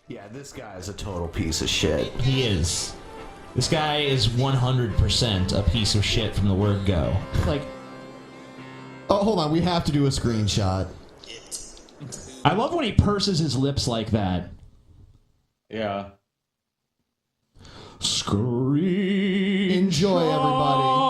Yeah, this guy is a total piece of shit. He is. This guy is 100% a piece of shit from the word go. Like, oh, hold on. We have to do a screenshot. I love when he purses his lips like that. Yeah. Screenshot. Enjoy, everybody.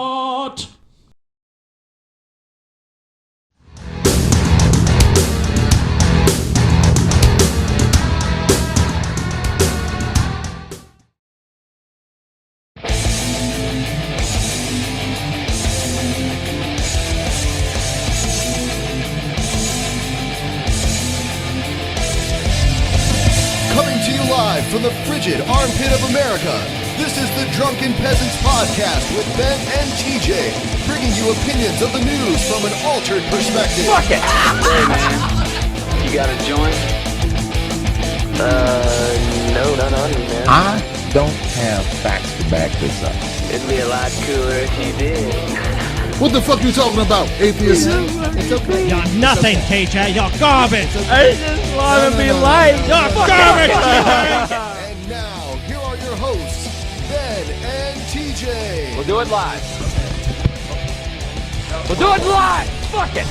Coming to you live from the frigid armpit of America, this is the Drunken Peasants podcast with Ben and TJ, bringing you opinions of the news from an altered perspective. Fuck it! Hey man, you got a joint? No, not on me, man. I don't have facts to back this up. It'd be a lot cooler if you did. What the fuck are you talking about, atheist? It's okay. You're nothing, TJ. You're garbage. I just want to be light. You're garbage. And now, here are your hosts, Ben and TJ. We'll do it live. We'll do it live. Fuck it.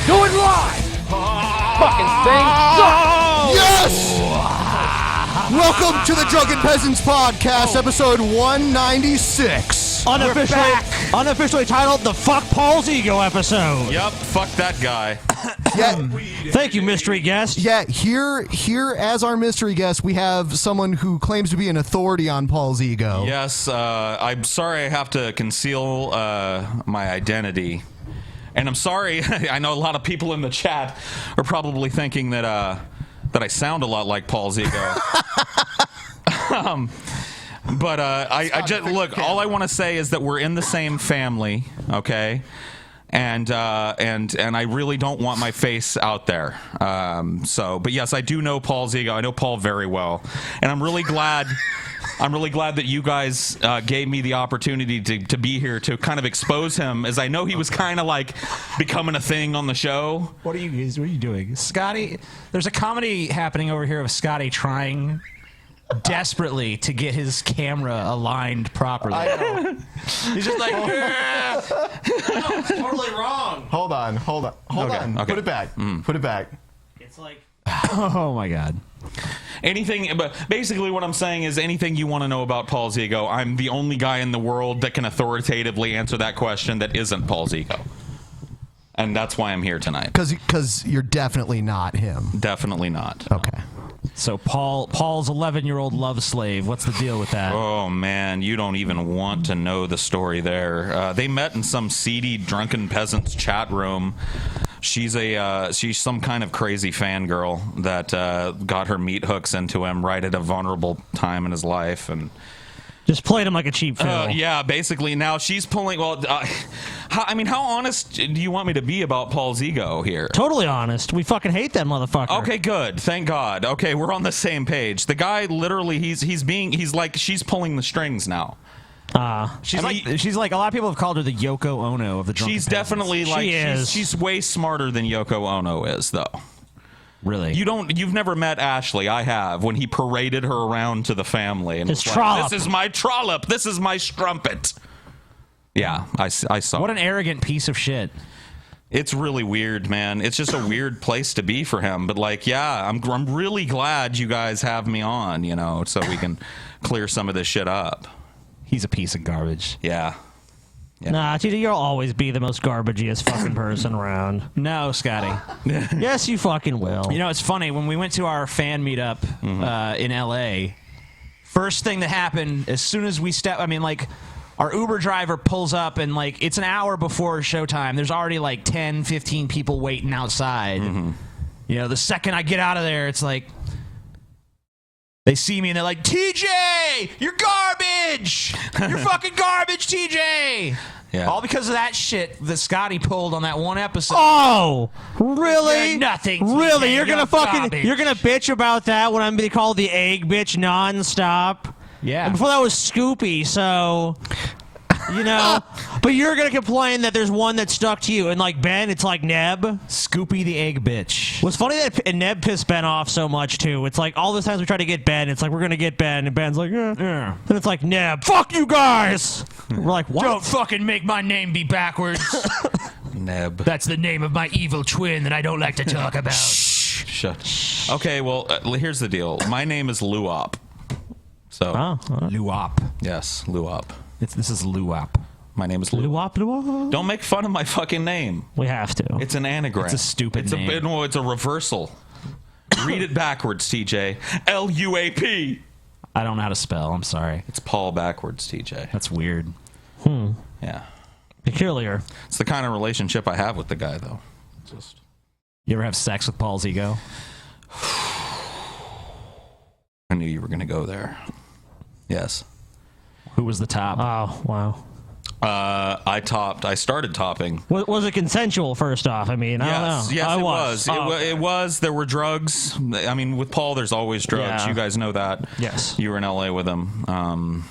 Do it live. Fucking thing sucks. Yes! Welcome to the Drunken Peasants podcast, episode 196. Unofficially titled the Fuck PaulsEgo episode. Yep, fuck that guy. Yeah, Thank you, mystery guest. yeah. Here as our mystery guest, we have someone who claims to be an authority on PaulsEgo. Yes, I'm sorry I have to conceal my identity. And I'm sorry, I know a lot of people in the chat are probably thinking that I sound a lot like PaulsEgo. But I just look. All I want to say is that we're in the same family, okay? And I really don't want my face out there. But yes, I do know PaulsEgo. I know Paul very well, and I'm really glad. I'm really glad that you guys gave me the opportunity to be here to kind of expose him, as I know he was kind of like becoming a thing on the show. What are you doing? Scotty, there's a comedy happening over here of Scotty trying desperately to get his camera aligned properly. I know. He's just like, yeah. No, it's totally wrong. Hold on. Okay. Put it back. Put it back. It's like, oh my god. Anything, but basically what I'm saying is anything you want to know about PaulsEgo, I'm the only guy in the world that can authoritatively answer that question that isn't PaulsEgo. And that's why I'm here tonight. Because you're definitely not him. Definitely not. Okay. So Paul's 11-year-old love slave. What's the deal with that? Oh man, you don't even want to know the story there. They met in some seedy Drunken Peasants chat room. She's some kind of crazy fangirl that got her meat hooks into him right at a vulnerable time in his life, and Just played him like a cheap fill. Yeah, basically. Now she's pulling. Well, how honest do you want me to be about PaulsEgo here? Totally honest. We fucking hate that motherfucker. Okay, good. Thank God. Okay, we're on the same page. The guy literally, he's like she's pulling the strings now. She's like a lot of people have called her the Yoko Ono of the Drunken She's Peasants. definitely like she is. she's way smarter than Yoko Ono is, though. Really? You've never met Ashley. I have, when he paraded her around to the family and His was trollop. like, "This is my trollop. This is my strumpet." Yeah, I saw. What an arrogant piece of shit. It's really weird, man. It's just a weird place to be for him. But like, yeah, I'm really glad you guys have me on, so we can clear some of this shit up. He's a piece of garbage. Yeah. Nah, TJ, you'll always be the most garbagiest fucking person around. No, Scotty. Yes, you fucking will. It's funny. When we went to our fan meetup in L.A., first thing that happened, as soon as we our Uber driver pulls up and, it's an hour before showtime. There's already, 10, 15 people waiting outside. Mm-hmm. The second I get out of there, it's like, they see me and they're like, TJ, you're garbage! You're fucking garbage, TJ! Yeah. All because of that shit that Scotty pulled on that one episode. Oh, really? You're nothing. TJ. Really? You're gonna garbage. you're gonna bitch about that when I'm being called the egg bitch nonstop? Yeah. And before that was Scoopy, so You know? But you're going to complain that there's one that stuck to you. And like Ben, it's like Neb. Scoopy the egg bitch. What's funny that Neb pissed Ben off so much, too. It's like all those times we try to get Ben, it's like we're going to get Ben. And Ben's like, yeah. And it's like, Neb, fuck you guys. We're like, what? Don't fucking make my name be backwards. Neb. That's the name of my evil twin that I don't like to talk about. Shut. Okay, well, here's the deal. My name is Luop. So. Luop. Yes, Luop. This is Luop. My name is Luop. Luop. Don't make fun of my fucking name. We have to. It's an anagram. It's a stupid name. No, it's a reversal. Read it backwards, TJ. Luap. I don't know how to spell. I'm sorry. It's Paul backwards, TJ. That's weird. Yeah. Peculiar. It's the kind of relationship I have with the guy, though. Just. You ever have sex with PaulsEgo? I knew you were going to go there. Yes. Who was the top? Oh, wow. I started topping. Was it consensual, first off? I mean, I don't know. Yes, it was. It was. There were drugs. I mean, with Paul, there's always drugs. Yeah. You guys know that. Yes. You were in L.A. with him.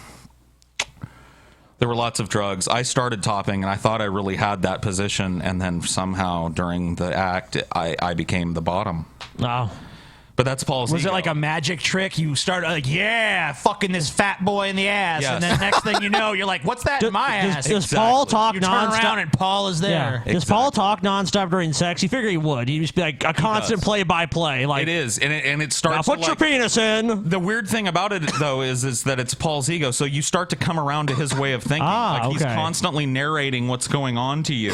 There were lots of drugs. I started topping, and I thought I really had that position, and then somehow during the act, I became the bottom. Oh. But that's Paul's Was ego. it like a magic trick? You start like, yeah, fucking this fat boy in the ass, Yes. and then next thing you know, you're like, what's that in my ass? Does Paul talk You turn nonstop? around and Paul is there. Yeah. Does Paul talk nonstop during sex? You figure he would. He'd just be like a constant does. play-by-play. Like, It is, and it now starts. put your penis in. The weird thing about it, though, is that it's Paul's ego. So you start to come around to his way of thinking. Like he's okay. constantly narrating what's going on to you,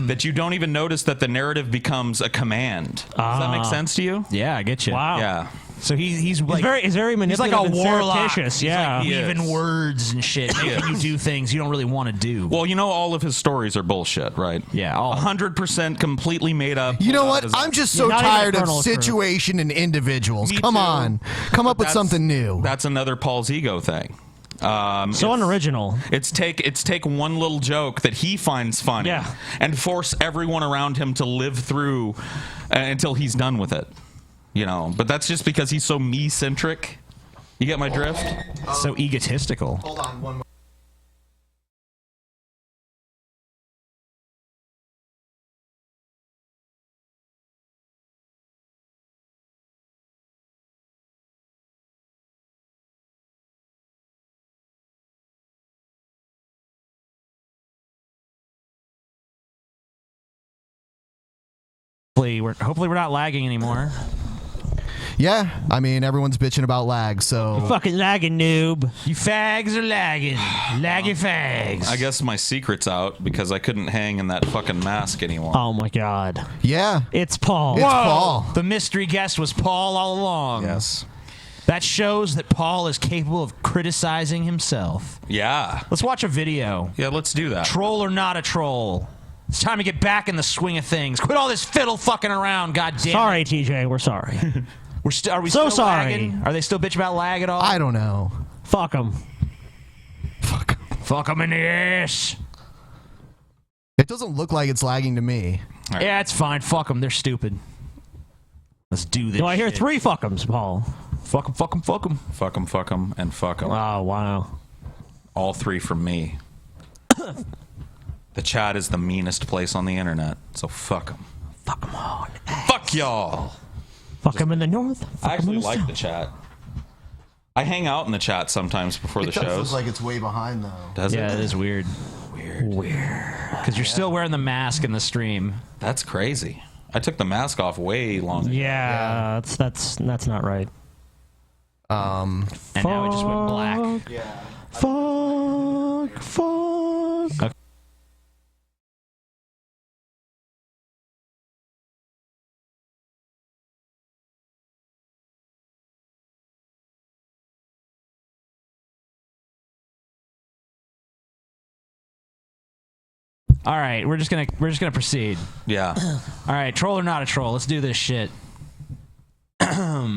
that you don't even notice that the narrative becomes a command. Does that make sense to you? Yeah, I get you. Wow. Yeah. So he's like He's very he's like manipulative a and warlock. surreptitious. He's Yeah. like He weaving is. words and shit, making you do things you don't really want to do. Well, you know, all of his stories are bullshit, right? Yeah, all 100% completely made up. You know without what? his- I'm just so not even tired of Colonel Crew. situation and individuals. Me Come too. on. Come up with That's- something new. That's another Paul's ego thing. So unoriginal. It's take one little joke that he finds funny, Yeah. and force everyone around him to live through until he's done with it. You know, but that's just because he's so me-centric. You get my drift? so egotistical. Hold on one more. Hopefully we're not lagging anymore. Yeah, I mean, everyone's bitching about lag, so. Fucking lagging noob. You fags are lagging. Laggy fags. I guess my secret's out because I couldn't hang in that fucking mask anymore. Oh my God. Yeah. It's Paul. It's Paul. The mystery guest was Paul all along. Yes. That shows that Paul is capable of criticizing himself. Yeah. Let's watch a video. Yeah, let's do that. Troll or not a troll. It's time to get back in the swing of things. Quit all this fiddle fucking around, goddamn. Sorry, TJ. We're sorry. Are we So still sorry. lagging? Are they still bitch about lag at all? I don't know. Fuck him. Fuck them in the ass. It doesn't look like it's lagging to me. Right. Yeah, it's fine. Fuck them. They're stupid. Let's do this. Do I hear shit. 3 fuck 'ems, Paul? Fuck them, fuck them, fuck them. Fuck 'em, fuck 'em, and fuck 'em. Oh, wow. All 3 from me. The chat is the meanest place on the internet, so fuck 'em. Fuck 'em all. Fuck y'all. Fuck 'em in the north. Fuck I 'em actually in the like south. the chat. I hang out in the chat sometimes before the shows. it's way behind, though. Does Yeah, it? that is weird. Weird. Because you're still wearing the mask in the stream. That's crazy. I took the mask off way longer. Yeah, that's not right. And now it just went black. Fuck. Okay. All right, we're just gonna proceed. Yeah. All right, troll or not a troll? Let's do this shit.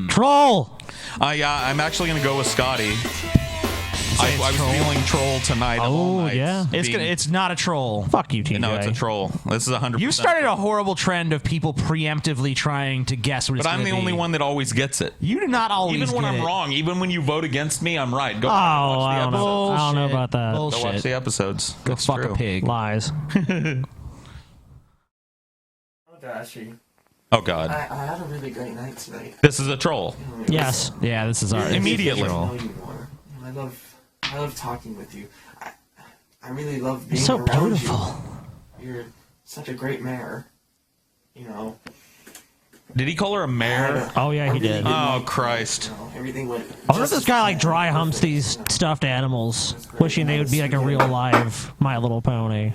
Troll. Yeah, I'm actually going to go with Scotty. I was feeling troll tonight. all night. Yeah. It's not a troll. Fuck you, TJ. No, it's a troll. This is 100%. You started a horrible trend of people preemptively trying to guess what it's But I'm going the to be. only one that always gets it. You do not always Even when get I'm it. wrong, even when you vote against me, I'm right. Go I watch the don't know. episodes. I don't know about that. Bullshit. Go watch the episodes. Go It's fuck true. a pig. Lies. Dashy, Oh, God. I had a really great night tonight. This is a troll. Yes. Yeah, this is our Immediately. I know you more. I love talking with you. I really love being So around beautiful. you. You're such a great mayor. You know. Did he call her a mare? Oh, yeah, he did. Oh, Christ. You know, everything went. I wonder if this guy like dry humps these stuffed animals, wishing they would be like a real live My Little Pony.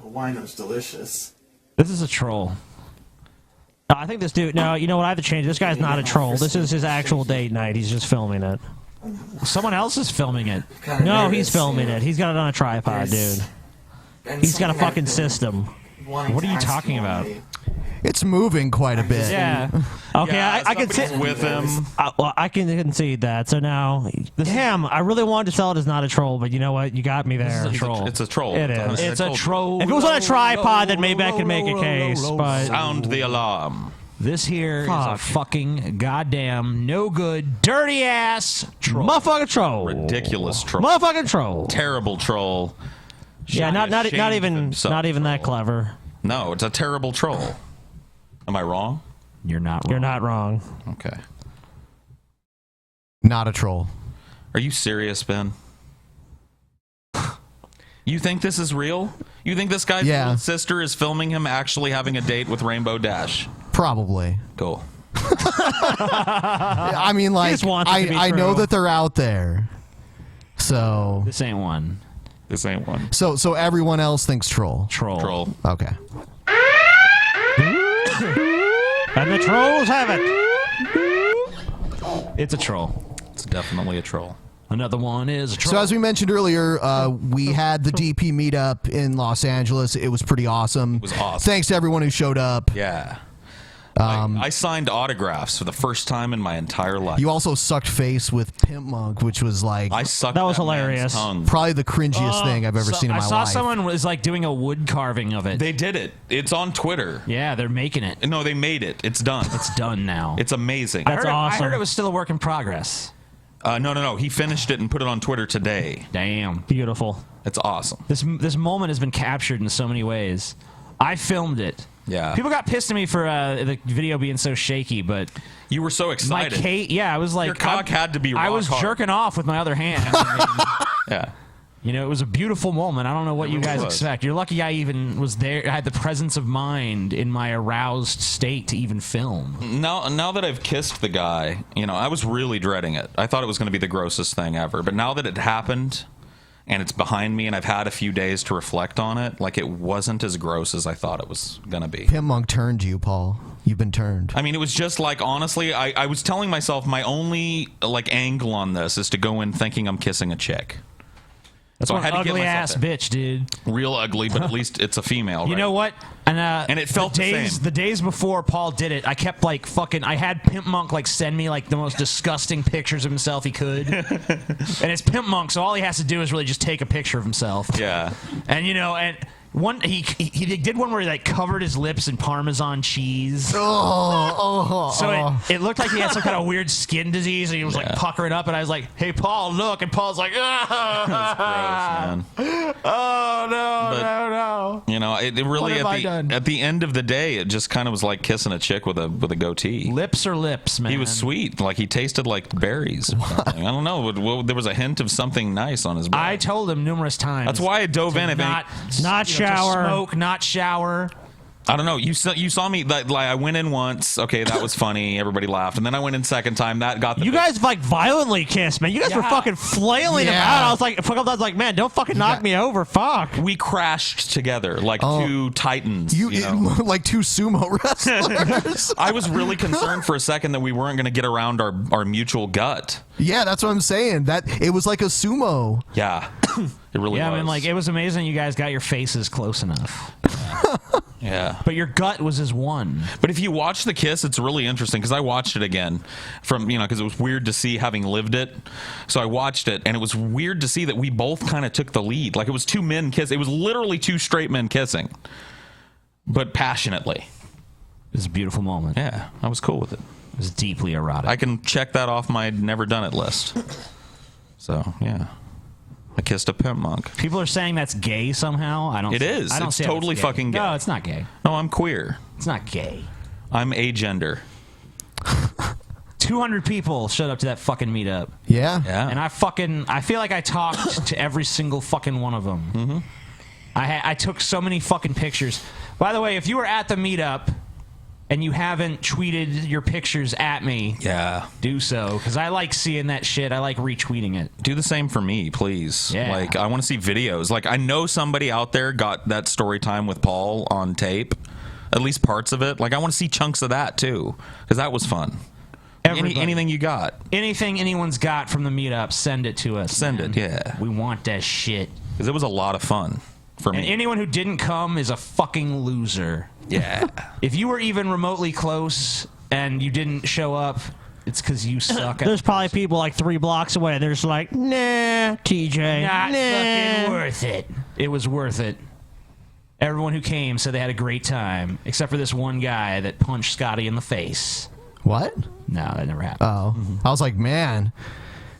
The wine was delicious. This is a troll. I think this dude. No, you know what? I have to change. This guy's not a troll. This is his actual date night. He's just filming it. Someone else is filming it. No, he's filming it. He's got it on a tripod, dude. He's got a fucking system. What are you talking about? It's moving quite a bit. Yeah. Okay, Yeah, I can somebody's see. with him. Well, I can concede that. So now, him. I really wanted to sell it as not a troll, but you know what? You got me there. It's a troll. It is. It's a troll. If it was on a tripod, then maybe I could make a case. But Sound the alarm. This here is a Fuck. fucking goddamn no good, dirty ass troll. motherfucking troll. Ridiculous troll. Motherfucking troll. Terrible troll. Yeah, not Ashamed of even himself not even that troll. clever. No, it's a terrible troll. Am I wrong? You're not wrong. You're not wrong. Okay. Not a troll. Are you serious, Ben? You think this is real? You think this guy's Yeah. little sister is filming him actually having a date with Rainbow Dash? Probably. Cool. I mean, like, just wants it to be I know true. that they're out there. So, This ain't one. This ain't one. so everyone else thinks troll. Troll. Troll. Okay. And the trolls have it. It's a troll. It's definitely a troll. Another one is a troll. So as we mentioned earlier, we had the DP meetup in Los Angeles. It was pretty awesome. It was awesome. Thanks to everyone who showed up. Yeah. I signed autographs for the first time in my entire life. You also sucked face with Pimp Monk, which was like I sucked That was man's hilarious. tongue. probably the cringiest thing I've ever seen in my I saw life. someone was like doing a wood carving of it. They did it. It's on Twitter. Yeah, they're making it. No, they made it. It's done. It's done now. It's amazing. That's I awesome. heard it was still a work in progress. No. He finished it and put it on Twitter today. Damn. Beautiful. It's awesome. This moment has been captured in so many ways. I filmed it. Yeah. People got pissed at me for the video being so shaky, but You were so my excited. Kate, yeah, I was like, Your cock had to be I rock was hard. jerking off with my other hand. I mean, Yeah. you know, it was a beautiful moment. I don't know what you really guys was. expect. You're lucky I even was there. I had the presence of mind in my aroused state to even film. Now that I've kissed the guy, I was really dreading it. I thought it was going to be the grossest thing ever. But now that it happened and it's behind me and I've had a few days to reflect on it, like it wasn't as gross as I thought it was going to be. Pimp Monk turned you, Paul. You've been turned. I mean, it was just like, honestly, I was telling myself my only angle on this is to go in thinking I'm kissing a chick. That's So I one had to get ugly myself ass there. bitch, dude. Real ugly, but at least it's a female. You right? know what? And it felt the days same. before Paul did it, I kept I had Pimp Monk send me the most disgusting pictures of himself he could. And it's Pimp Monk, so all he has to do is really just take a picture of himself. Yeah. And one he did one where he covered his lips in Parmesan cheese. So it looked like he had some kind of weird skin disease, and he was puckering up. And I was like, "Hey, Paul, look!" And Paul's like, That's gross, man. "Oh no, no!" It really have I done? at the end of the day, it just kind of was like kissing a chick with a goatee. Lips are lips, man. He was sweet, he tasted like berries. Or something. I don't know. There was a hint of something nice on his breath. I told him numerous times. That's why I dove in. Not shower. To smoke, not shower. I don't know. You saw me. I went in once. Okay, that was funny. Everybody laughed, and then I went in second time. That got the You guys violently kissed, man. You guys were fucking flailing about. I was like, man, don't fucking knock me over. Fuck. We crashed together like two titans. You like two sumo wrestlers. I was really concerned for a second that we weren't going to get around our mutual gut. Yeah, that's what I'm saying. That it was like a sumo. Yeah, it really was. Yeah, I mean, it was amazing you guys got your faces close enough. Yeah. But your gut was his one. But if you watch the kiss, it's really interesting because I watched it again because it was weird to see having lived it. So I watched it, and it was weird to see that we both kind of took the lead. Like, it was two men kissing. It was literally two straight men kissing, but passionately. It was a beautiful moment. Yeah, I was cool with it. It was deeply erotic. I can check that off my never done it list. So, yeah. I kissed a pimp monk. People are saying that's gay somehow. I don't. It is. I don't It's see how totally gay. fucking gay. No, it's not gay. No, I'm queer. It's not gay. I'm agender. 200 people showed up to that fucking meetup. Yeah. Yeah. And I feel like I talked to every single fucking one of them. Mm-hmm. I took so many fucking pictures. By the way, if you were at the meetup and you haven't tweeted your pictures at me, Yeah. do so, because I like seeing that shit. I like retweeting it. Do the same for me, please. Yeah. Like, I want to see videos. Like, I know somebody out there got that story time with Paul on tape, at least parts of it. Like, I want to see chunks of that, too, because that was fun. Anything you got. Anything anyone's got from the meetup, send it to us. Send man. it, yeah. We want that shit. Because it was a lot of fun for me. And anyone who didn't come is a fucking loser. Yeah. If you were even remotely close and you didn't show up, it's because you suck. There's probably people like 3 blocks away. They're just like, nah, TJ. Not nah. fucking worth it. It was worth it. Everyone who came said they had a great time, except for this one guy that punched Scotty in the face. What? No, that never happened. Oh. I was like, man,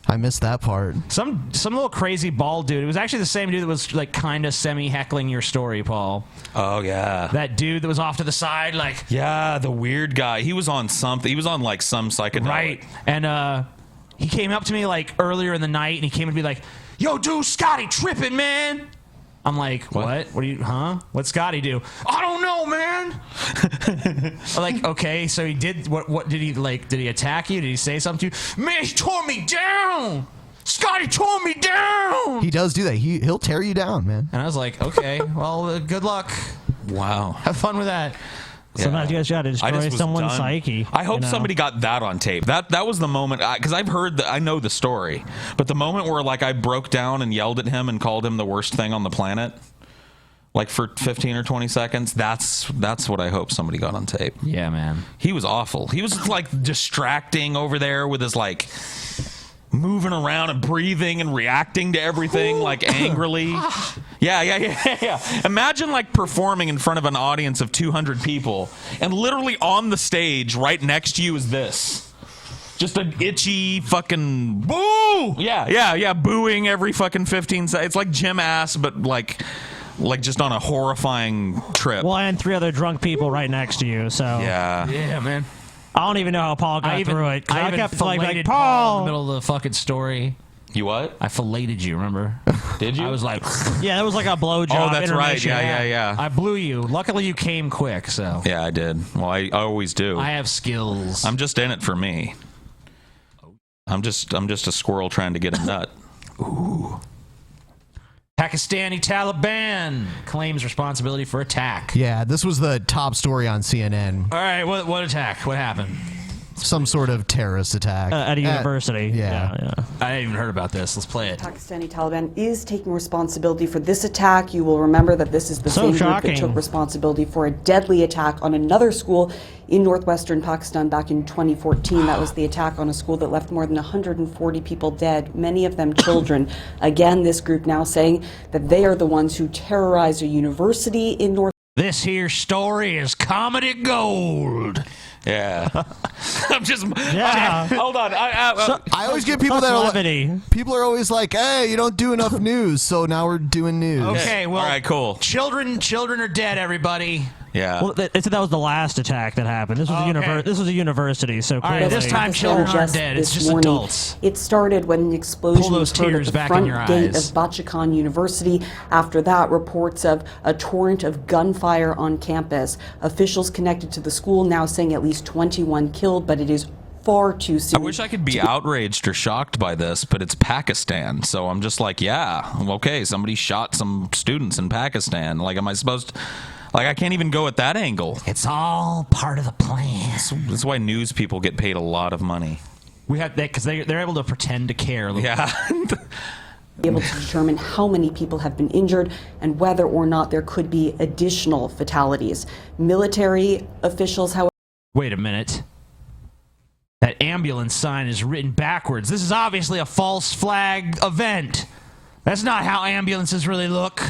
I missed that part. Some little crazy bald dude. It was actually the same dude that was like kind of semi-heckling your story, Paul. Oh, yeah. That dude that was off to the side, like... Yeah, the weird guy. He was on something. He was on, like, some psychedelic. Right. And he came up to me, like, earlier in the night, and he came to be like, yo, dude, Scotty tripping, man. I'm like, what? What do you, huh? What'd Scotty do? I don't know, man. Like, okay, so he did, what did he, like, did he attack you? Did he say something to you? Man, he tore me down. Scotty tore me down. He does do that. He'll tear you down, man. And I was like, okay, well, good luck. Wow. Have fun with that. Sometimes you guys got to I destroy just was someone's done. psyche. I hope you know? somebody got that on tape. That was the moment, because I've heard, I know the story, but the moment where, like, I broke down and yelled at him and called him the worst thing on the planet, like for 15 or 20 seconds, that's what I hope somebody got on tape. Yeah, man. He was awful. He was, like, distracting over there with his, like, moving around and breathing and reacting to everything, like, angrily. Yeah. Imagine, like, performing in front of an audience of 200 people, and literally on the stage right next to you is this. Just an itchy fucking boo! Yeah, booing every fucking 15 seconds. It's like Jim Ass, but, like just on a horrifying trip. Well, and 3 other drunk people right next to you, so... Yeah, man. I don't even know how Paul got through it. 'Cause I I kept filleted like, Paul Paul! in the middle of the fucking story. You what? I filleted you, remember? Did you? I was like... Yeah, that was like a blowjob. Oh, that's right. intermission. Yeah. I blew you. Luckily, you came quick, so... Yeah, I did. Well, I always do. I have skills. I'm just in it for me. I'm just a squirrel trying to get a nut. Ooh. Pakistani Taliban claims responsibility for attack. Yeah, this was the top story on CNN. All right, what attack? What happened? Some sort of terrorist attack. At a university. Yeah. I hadn't even heard about this. Let's play it. Pakistani Taliban is taking responsibility for this attack. You will remember that this is the same group that took responsibility for a deadly attack on another school in northwestern Pakistan back in 2014. That was the attack on a school that left more than 140 people dead, many of them children. Again, this group now saying that they are the ones who terrorized a university in North. This here story is comedy gold. Yeah. I'm just... Yeah. Hold on. I always get people that are like, people are always like, hey, you don't do enough news, so now we're doing news. Okay, well... All right, cool. Children are dead, everybody. Yeah. Well, they said that was the last attack that happened. This was this was a university, so all right, this time children aren't dead. It's just adults. It started when an explosion was heard at the front gate of Bachchan University. After that, reports of a torrent of gunfire on campus. Officials connected to the school now saying at least 21 killed, but it is far too soon. I wish I could be outraged or shocked by this, but it's Pakistan, so I'm just like, yeah, okay, somebody shot some students in Pakistan. Like, am I supposed to... Like, I can't even go at that angle. It's all part of the plan. That's why news people get paid a lot of money. We have that because they're able to pretend to care. Yeah. Be able to determine how many people have been injured and whether or not there could be additional fatalities. Military officials, however... Wait a minute. That ambulance sign is written backwards. This is obviously a false flag event. That's not how ambulances really look.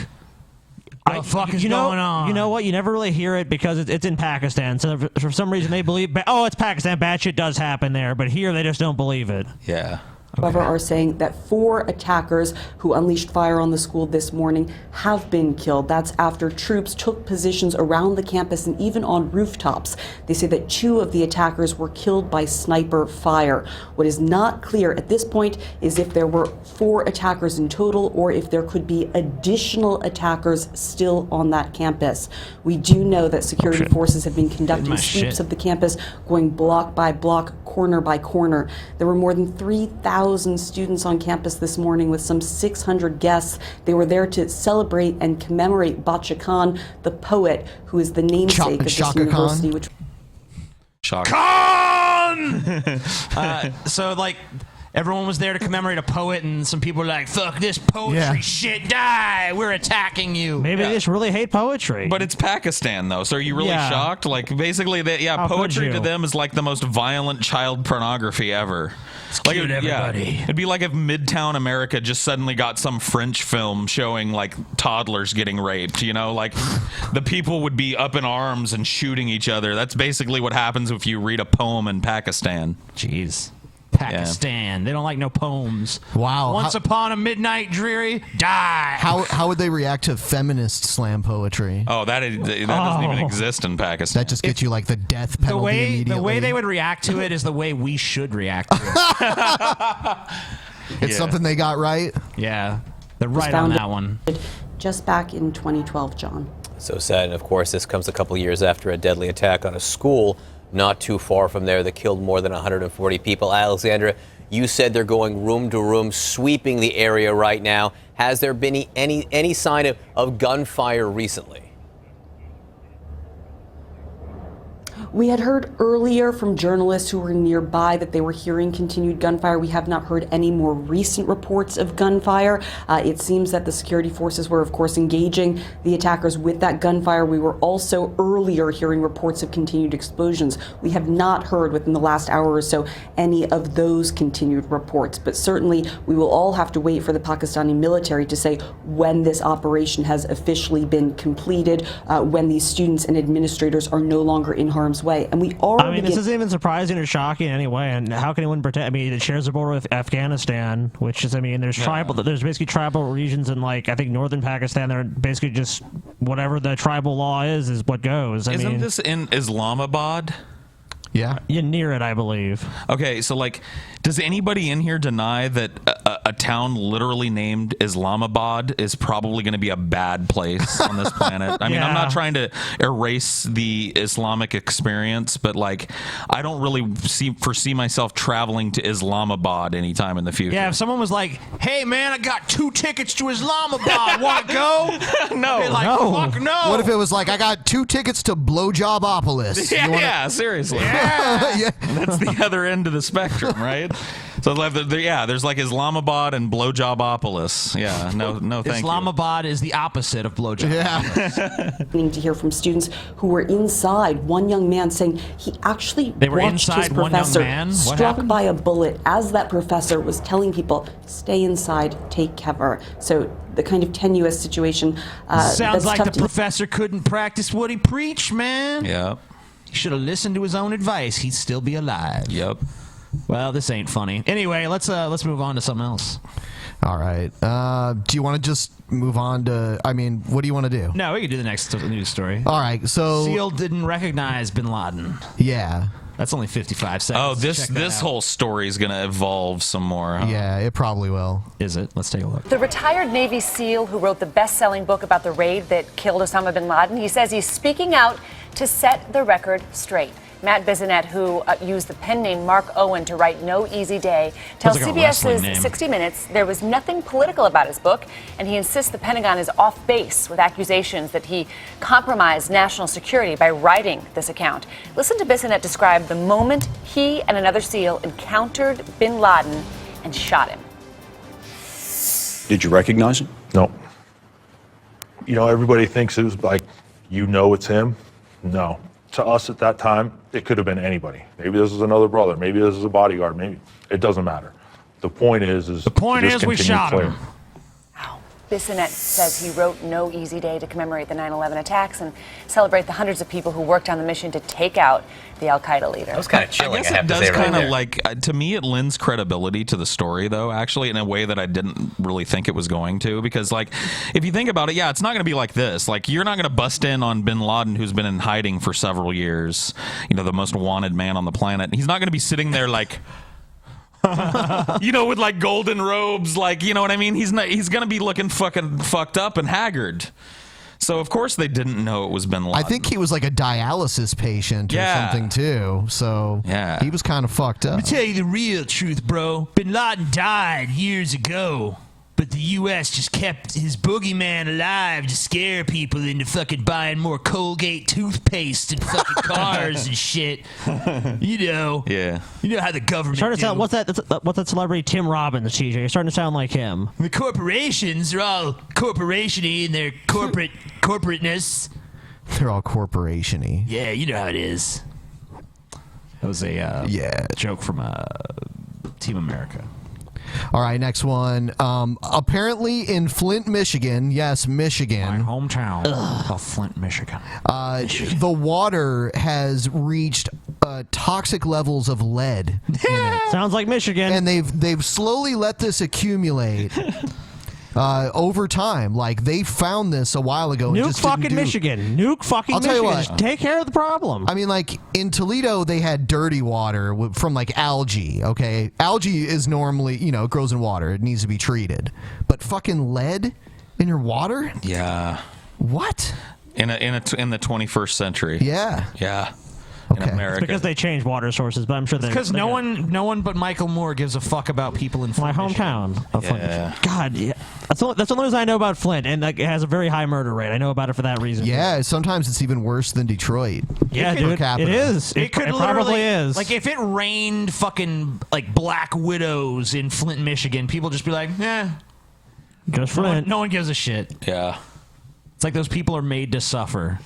What the fuck is going on? You know what? You never really hear it because it's in Pakistan. So for some reason they believe, it's Pakistan. Bad shit does happen there. But here they just don't believe it. Yeah. However, are saying that 4 attackers who unleashed fire on the school this morning have been killed. That's after troops took positions around the campus and even on rooftops. They say that 2 of the attackers were killed by sniper fire. What is not clear at this point is if there were 4 attackers in total or if there could be additional attackers still on that campus. We do know that security forces have been conducting sweeps of the campus, going block by block, corner by corner. There were more than 3,000 students on campus this morning with some 600 guests. They were there to celebrate and commemorate Bacha Khan, the poet who is the namesake of this university. Which So, like, everyone was there to commemorate a poet, and some people were like, fuck this poetry shit, die, we're attacking you. Maybe they just really hate poetry. But it's Pakistan, though, so are you really shocked? Like, basically, poetry to them is like the most violent child pornography ever. Like, everybody. It'd be like if Midtown America just suddenly got some French film showing, like, toddlers getting raped, you know? Like, the people would be up in arms and shooting each other. That's basically what happens if you read a poem in Pakistan. Jeez. Pakistan. They don't like no poems. Wow. Once upon a midnight dreary, die. How would they react to feminist slam poetry? Oh, that doesn't even exist in Pakistan. That just gets you like the death penalty immediately. The way they would react to it is the way we should react to it. It's something they got right? Yeah. They're right on that one. Just back in 2012, John. So sad. And of course, this comes a couple years after a deadly attack on a school not too far from there that killed more than 140 people. Alexandra, you said they're going room to room, sweeping the area right now. Has there been any sign of gunfire recently? We had heard earlier from journalists who were nearby that they were hearing continued gunfire. We have not heard any more recent reports of gunfire. It seems that the security forces were, of course, engaging the attackers with that gunfire. We were also earlier hearing reports of continued explosions. We have not heard within the last hour or so any of those continued reports. But certainly we will all have to wait for the Pakistani military to say when this operation has officially been completed, when these students and administrators are no longer in harm's way. And we already. I mean, this isn't even surprising or shocking anyway. And how can anyone pretend? I mean, it shares a border with Afghanistan, which is, I mean, there's there's basically tribal regions in, like, I think northern Pakistan. They're basically just whatever the tribal law is what goes. Isn't this in Islamabad? Yeah. You're near it, I believe. Okay, so, like, does anybody in here deny that a town literally named Islamabad is probably going to be a bad place on this planet? I mean, I'm not trying to erase the Islamic experience, but, like, I don't really foresee myself traveling to Islamabad anytime in the future. Yeah, if someone was like, hey, man, I got 2 tickets to Islamabad. Want to go? No. Fuck no. What if it was like, I got 2 tickets to Blowjobopolis? Yeah, seriously. Yeah. That's the other end of the spectrum, right? So there's like Islamabad and Blowjobopolis. Yeah, no, thank Islamabad is the opposite of blowjob. Yeah. To hear from students who were inside. One young man saying he actually watched his professor struck by a bullet as that professor was telling people, stay inside, take cover. So the kind of tenuous situation. Sounds like the professor couldn't practice what he preached, man. Yeah. He should have listened to his own advice. He'd still be alive. Yep. Well, this ain't funny. Anyway, let's move on to something else. All right. Do you want to just move on to? I mean, what do you want to do? No, we can do the next news story. All right. So SEAL didn't recognize Bin Laden. Yeah. That's only 55 seconds. Oh, this whole story is going to evolve some more. Huh? Yeah, it probably will. Is it? Let's take a look. The retired Navy SEAL who wrote the best-selling book about the raid that killed Osama bin Laden, he says he's speaking out to set the record straight. Matt Bissonette, who used the pen name Mark Owen to write No Easy Day, tells CBS's 60 Minutes there was nothing political about his book, and he insists the Pentagon is off base with accusations that he compromised national security by writing this account. Listen to Bissonette describe the moment he and another SEAL encountered bin Laden and shot him. Did you recognize him? No. You know, everybody thinks it was like, it's him. No. To us at that time, it could have been anybody. Maybe this is another brother. Maybe this is a bodyguard. Maybe it doesn't matter. The point is the point is we shot him. Bissonnette says he wrote no easy day to commemorate the 9/11 attacks and celebrate the hundreds of people who worked on the mission to take out the Al-Qaeda leader. That was kind of chilling. I guess it does kind of like, to me, it lends credibility to the story, though, actually, in a way that I didn't really think it was going to. Because, like, if you think about it, it's not going to be like this. Like, you're not going to bust in on bin Laden, who's been in hiding for several years, the most wanted man on the planet. He's not going to be sitting there like... with like golden robes, like, you know what I mean? He's gonna be looking fucking fucked up and haggard. So of course they didn't know it was bin Laden. I think he was like a dialysis patient or something too. So he was kind of fucked up. Let me tell you the real truth, bro. Bin Laden died years ago. But the U.S. just kept his boogeyman alive to scare people into fucking buying more Colgate toothpaste and fucking cars and shit. Yeah. You know how the government Starting to sound, what's that celebrity Tim Robbins, TJ? You're starting to sound like him. The corporations are all corporation-y in their corporateness. They're all corporation-y. Yeah, you know how it is. That was a joke from Team America. All right, next one. Apparently in Flint, Michigan, yes, Michigan. My hometown of Flint, Michigan. The water has reached toxic levels of lead in it. Sounds like Michigan. And they've slowly let this accumulate over time. Like, they found this a while ago. Nuke fucking Michigan. Nuke fucking Michigan. Tell you what. Just take care of the problem. I mean, like, in Toledo, they had dirty water from, like, algae, okay? Algae is normally, it grows in water. It needs to be treated. But fucking lead in your water? Yeah. What? In the 21st century. Yeah. Yeah. In America. It's because they changed water sources, but I'm sure because no one but Michael Moore gives a fuck about people in Flint, my hometown of Flint. Yeah. God, yeah. That's the only reason I know about Flint, and like, it has a very high murder rate. I know about it for that reason. Yeah, sometimes it's even worse than Detroit. Yeah, dude, it is. It probably is. Like, if it rained fucking like black widows in Flint, Michigan, people just be like, just Flint. No one gives a shit. Yeah. It's like those people are made to suffer.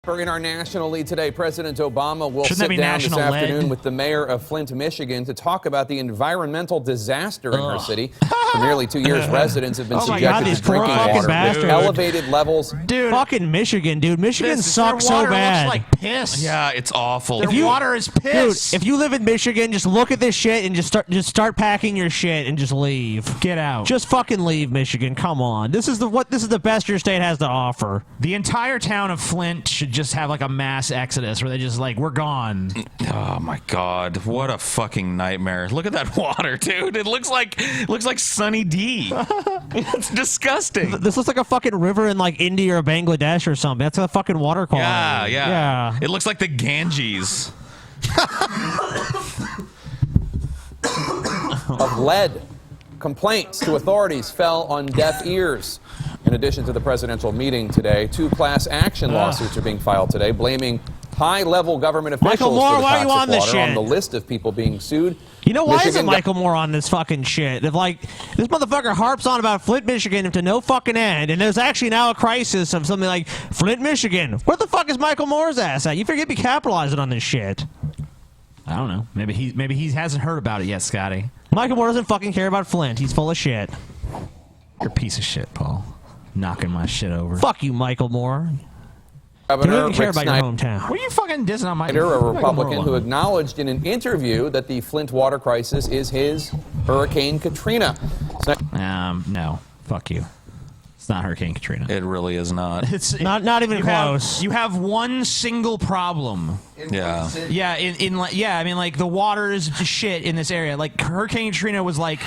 In our national lead today, President Obama will Shouldn't sit that be down this national afternoon lead? with the mayor of Flint, Michigan, to talk about the environmental disaster in her city. For nearly 2 years, residents have been subjected to drinking water with elevated levels. Dude, fucking Michigan, dude. Michigan sucks so bad. Looks like piss. Yeah, it's awful. Their water is piss. Dude, if you live in Michigan, just look at this shit and just start packing your shit and just leave. Get out. Just fucking leave, Michigan. Come on. This is the best your state has to offer. The entire town of Flint should just have like a mass exodus where they just like, we're gone. Oh my God, what a fucking nightmare. Look at that water, dude. It looks like Sunny D. It's disgusting. This looks like a fucking river in like India or Bangladesh or something. That's a fucking water quality. Yeah. It looks like the Ganges. Of lead. Complaints to authorities fell on deaf ears. In addition to the presidential meeting today, 2 class action lawsuits are being filed today, blaming high-level government officials Michael Moore, for the why are you toxic on this water shit? on the list of people being sued. You know, why isn't Michigan Michael Moore on this fucking shit? If, like, this motherfucker harps on about Flint, Michigan to no fucking end, and there's actually now a crisis of something like Flint, Michigan. Where the fuck is Michael Moore's ass at? You figure he'd be capitalizing on this shit. I don't know. Maybe he hasn't heard about it yet, Scotty. Michael Moore doesn't fucking care about Flint. He's full of shit. You're a piece of shit, Paul. Knocking my shit over. Fuck you, Michael Moore. You Governor don't even care Rick about your Snyder, hometown. What are you fucking dissing on my... a Republican who acknowledged in an interview that the Flint water crisis is his Hurricane Katrina. No. Fuck you. It's not Hurricane Katrina. It really is not. It's not even close. You have one single problem. Yeah. Yeah, I mean, like, the water is just shit in this area. Like, Hurricane Katrina was like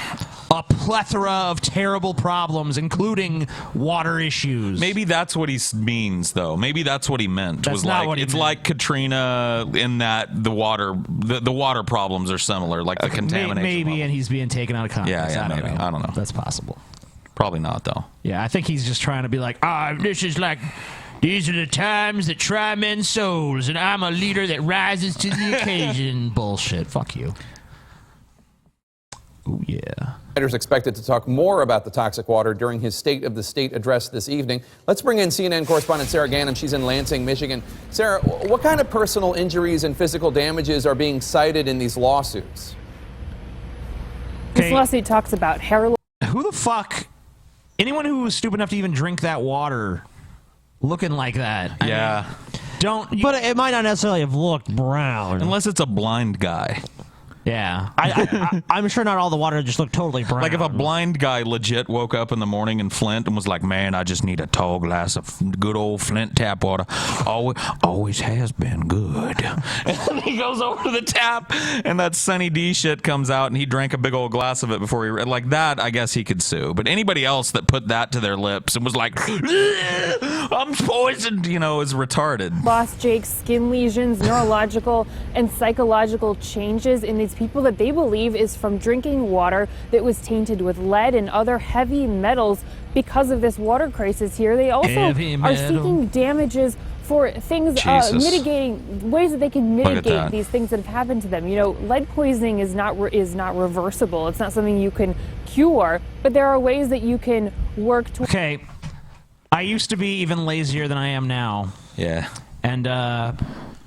a plethora of terrible problems, including water issues. Maybe that's what he means, though. Maybe that's what he meant. That's not what he it's meant. like Katrina in that the water problems are similar, like the contamination. Maybe, and he's being taken out of context. Yeah, I don't maybe. know. I don't know. That's possible. Probably not, though. Yeah, I think he's just trying to be like, this is like, these are the times that try men's souls, and I'm a leader that rises to the occasion. Bullshit. Fuck you. Oh, yeah. Senators expected to talk more about the toxic water during his State of the State address this evening. Let's bring in CNN correspondent Sarah Gannon. She's in Lansing, Michigan. Sarah, what kind of personal injuries and physical damages are being cited in these lawsuits? This lawsuit talks about hair. Who the fuck? Anyone who was stupid enough to even drink that water looking like that. I mean, don't. But it might not necessarily have looked brown. Unless it's a blind guy. Yeah. I'm sure not all the water just looked totally brown. Like if a blind guy legit woke up in the morning in Flint and was like, man, I just need a tall glass of good old Flint tap water. Always has been good. And then he goes over to the tap and that Sunny D shit comes out and he drank a big old glass of it before he... Like that, I guess he could sue. But anybody else that put that to their lips and was like, I'm poisoned, you know, is retarded. Lost Jake's skin lesions, neurological and psychological changes in these people that they believe is from drinking water that was tainted with lead and other heavy metals because of this water crisis here. They also are seeking damages for things, mitigating ways that they can mitigate these things that have happened to them. You know, lead poisoning is not reversible. It's not something you can cure, but there are ways that you can work to. Okay, I used to be even lazier than I am now. Yeah. And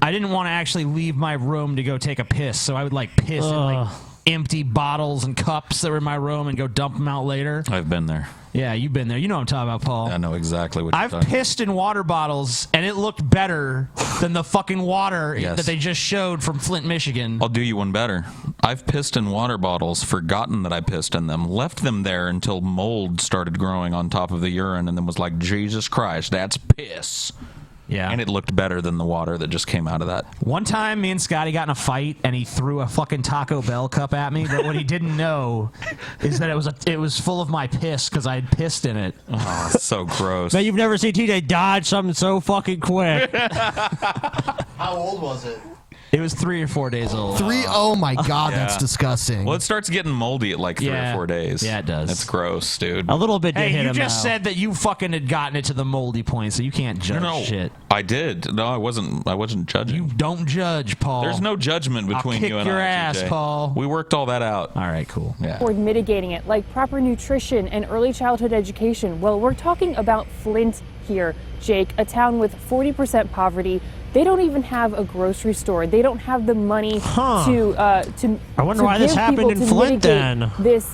I didn't want to actually leave my room to go take a piss, so I would like piss in like empty bottles and cups that were in my room and go dump them out later. I've been there. Yeah, you've been there. You know what I'm talking about, Paul. I know exactly what you're I've talking pissed in water bottles, and it looked better than the fucking water Yes. that they just showed from Flint, Michigan. I'll do you one better. I've pissed in water bottles, forgotten that I pissed in them, left them there until mold started growing on top of the urine, and then was like, Jesus Christ, that's piss. Yeah. And it looked better than the water that just came out of that. One time, me and Scotty got in a fight, and he threw a fucking Taco Bell cup at me. But what he didn't know is that it was full of my piss because I had pissed in it. Oh, it's so gross. Man, you've never seen TJ dodge something so fucking quick. How old was it? It was 3 or 4 days old. Oh my God, Yeah. that's disgusting. Well, it starts getting moldy at like 3 Yeah. or 4 days. Yeah, it does. That's gross, dude. A little bit did hit Hey, you him just now. said that you fucking had gotten it to the moldy point, so you can't judge shit. I did. No, I wasn't judging. You don't judge, Paul. There's no judgment between I'll kick you and your I, ass, TJ. Paul. We worked all that out. All right, cool. Yeah. Toward mitigating it, like proper nutrition and early childhood education. Well, we're talking about Flint here, Jake, a town with 40% poverty. They don't even have a grocery store. They don't have the money to. I wonder why this give happened people in to Flint mitigate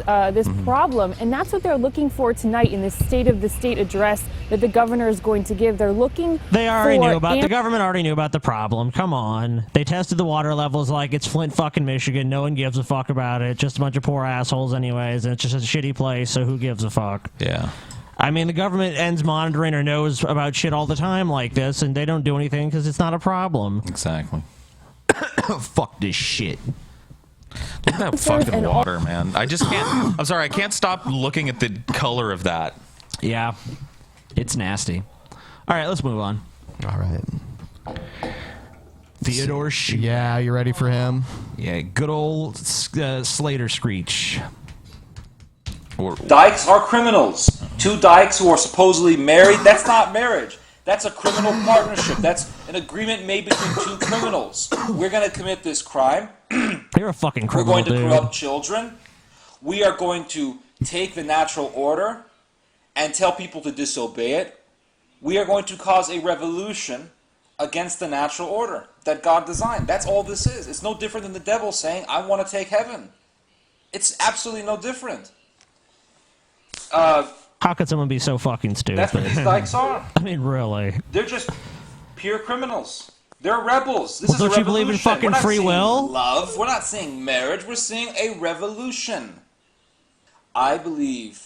then. This problem, and that's what they're looking for tonight in this State of the State address that the governor is going to give. They're looking. They already for knew about the government already knew about the problem. Come on. They tested the water levels like it's Flint fucking Michigan. No one gives a fuck about it. Just a bunch of poor assholes anyways, and it's just a shitty place, so who gives a fuck? Yeah. I mean, the government ends monitoring or knows about shit all the time like this, and they don't do anything because it's not a problem. Exactly. Fuck this shit. Look at that fucking water, man. I just can't. I'm sorry, I can't stop looking at the color of that. Yeah. It's nasty. All right, let's move on. All right. Theodore Shute. Yeah, you ready for him? Yeah, good old Slater Screech. Dykes are criminals. Two dykes who are supposedly married, that's not marriage. That's a criminal partnership. That's an agreement made between two criminals. We're going to commit this crime. You're a fucking criminal, We're going to dude. corrupt children. We are going to take the natural order and tell people to disobey it. We are going to cause a revolution against the natural order that God designed. That's all this is. It's no different than the devil saying, I want to take heaven. It's absolutely no different. How could someone be so fucking stupid? That's what these dykes are. I mean, really. They're just pure criminals. They're rebels. This Well, is a don't you believe in revolution. fucking We're not free seeing will? Love. We're not seeing marriage. We're seeing a revolution. I believe.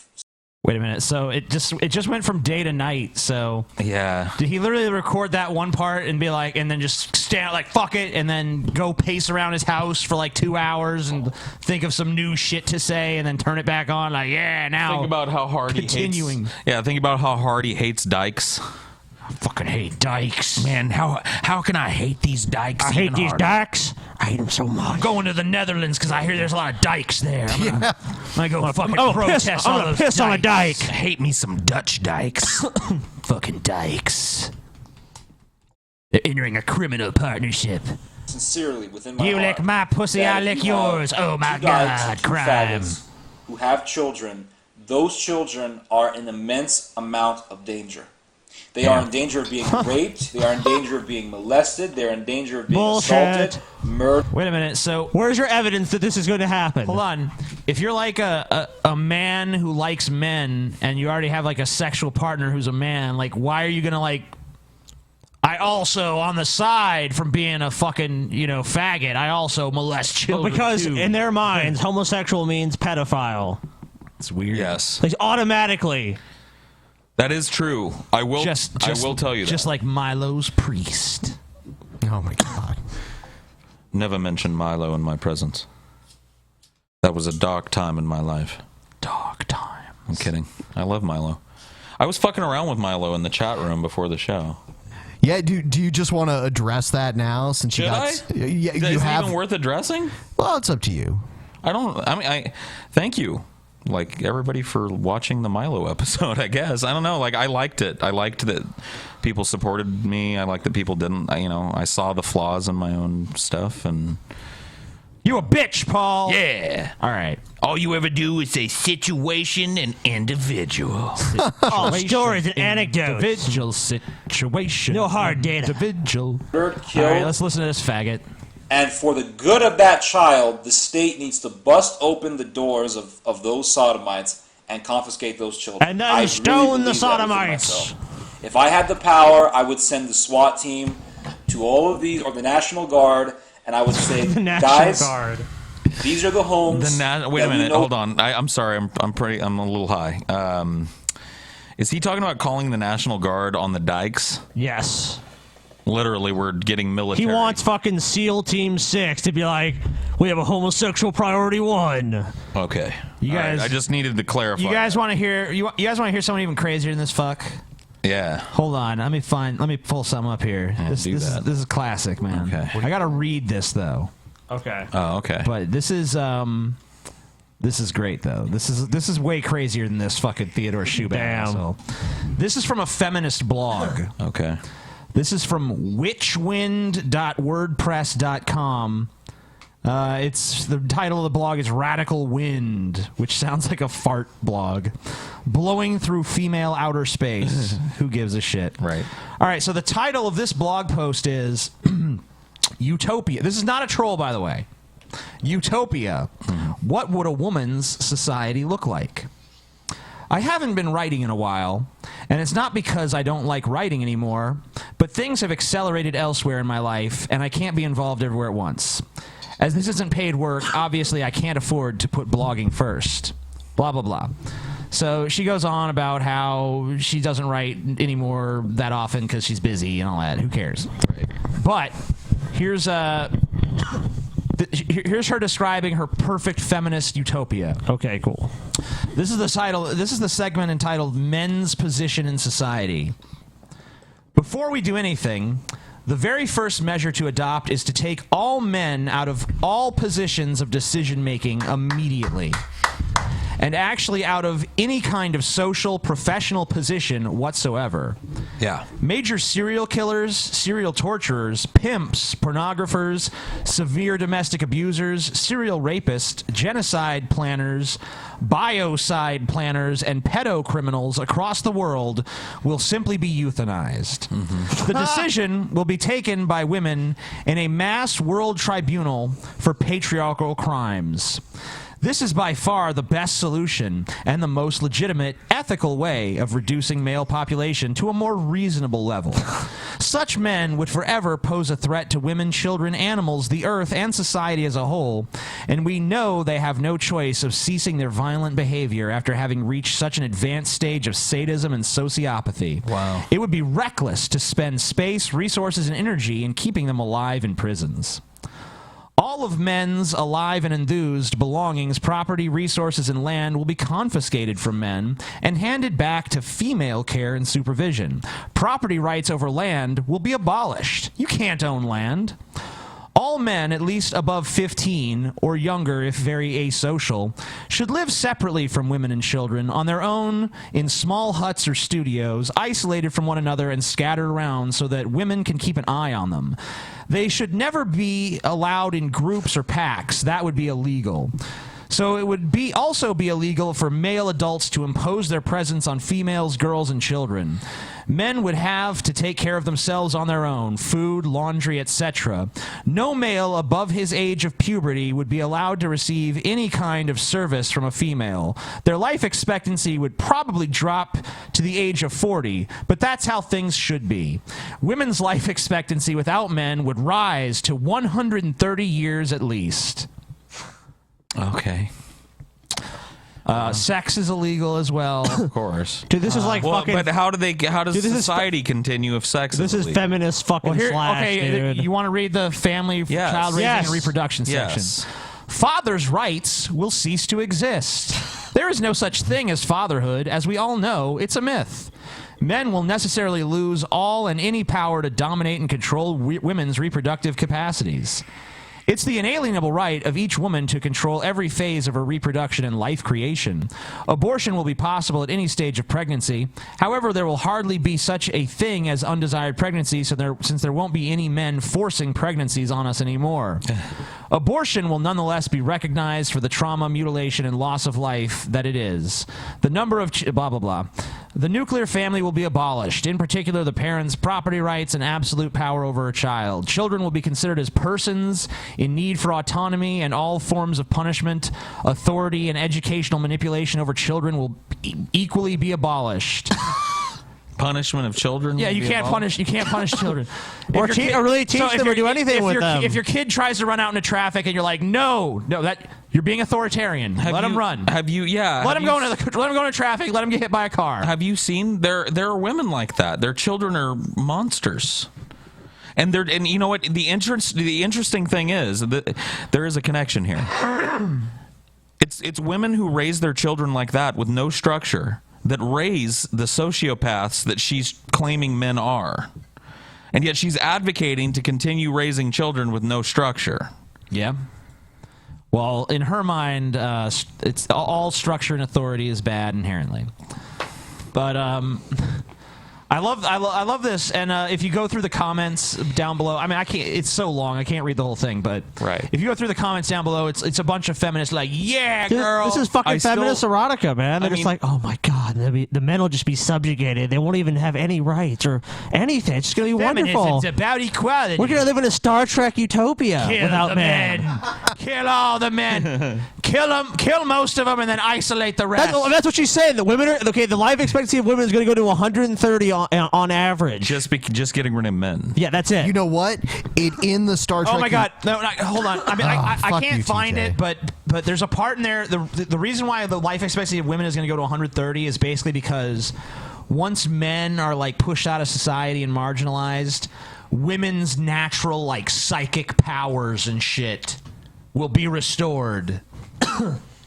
Wait a minute. So it just went from day to night. So yeah, did he literally record that one part and be like, and then just stand like fuck it, and then go pace around his house for like 2 hours and think of some new shit to say, and then turn it back on like now. Think about how hard continuing. he hates. Yeah, think about how hard he hates dykes. I fucking hate dykes, man. How can I hate these dykes? I hate even these harder? dykes. I hate them so much. I'm going to the Netherlands because I hear there's a lot of dykes there. I'm gonna go fucking protest I'm all gonna those piss on a dyke. dykes. Hate me some Dutch dykes. Fucking dykes. They're entering a criminal partnership. Sincerely, within my You heart, lick my pussy, that I if lick you have yours. Oh my two dykes God, and two crime. faggots who have children, those children are in immense amount of danger. They are in danger of being raped. They are in danger of being molested. They're in danger of being assaulted, murdered. Wait a minute. So where's your evidence that this is going to happen? Hold on. If you're like a man who likes men and you already have like a sexual partner who's a man, like why are you gonna like? I also, on the side from being a fucking, faggot, I also molest children. Well, because too. in their minds, homosexual means pedophile. It's weird. Yes. Like automatically. That is true. I will tell you that. Just like Milo's priest. Oh my God. Never mention Milo in my presence. That was a dark time in my life. Dark time. I'm kidding. I love Milo. I was fucking around with Milo in the chat room before the show. Yeah, do you just want to address that now since you got? Yeah, you is have. it even worth addressing? Well, it's up to you. Thank you, like everybody, for watching the Milo episode. I guess I don't know. Like I liked it. I liked that people supported me. I liked that people didn't. I saw the flaws in my own stuff and. You a bitch, Paul. Yeah. All right. All you ever do is say situation and individual. All stories and anecdotes. Individual situation. No hard data. Individual. Killed. All right, let's listen to this faggot. And for the good of that child, the state needs to bust open the doors of those sodomites and confiscate those children. And then stone the sodomites. If I had the power, I would send the SWAT team to all of these, or the National Guard, and I would say, guys, these are the homes. Wait a minute, hold on. I'm sorry. I'm a little high. Is he talking about calling the National Guard on the dikes? Yes. Literally, we're getting military. He wants fucking SEAL Team 6 to be like, we have a homosexual priority 1. Okay. You guys, I just needed to clarify. You guys want to hear? You guys want to hear someone even crazier than this fuck? Yeah. Hold on. Let me pull something up here. Yeah, this is classic, man. Okay. I gotta read this though. Okay. Oh, okay. But this is great though. This is way crazier than this fucking Theodore Schubert. Asshole. This is from a feminist blog. Okay. This is from witchwind.wordpress.com. It's the title of the blog is Radical Wind, which sounds like a fart blog. Blowing through female outer space. Who gives a shit? Right. All right, so the title of this blog post is Utopia. This is not a troll, by the way. Utopia. What would a woman's society look like? I haven't been writing in a while, and it's not because I don't like writing anymore, but things have accelerated elsewhere in my life, and I can't be involved everywhere at once. As this isn't paid work, obviously I can't afford to put blogging first. Blah, blah, blah. So she goes on about how she doesn't write anymore that often because she's busy and all that. Who cares? But here's her describing her perfect feminist utopia. Okay, cool. This is the title. This is the segment entitled "Men's Position in Society." Before we do anything, the very first measure to adopt is to take all men out of all positions of decision-making immediately. And actually out of any kind of social, professional position whatsoever. Yeah. Major serial killers, serial torturers, pimps, pornographers, severe domestic abusers, serial rapists, genocide planners, biocide planners, and pedo criminals across the world will simply be euthanized. The decision will be taken by women in a mass world tribunal for patriarchal crimes. This is by far the best solution and the most legitimate, ethical way of reducing male population to a more reasonable level. Such men would forever pose a threat to women, children, animals, the earth, and society as a whole, and we know they have no choice of ceasing their violent behavior after having reached such an advanced stage of sadism and sociopathy. Wow. It would be reckless to spend space, resources, and energy in keeping them alive in prisons. All of men's alive and enthused belongings, property, resources, and land will be confiscated from men and handed back to female care and supervision. Property rights over land will be abolished. You can't own land. All men, at least above 15, or younger if very asocial, should live separately from women and children, on their own, in small huts or studios, isolated from one another and scattered around so that women can keep an eye on them. They should never be allowed in groups or packs. That would be illegal. So it would also be illegal for male adults to impose their presence on females, girls, and children. Men would have to take care of themselves on their own, food, laundry, etc. No male above his age of puberty would be allowed to receive any kind of service from a female. Their life expectancy would probably drop to the age of 40, but that's how things should be. Women's life expectancy without men would rise to 130 years at least. Okay. Sex is illegal as well. Of course. Dude, this is like fucking. But how does society continue if sex This is illegal? feminist fucking slash, dude. You want to read the family, child raising, and reproduction section? Yes. Fathers' rights will cease to exist. There is no such thing as fatherhood. As we all know, it's a myth. Men will necessarily lose all and any power to dominate and control women's reproductive capacities. It's the inalienable right of each woman to control every phase of her reproduction and life creation. Abortion will be possible at any stage of pregnancy. However, there will hardly be such a thing as undesired pregnancy, since there won't be any men forcing pregnancies on us anymore. Abortion will nonetheless be recognized for the trauma, mutilation, and loss of life that it is. The number of blah, blah, blah. The nuclear family will be abolished, in particular the parents' property rights and absolute power over a child. Children will be considered as persons in need for autonomy, and all forms of punishment, authority, and educational manipulation over children will equally be abolished. Punishment of children? Yeah, you can't punish children. Or really teach them or do anything with them. If your kid tries to run out into traffic and you're like, no, that you're being authoritarian. Let him run. Let him go into traffic. Let him get hit by a car. Have you seen there are women like that? Their children are monsters. And you know what? The interesting thing is that there is a connection here. It's women who raise their children like that with no structure that raise the sociopaths that she's claiming men are. And yet she's advocating to continue raising children with no structure. Yeah. Well, in her mind, it's all structure and authority is bad inherently. But I love this, and if you go through the comments down below, I mean, I can't. It's so long, I can't read the whole thing. But if you go through the comments down below, it's a bunch of feminists like, yeah, girl. This is fucking feminist erotica, man. They're just like, oh my god, the men will just be subjugated. They won't even have any rights or anything. It's just gonna be wonderful. It's about equality. We're gonna live in a Star Trek utopia Kill without the men. Kill all the men. Kill most of them, and then isolate the rest. That's what she's saying. The women are okay. The life expectancy of women is going to go to 130 on average. Just getting rid of men. Yeah, that's it. You know what? In the Star Trek. Oh my God! No, hold on. I mean, I can't find TJ. it, but there's a part in there. The reason why the life expectancy of women is going to go to 130 is basically because once men are like pushed out of society and marginalized, women's natural like psychic powers and shit will be restored.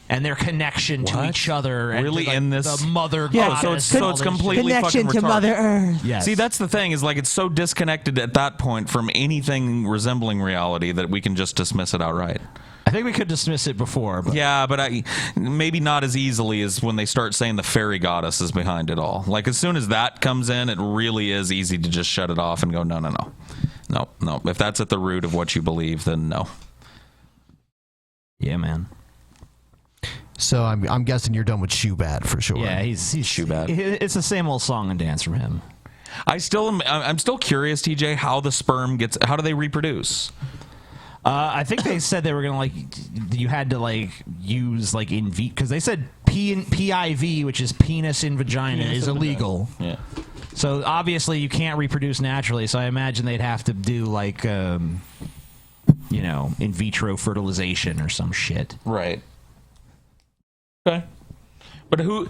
And their connection to each other, and really to, like, in this the mother goddess, so it's completely connection fucking to retarded. Mother Earth. Yes. See, that's the thing is like it's so disconnected at that point from anything resembling reality that we can just dismiss it outright. I think we could dismiss it before. But. Yeah, but maybe not as easily as when they start saying the fairy goddess is behind it all. Like as soon as that comes in, it really is easy to just shut it off and go, no. If that's at the root of what you believe, then no. Yeah, man. So I'm guessing you're done with Shoebad for sure. Yeah, he's Shoebad. It's the same old song and dance from him. I'm still curious, TJ, how the sperm how do they reproduce? I think they said they were gonna you had to use in because they said PIV, which is penis in vagina, is illegal. Yeah. So obviously you can't reproduce naturally. So I imagine they'd have to do in vitro fertilization or some shit. Right. Okay. But do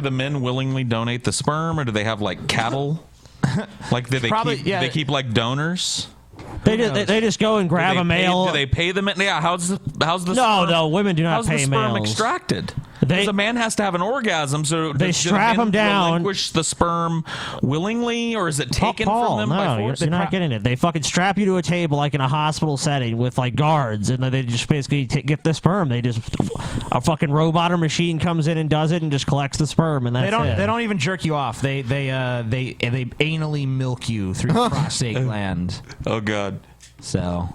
the men willingly donate the sperm, or do they have cattle? Do they keep donors? They just go and grab a male. Do they pay them? Yeah. How's the No, women do not pay males. How's the sperm males. extracted? Because a man has to have an orgasm, so they strap him down. Relinquish the sperm willingly, or is it taken from them by force? You're not getting it. They fucking strap you to a table like in a hospital setting with guards, and they just basically get the sperm. They just a fucking robot or machine comes in and does it and just collects the sperm, and that's it. They don't even jerk you off. They anally milk you through your prostate gland. Oh God. So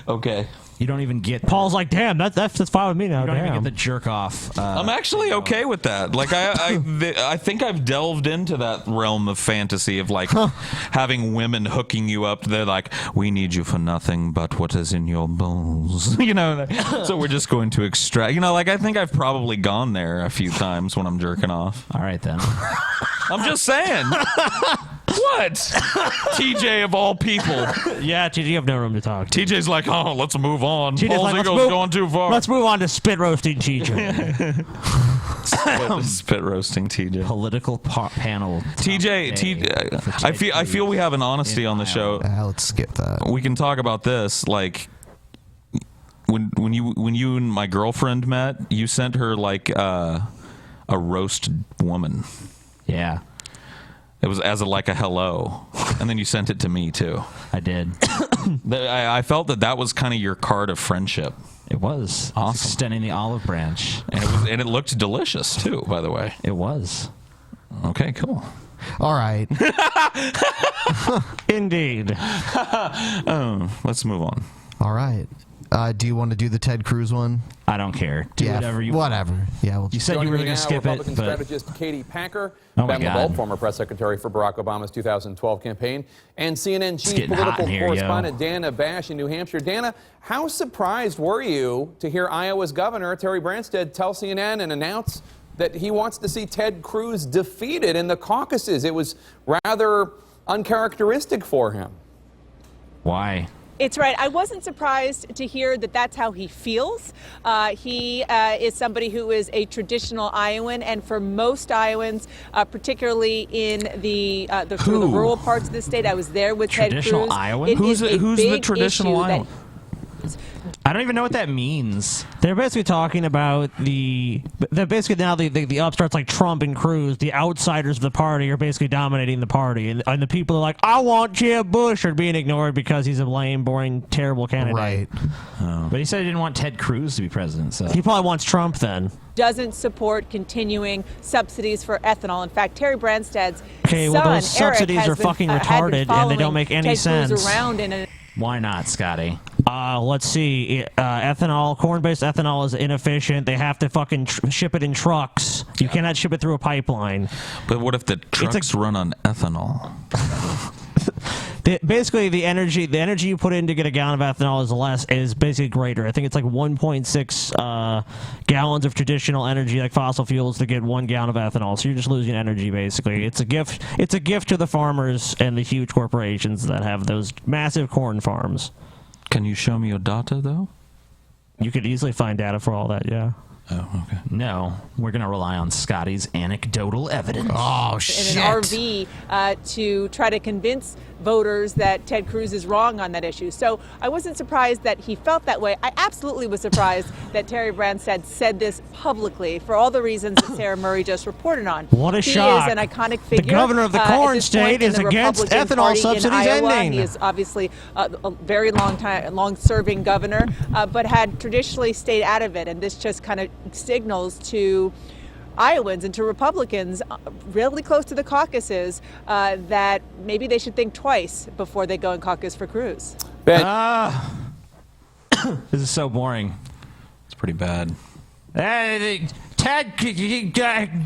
Okay. You don't even get. Paul's like, damn, that's fine with me now. You don't even damn. get the jerk off. I'm actually okay with that. Like I think I've delved into that realm of fantasy of like having women hooking you up. They're like, we need you for nothing but what is in your bowls. You know, so we're just going to extract. You know, like I think I've probably gone there a few times when I'm jerking off. All right then. I'm just saying. What? TJ of all people. Yeah, TJ, you have no room to talk. TJ's like, oh, let's move on. TJ's like, PaulsEgo's going too far. Let's move on to spit roasting TJ. Spit roasting TJ. Political panel. TJ, I feel we have an honesty on the show. Let's skip that. We can talk about this. Like when you and my girlfriend met, you sent her like a roast woman. Yeah. It was as like a hello, and then you sent it to me too. I did. I felt that was kind of your card of friendship. It was awesome. Extending the olive branch, and it looked delicious too. By the way, it was. Okay, cool. All right. Indeed. Let's move on. All right. Do you want to do the Ted Cruz one? I don't care. Do whatever you whatever. Yeah, we'll you said you were going to skip Republican it, but strategist Katie Packer, Oh my Ben God. LaVault, former press secretary for Barack Obama's 2012 campaign, and CNN chief getting hot political in here, correspondent Dana Bash in New Hampshire. Dana, how surprised were you to hear Iowa's governor Terry Branstad tell CNN and announce that he wants to see Ted Cruz defeated in the caucuses? It was rather uncharacteristic for him. Why? It's right. I wasn't surprised to hear that that's how he feels. He is somebody who is a traditional Iowan, and for most Iowans, particularly in the sort of the rural parts of the state, I was there with Ted Cruz. Traditional Iowan? It Who's is a the big traditional issue that Iowan? I don't even know what that means. They're basically talking about they're basically now the upstarts like Trump and Cruz, the outsiders of the party are basically dominating the party, and the people are like, I want Jeb Bush, are being ignored because he's a lame, boring, terrible candidate. Right. But he said he didn't want Ted Cruz to be president. So He probably wants Trump then. doesn't support continuing subsidies for ethanol. In fact, Terry Branstad's Okay, well, son, those subsidies Eric, are fucking retarded, and they don't make any Ted Cruz sense. around in a why not, Scotty? Let's see. Ethanol, corn-based ethanol is inefficient. They have to fucking ship it in trucks. You cannot ship it through a pipeline. But what if the trucks run on ethanol? Basically, the energy you put in to get a gallon of ethanol is basically greater. I think it's like 1.6 gallons of traditional energy, like fossil fuels, to get 1 gallon of ethanol. So you're just losing energy, basically. It's a gift. It's a gift to the farmers and the huge corporations that have those massive corn farms. Can you show me your data, though? You could easily find data for all that, yeah. Oh, okay. No, we're going to rely on Scotty's anecdotal evidence. Oh, in an RV to try to convince voters that Ted Cruz is wrong on that issue. So I wasn't surprised that he felt that way. I absolutely was surprised that Terry Branstad said this publicly for all the reasons that Sarah Murray just reported on. What a shock. He is an iconic figure. The governor of the corn state is against ethanol subsidies ending. He is obviously a very long-serving governor, but had traditionally stayed out of it. And this just kind of signals to Iowans and to Republicans really close to the caucuses that maybe they should think twice before they go and caucus for Cruz. This is so boring. It's pretty bad. Ted,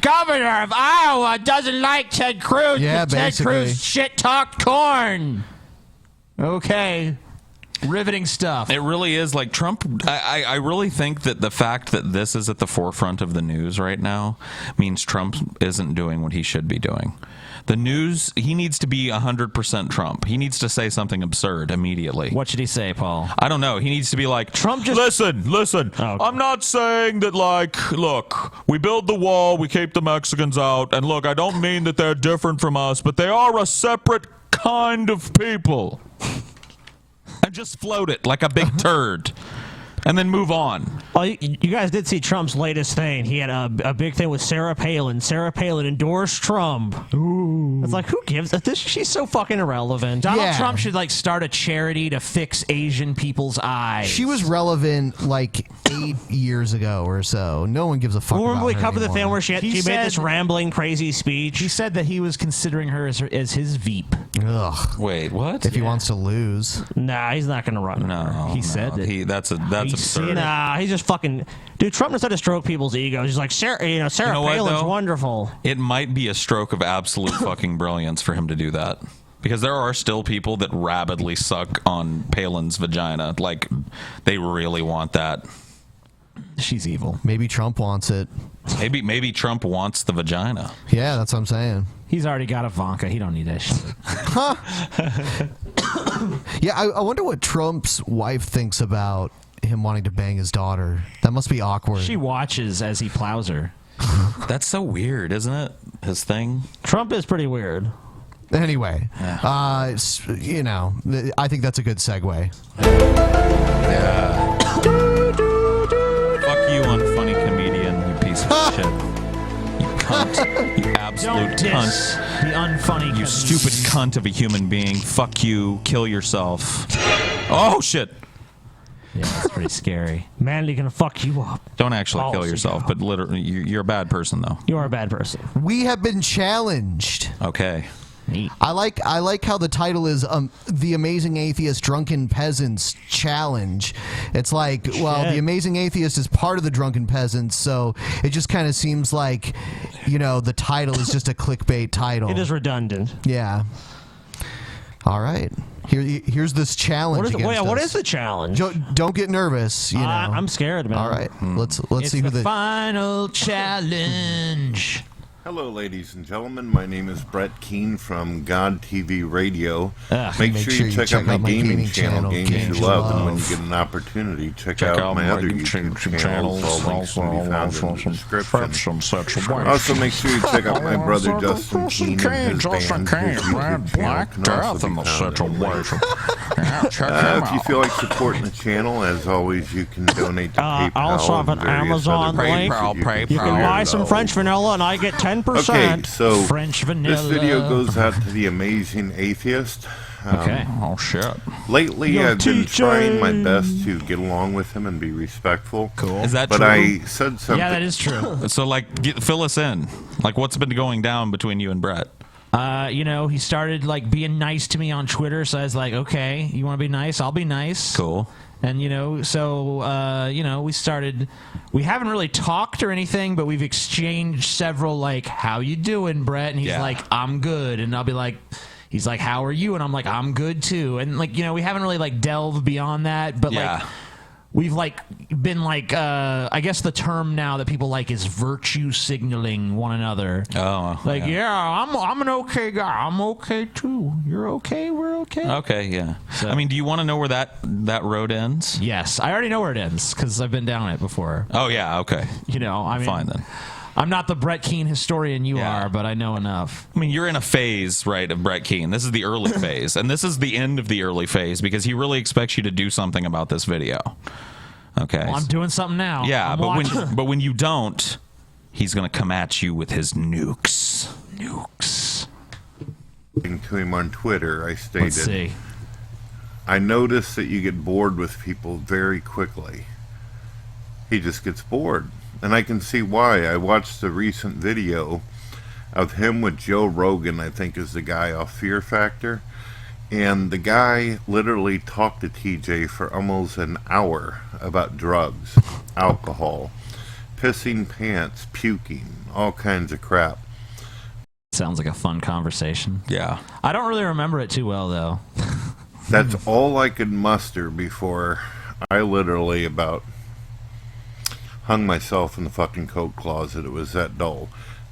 governor of Iowa, doesn't like Ted Cruz. Yeah, Ted basically. Cruz shit talked corn. Okay. Riveting stuff. It really is like Trump. I really think that the fact that this is at the forefront of the news right now means Trump isn't doing what he should be doing. The news, he needs to be 100% Trump. He needs to say something absurd immediately. What should he say, Paul? I don't know. He needs to be like, Trump just... Listen. Oh, okay. I'm not saying that, like, look, we build the wall, we keep the Mexicans out, and look, I don't mean that they're different from us, but they are a separate kind of people. And just float it like a big turd. And then move on. Oh, you guys did see Trump's latest thing. He had a big thing with Sarah Palin. Sarah Palin endorsed Trump. Ooh. It's like, who gives a this? She's so fucking irrelevant. Donald Trump should like start a charity to fix Asian people's eyes. She was relevant like 8 years ago or so. No one gives a fuck When about we her covered the anymore. thing where she made this rambling, crazy speech. He said that he was considering her as his Veep. Ugh. Wait, what? If he wants to lose. Nah, he's not gonna run. No, He said it. That's absurd. Nah, he's just fucking. Dude, Trump knows how to stroke people's egos. He's like, Sarah You know what, Palin's though? wonderful. It might be a stroke of absolute fucking brilliance for him to do that. Because there are still people that rabidly suck on Palin's vagina. Like, they really want that. She's evil. Maybe Trump wants it. Maybe Trump wants the vagina. Yeah, that's what I'm saying. He's already got Ivanka. He don't need that shit. Yeah, I wonder what Trump's wife thinks about him wanting to bang his daughter. That must be awkward. She watches as he plows her. That's so weird, isn't it? His thing. Trump is pretty weird. Anyway, I think that's a good segue. Yeah. Fuck you, unfunny comedian, you piece of shit. You cunt. You absolute Don't diss cunt. the unfunny. You stupid cunt of a human being. Fuck you. Kill yourself. Oh, shit. Yeah, that's pretty scary. Manly gonna fuck you up. Don't actually kill PaulsEgo. yourself, but literally, you're a bad person, though. You are a bad person. We have been challenged. Okay. Neat. I like how the title is The Amazing Atheist Drunken Peasants Challenge. It's like, well, The Amazing Atheist is part of the Drunken Peasants, so it just kind of seems like, the title is just a clickbait title. It is redundant. Yeah. All right. Here's this challenge. What is the challenge? Don't get nervous. I'm scared, man. All right. Let's It's see who the the final challenge. Hello, ladies and gentlemen. My name is Brett Keane from God TV Radio. Make sure you check out my gaming channel, Games You Love, and when you get an opportunity, check out my other YouTube channels. All links can be found in the description. Also, make sure you check out my brother Justin Keane and his band. His YouTube channel can also be found in the If you feel like supporting the channel, as always, you can donate to PayPal. Also have an and various Amazon other link. ways You can buy some French vanilla, and I get 10%. Okay, so French vanilla. this video goes out to the amazing atheist. Okay. Oh, shit. Lately, Yo, I've been TJ. trying my best to get along with him and be respectful. Cool. Is that but true? I said something. Yeah, that is true. So, fill us in. Like, what's been going down between you and Brett? He started like being nice to me on Twitter, so I was like, okay, you want to be nice? I'll be nice. Cool. And we haven't really talked or anything, but we've exchanged several like, how you doing, Brett? And he's like, I'm good. And I'll be like, he's like, how are you? And I'm like, I'm good too. And like, we haven't really like delved beyond that, but like we've like been like I guess the term now that people like is virtue signaling one another. Oh, like I'm an okay guy. I'm okay too. You're okay. We're okay. Okay, yeah. I mean, do you want to know where that road ends? Yes, I already know where it ends because I've been down it before. Oh yeah, okay. I mean, fine then. I'm not the Brett Keane historian you are, but I know enough. I mean, you're in a phase, right, of Brett Keane. This is the early phase, and this is the end of the early phase because he really expects you to do something about this video. Okay. Well, I'm doing something now. Yeah, I'm but when you don't, he's going to come at you with his nukes. To him on Twitter, I stated, Let's see. I notice that you get bored with people very quickly. He just gets bored. And I can see why. I watched the recent video of him with Joe Rogan, I think is the guy off Fear Factor. And the guy literally talked to TJ for almost an hour about drugs, alcohol, pissing pants, puking, all kinds of crap. Sounds like a fun conversation. Yeah. I don't really remember it too well, though. That's all I could muster before I literally about hung myself in the fucking coat closet. It was that dull.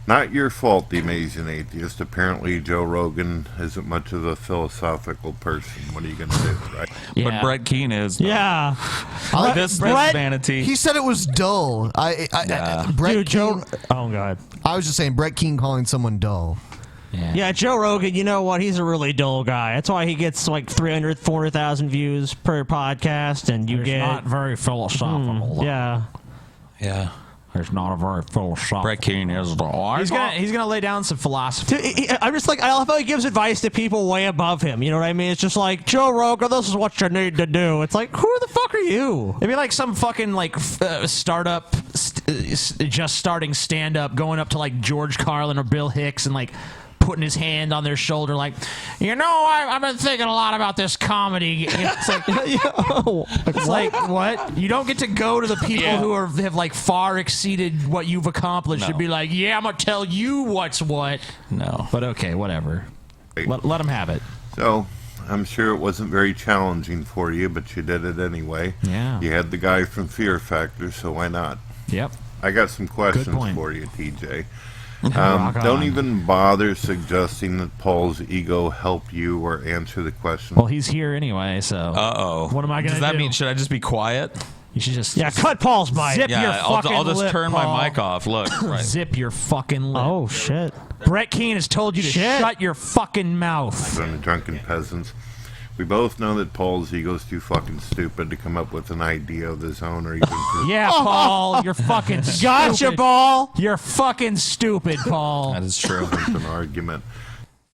Not your fault, the amazing atheist. Apparently, Joe Rogan isn't much of a philosophical person. What are you going to do, right? Yeah. But Brett Keane is. Though. Yeah. This Brett, vanity. He said it was dull. Brett Dude, Keane, oh god. I was just saying Brett Keane calling someone dull. Yeah, Joe Rogan, you know what? He's a really dull guy. That's why he gets like 300, 400,000 views per podcast, and you get not very philosophical. Yeah. Yeah. There's not a very philosophical. Brett Keane is the He's gonna lay down some philosophy. I'm just like, I love how he gives advice to people way above him. You know what I mean? It's just like, Joe Rogan, this is what you need to do. It's like, who the fuck are you? It'd be like some fucking like startup, just starting stand up, going up to like George Carlin or Bill Hicks and like putting his hand on their shoulder, like, you know, I've been thinking a lot about this comedy. It's like, it's like, what? You don't get to go to the people who have like far exceeded what you've accomplished and be like, yeah, I'm gonna tell you what's what. No, but okay, whatever. Let him have it. So, I'm sure it wasn't very challenging for you, but you did it anyway. Yeah. You had the guy from Fear Factor, so why not? Yep. I got some questions point. for you, TJ. Rock Don't on. even bother suggesting that PaulsEgo help you or answer the question. Well, he's here anyway, so. What am I gonna Does that do? mean, should I just be quiet? You should just cut Paul's mic. Zip Yeah, your I'll fucking just lip, turn Paul. my mic off. Look, right. Zip your fucking lip. Oh shit! Brett Keane has told you to Shit. shut your fucking mouth. From the Drunken Peasants. We both know that PaulsEgo's too fucking stupid to come up with an idea of his own or even... Yeah, Paul, you're fucking stupid. Gotcha, Paul. You're fucking stupid, Paul. That is true. It's an argument.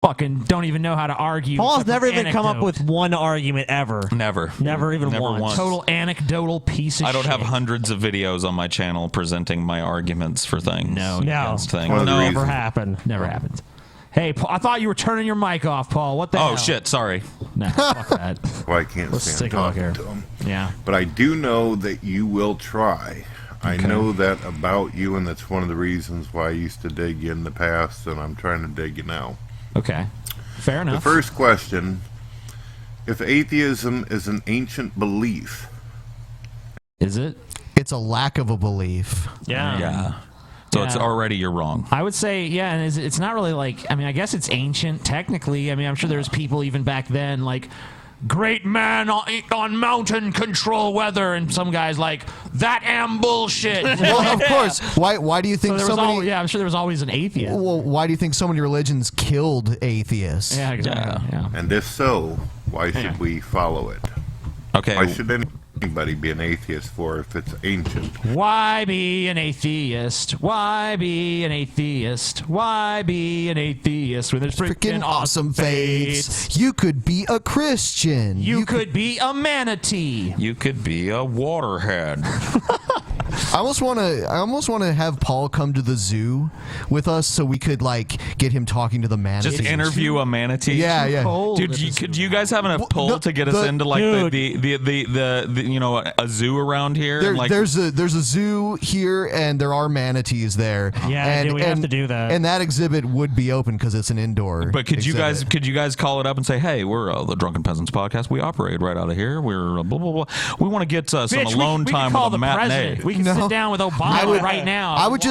Fucking don't even know how to argue. Paul's except never with even come up anecdote. with one argument ever. Never even Never once. Total anecdotal piece of I don't shit. have hundreds of videos on my channel presenting my arguments for things. No. against things. One of the Never reasons- happened. Never happens. Hey, Paul, I thought you were turning your mic off, Paul. What the hell? Oh shit! Sorry. Nah, fuck that. Well, I can't Let's stand take a look talking here. to him. Yeah. But I do know that you will try. I know that about you, and that's one of the reasons why I used to dig you in the past, and I'm trying to dig you now. Okay. Fair enough. The first question, if atheism is an ancient belief... Is it? It's a lack of a belief. Yeah. So it's already you're wrong. I would say, yeah, and it's not really like, I mean, I guess it's ancient, technically. I mean, I'm sure there's people even back then, like, great man on mountain control weather, and some guys like, that am bullshit. Well, of course. Why do you think there so was many... yeah, I'm sure there was always an atheist. Well, why do you think so many religions killed atheists? Yeah, exactly. Yeah. And if so, why should we follow it? Okay. Why should anybody be an atheist for if it's ancient? Why be an atheist? Why be an atheist? Why be an atheist when there's freaking awesome faiths? You could be a Christian. You could be a manatee. You could be a waterhead. I almost want to have Paul come to the zoo with us so we could like get him talking to the manatees. Just interview a manatee. Yeah, yeah. Dude, could you guys have enough pull to get us into like the you know, a zoo around here? There, like, there's a zoo here, and there are manatees there. Yeah, and, we have to do that. And that exhibit would be open because it's an indoor. But could exhibit. you guys call it up and say, hey, we're the Drunken Peasants podcast. We operate right out of here. We're blah blah blah. We want to get some Bitch, alone we time can call with a the matinee. president. We can sit down with Obama right now. I would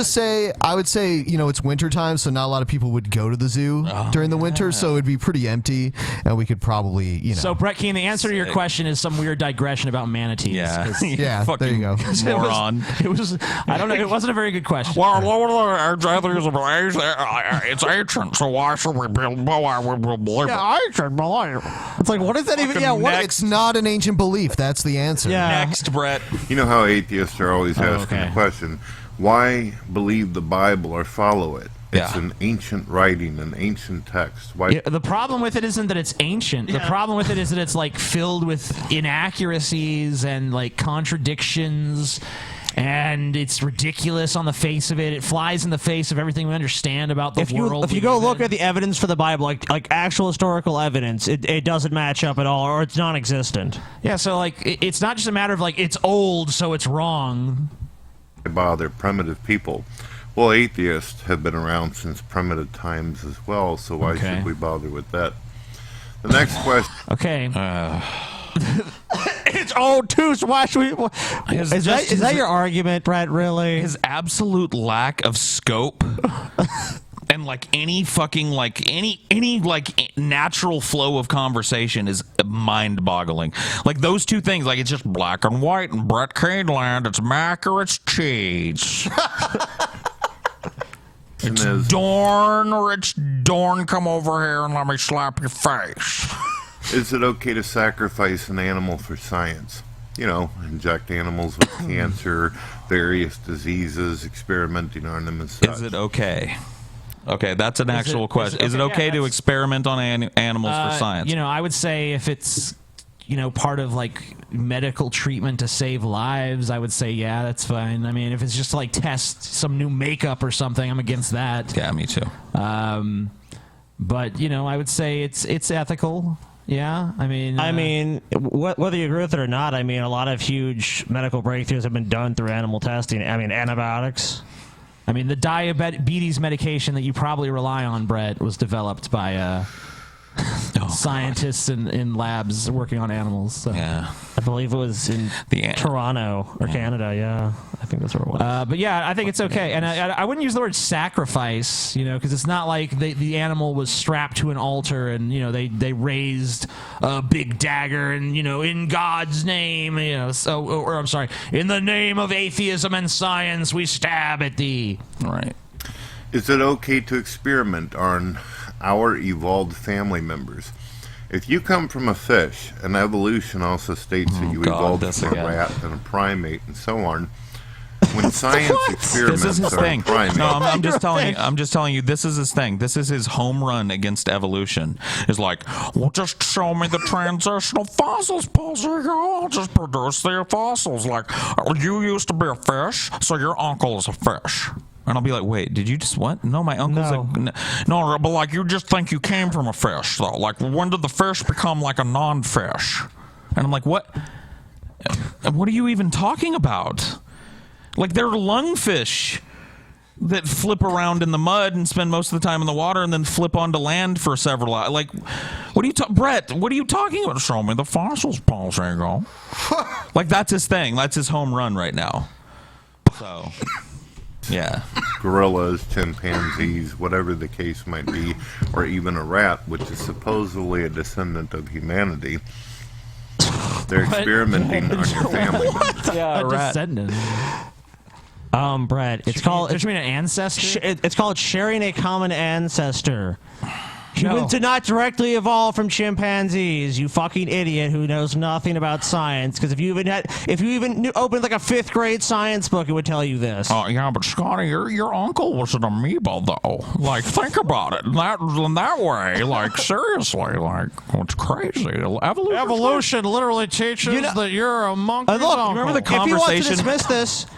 say, you know, it's winter time, so not a lot of people would go to the zoo during the winter, so it'd be pretty empty, and we could probably, you know. So, Brett Keane, the answer to your question is some weird digression about manatees. Yeah. Yeah, there you go. Moron. It was I don't know. It wasn't a very good question. Well, it's ancient, so why should we believe it? It's like, what is that even? Yeah, what? It's not an ancient belief. That's the answer. Yeah. Next, Brett. You know how atheists are always asking the question, why believe the Bible or follow it? It's an ancient writing, an ancient text. Why? Yeah, the problem with it isn't that it's ancient. The problem with it is that it's like filled with inaccuracies and like contradictions, and it's ridiculous on the face of it. It flies in the face of everything we understand about the world. If you go look at the evidence for the Bible, like actual historical evidence, it doesn't match up at all, or it's non-existent. Yeah, so like it's not just a matter of like it's old, so it's wrong. Bother primitive people. Well, atheists have been around since primitive times as well, so why should we bother with that? The next question. Okay. It's old too, so why should we? Is that your argument, Brett? Really? His absolute lack of scope. And like any fucking like any like natural flow of conversation is mind-boggling. Like those two things, like it's just black and white and Brett Keane land. It's mac or it's cheese. It's Dorn, come over here and let me slap your face. Is it okay to sacrifice an animal for science? You know, inject animals with cancer, various diseases, experimenting on them and such. Is it okay? Okay, that's an actual question. Is it okay to experiment on animals for science? You know, I would say if it's, you know, part of like medical treatment to save lives, I would say, yeah, that's fine. I mean, if it's just to, like, test some new makeup or something, I'm against that. Yeah, me too. But, you know, I would say it's ethical. Yeah, I mean, whether you agree with it or not, I mean, a lot of huge medical breakthroughs have been done through animal testing. I mean, antibiotics. I mean, the diabetes medication that you probably rely on, Brett, was developed by scientists in labs working on animals. So. Yeah. I believe it was in Toronto or Canada, yeah. I think that's where it was. But yeah, I think it's okay. And I wouldn't use the word sacrifice, you know, because it's not like the animal was strapped to an altar and, you know, they raised a big dagger and, you know, in God's name, you know, or I'm sorry, in the name of atheism and science, we stab at thee. Right. Is it okay to experiment on our evolved family members? If you come from a fish, and evolution also states that you evolved from a rat and a primate and so on, when science experiments This is his on thing. primates... No, I'm just telling you. I'm just telling you. This is his thing. This is his home run against evolution. It's like, well, just show me the transitional fossils, PaulsEgo. I'll just produce the fossils. Like, you used to be a fish, so your uncle is a fish. And I'll be like, wait, did you just what? No, my uncle's no, but like you just think you came from a fish, though. Like, when did the fish become like a non-fish? And I'm like, what? What are you even talking about? Like, they're lungfish that flip around in the mud and spend most of the time in the water and then flip onto land for several hours. Like, what are you Brett, what are you talking about? Show me the fossils, PaulsEgo. Like, that's his thing. That's his home run right now. So... yeah. Gorillas, chimpanzees, whatever the case might be, or even a rat, which is supposedly a descendant of humanity. They're experimenting on your family. Yeah, a descendant. Brett, it's called... Did you mean an ancestor? It's called sharing a common ancestor. Humans did not directly evolve from chimpanzees, you fucking idiot who knows nothing about science. Because if you even opened like a 5th grade science book, it would tell you this. Oh yeah, but Scotty, your uncle was an amoeba, though. Like, think about it in that way. Like, seriously, like, it's crazy. Evolution literally teaches that you're a monkey. And look, uncle. remember the conversation.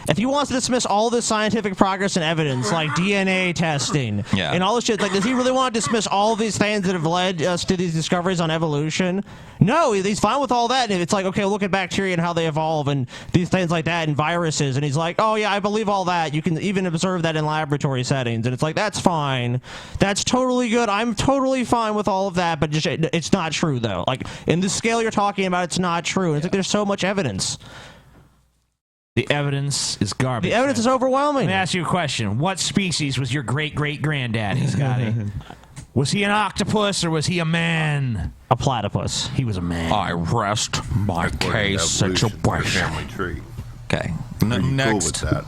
If you want to dismiss all this scientific progress and evidence, like DNA testing and all this shit, like, does he really want to dismiss all these things that have led us to these discoveries on evolution? No, he's fine with all that. And it's like, okay, look at bacteria and how they evolve and these things like that and viruses. And he's like, oh yeah, I believe all that. You can even observe that in laboratory settings. And it's like, that's fine. That's totally good. I'm totally fine with all of that. But just, it's not true, though. Like, in the scale you're talking about, it's not true. And it's like, there's so much evidence. The evidence is garbage. The evidence is overwhelming. Let me ask you a question. What species was your great-great-granddaddy, Scotty? Was he an octopus or was he a man? A platypus. He was a man. I rest my case situation. Family tree. Okay. Next. Cool with that.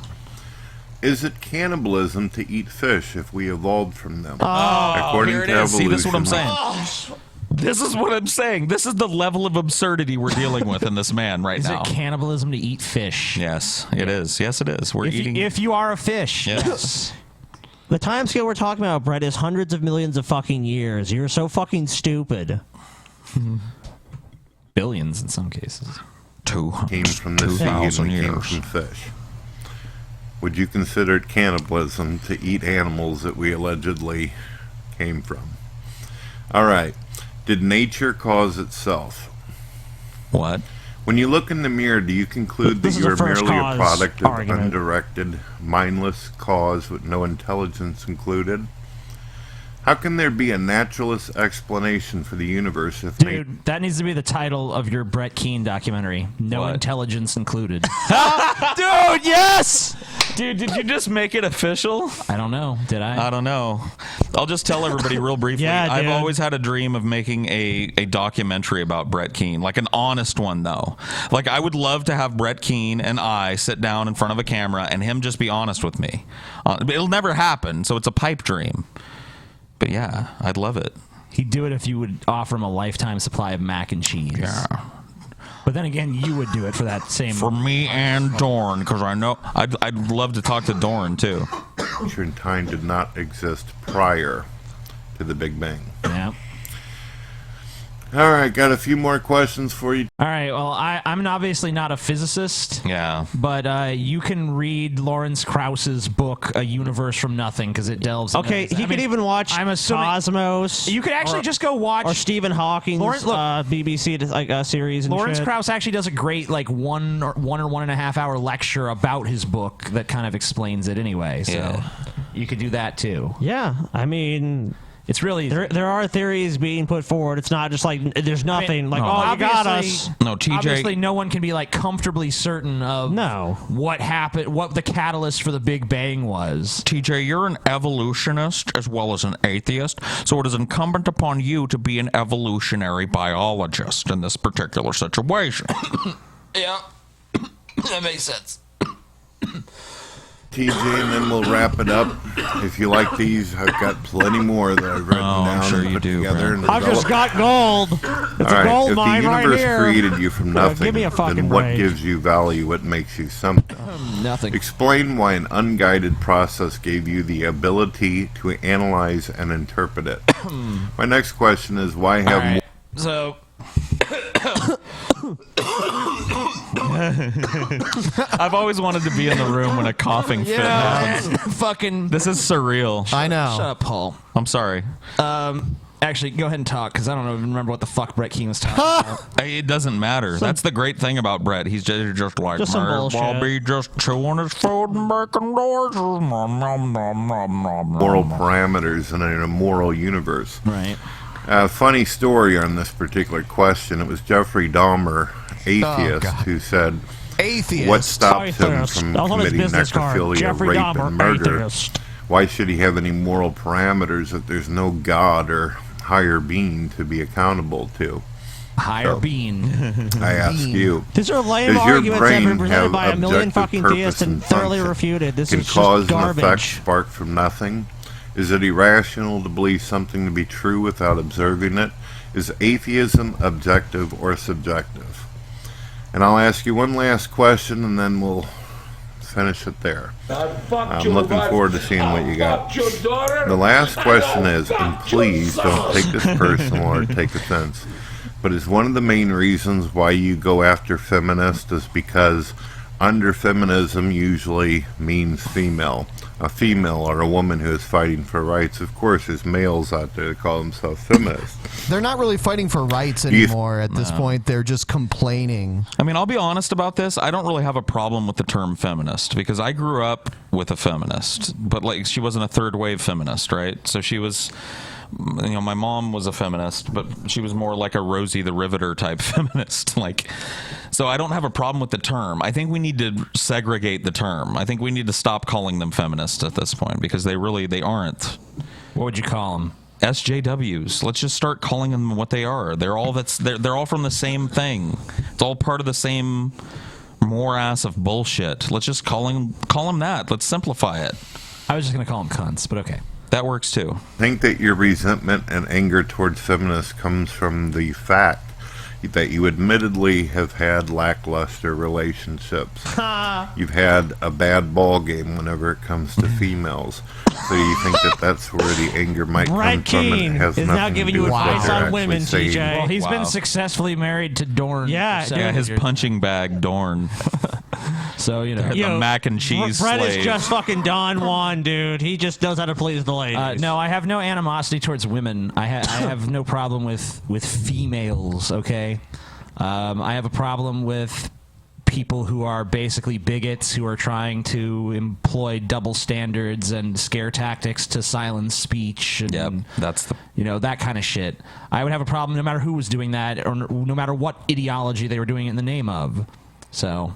Is it cannibalism to eat fish if we evolved from them? According here it to is. See, this is what I'm saying. evolution, This is what I'm saying. This is the level of absurdity we're dealing with in this man right now. Is it cannibalism to eat fish? Yes, it is. Yes, it is. We're eating. If you are a fish. Yes. The time scale we're talking about, Brett, is hundreds of millions of fucking years. You're so fucking stupid. Billions in some cases. came from the sea and we came from fish. Would you consider it cannibalism to eat animals that we allegedly came from? All right. Did nature cause itself? What? When you look in the mirror, do you conclude that you are merely a product of undirected, mindless cause with no intelligence included? How can there be a naturalist explanation for the universe if Dude, that needs to be the title of your Brett Keane documentary. No intelligence included. Dude, yes! Dude, did you just make it official? I don't know. Did I? I don't know. I'll just tell everybody real briefly. Yeah, I've dude. always had a dream of making a documentary about Brett Keane, like an honest one, though. Like, I would love to have Brett Keane and I sit down in front of a camera and him just be honest with me. It'll never happen, so it's a pipe dream. But yeah, I'd love it. He'd do it if you would offer him a lifetime supply of mac and cheese. Yeah. But then again, you would do it for that same... For me and Dorn, because I know... I'd love to talk to Dorn, too. Time did not exist prior to the Big Bang. Yeah. All right, got a few more questions for you. All right, well, I'm obviously not a physicist. Yeah. But you can read Lawrence Krauss's book, A Universe from Nothing, because it delves into Okay, this. he could even watch Cosmos. You could actually just go watch... Or Stephen Hawking's BBC series and Lawrence shit. Krauss actually does a great, like, 1 or 1.5 hour lecture about his book that kind of explains it anyway. So you could do that, too. Yeah, I mean... It's really... There are theories being put forward. It's not just like there's nothing. You got us. No, TJ... Obviously, no one can be, like, comfortably certain of what happened, what the catalyst for the Big Bang was. TJ, you're an evolutionist as well as an atheist, so it is incumbent upon you to be an evolutionary biologist in this particular situation. Yeah, that makes sense. TJ, and then we'll wrap it up. If you like these, I've got plenty more that I've written down I'm sure and you put do, together. And I've just got gold. It's All a gold if mine the right universe here. created you from nothing, give me a fucking then what break. gives you value? What makes you something? Nothing. Explain why an unguided process gave you the ability to analyze and interpret it. My next question is, why have more... So... I've always wanted to be in the room when a coughing fit happens. Fucking... This is surreal. I know. Shut up, Paul. I'm sorry. Actually, go ahead and talk, because I don't even remember what the fuck Brett Keane was talking about. It doesn't matter. That's the great thing about Brett. He's just like, Just some "May as bullshit." well be just chewing his food and making noises. Nom, nom, nom, nom, nom, moral nom. parameters in a moral universe. Right. Funny story on this particular question. It was Jeffrey Dahmer, atheist, who said, Atheist. what stops him Atheist. from That was on his committing business card. necrophilia, Jeffrey rape, Dahmer, and murder? atheist. Why should he have any moral parameters if there's no God or higher being to be accountable to? Higher being. I ask you. These are lame Does your arguments that have brain been presented have by a million objective fucking purpose theists and and thoroughly function? refuted. This Can is cause just and effect garbage. spark from nothing? Is it irrational to believe something to be true without observing it? Is atheism objective or subjective? And I'll ask you one last question, and then we'll finish it there. I'm looking forward to seeing what you got. The last question is, and please don't take this personal or take offense, but is one of the main reasons why you go after feminists is because under feminism usually means female. A female or a woman who is fighting for rights. Of course, there's males out there that call themselves feminists. They're not really fighting for rights anymore at this point. They're just complaining. I mean, I'll be honest about this. I don't really have a problem with the term feminist because I grew up with a feminist, but like she wasn't a third wave feminist, right? So she was, you know, my mom was a feminist, but she was more like a Rosie the Riveter type feminist. Like, so I don't have a problem with the term. I think we need to segregate the term. I think we need to stop calling them feminists at this point because they aren't. What would you call them? SJWs. Let's just start calling them what they are. They're all from the same thing. It's all part of the same morass of bullshit. Let's just call them that. Let's simplify it. I was just gonna call them cunts, but okay. That works too. I think that your resentment and anger towards feminists comes from the fact that you admittedly have had lackluster relationships. You've had a bad ball game whenever it comes to females. So you think that that's where the anger might come from, and it has is now nothing to giving do you with what advice they're on actually women, saying. TJ. Well, he's been successfully married to Dorn. Yeah, for Yeah, his 7 years. punching bag, Dorn. So, you know. The mac and cheese Brett slave. is just fucking Don Juan, dude. He just knows how to please the ladies. No, I have no animosity towards women. I have no problem with females, okay? I have a problem with people who are basically bigots who are trying to employ double standards and scare tactics to silence speech and that's the that kind of shit. I would have a problem no matter who was doing that or no matter what ideology they were doing it in the name of. So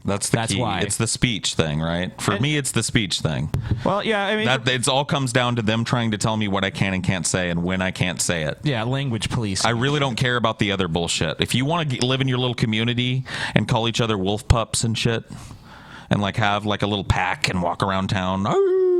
That's the key. why. It's the speech thing, right? For me, it's the speech thing. Well, yeah, I mean, that it all comes down to them trying to tell me what I can and can't say and when I can't say it. Yeah, language police. I really don't care about the other bullshit. If you want to live in your little community and call each other wolf pups and shit, and like have like a little pack and walk around town,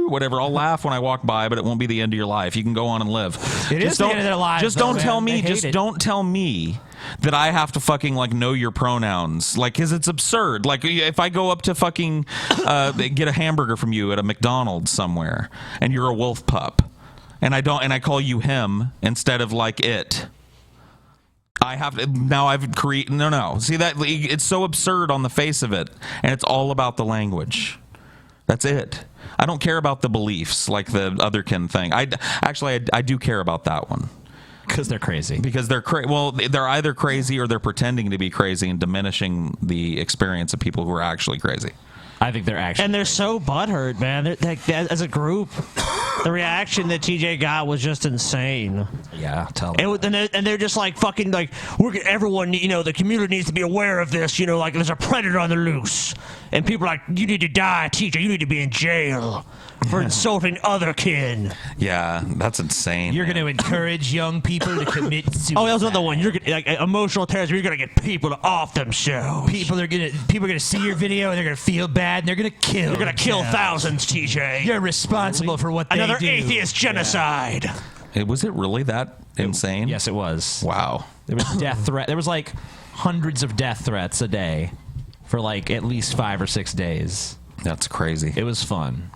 whatever, I'll laugh when I walk by, but it won't be the end of your life. You can go on and live. It is the end of their lives. Just don't tell me. Just don't tell me that I have to fucking like know your pronouns, like, because it's absurd. Like, if I go up to fucking get a hamburger from you at a McDonald's somewhere, and you're a wolf pup, and I call you him instead of like it. I have to, now I've created no. See that it's so absurd on the face of it, and it's all about the language. That's it. I don't care about the beliefs like the otherkin thing. I do care about that one. Because they're crazy. Because they're well, they're either crazy or they're pretending to be crazy and diminishing the experience of people who are actually crazy. I think they're actually, and they're so butthurt, man. As a group, the reaction that TJ got was just insane. Yeah, tell them. And they're just like fucking like everyone, the community needs to be aware of this. Like there's a predator on the loose, and people are like, you need to die, TJ. You need to be in jail for insulting other kin. Yeah, that's insane. You're going to encourage young people to commit suicide. Oh, that was another one. You're gonna, like emotional terrorism. You're gonna get people to off themselves. People are gonna see your video and they're gonna feel bad and they're gonna kill. You're gonna kill thousands, TJ. You're responsible for what they do. Another atheist genocide. Yeah. Was it really that insane? Yes, it was. Wow. There was death threat. There was like hundreds of death threats a day for like at least 5 or 6 days. That's crazy. It was fun.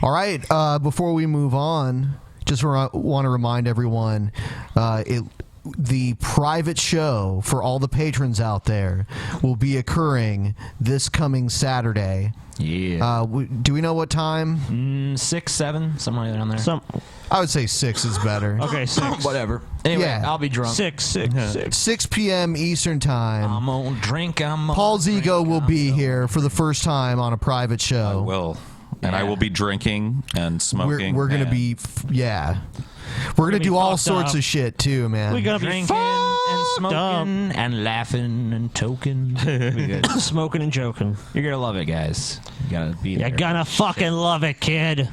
All right, before we move on, just want to remind everyone, the private show for all the patrons out there will be occurring this coming Saturday. Yeah. Do we know what time? 6, 7, somewhere around there. I would say 6 is better. Okay, 6. Whatever. Anyway, Yeah. I'll be drunk. 6 p.m. Eastern time. I'm on drink. PaulsEgo will be here for the first time on a private show. I will. And I will be drinking and smoking. We're going to be, We're going to do all sorts of shit, too, man. We're going to be drinking and smoking and laughing and toking. Smoking and joking. You're going to love it, guys. You got to be there. You're going to fucking love it, kid.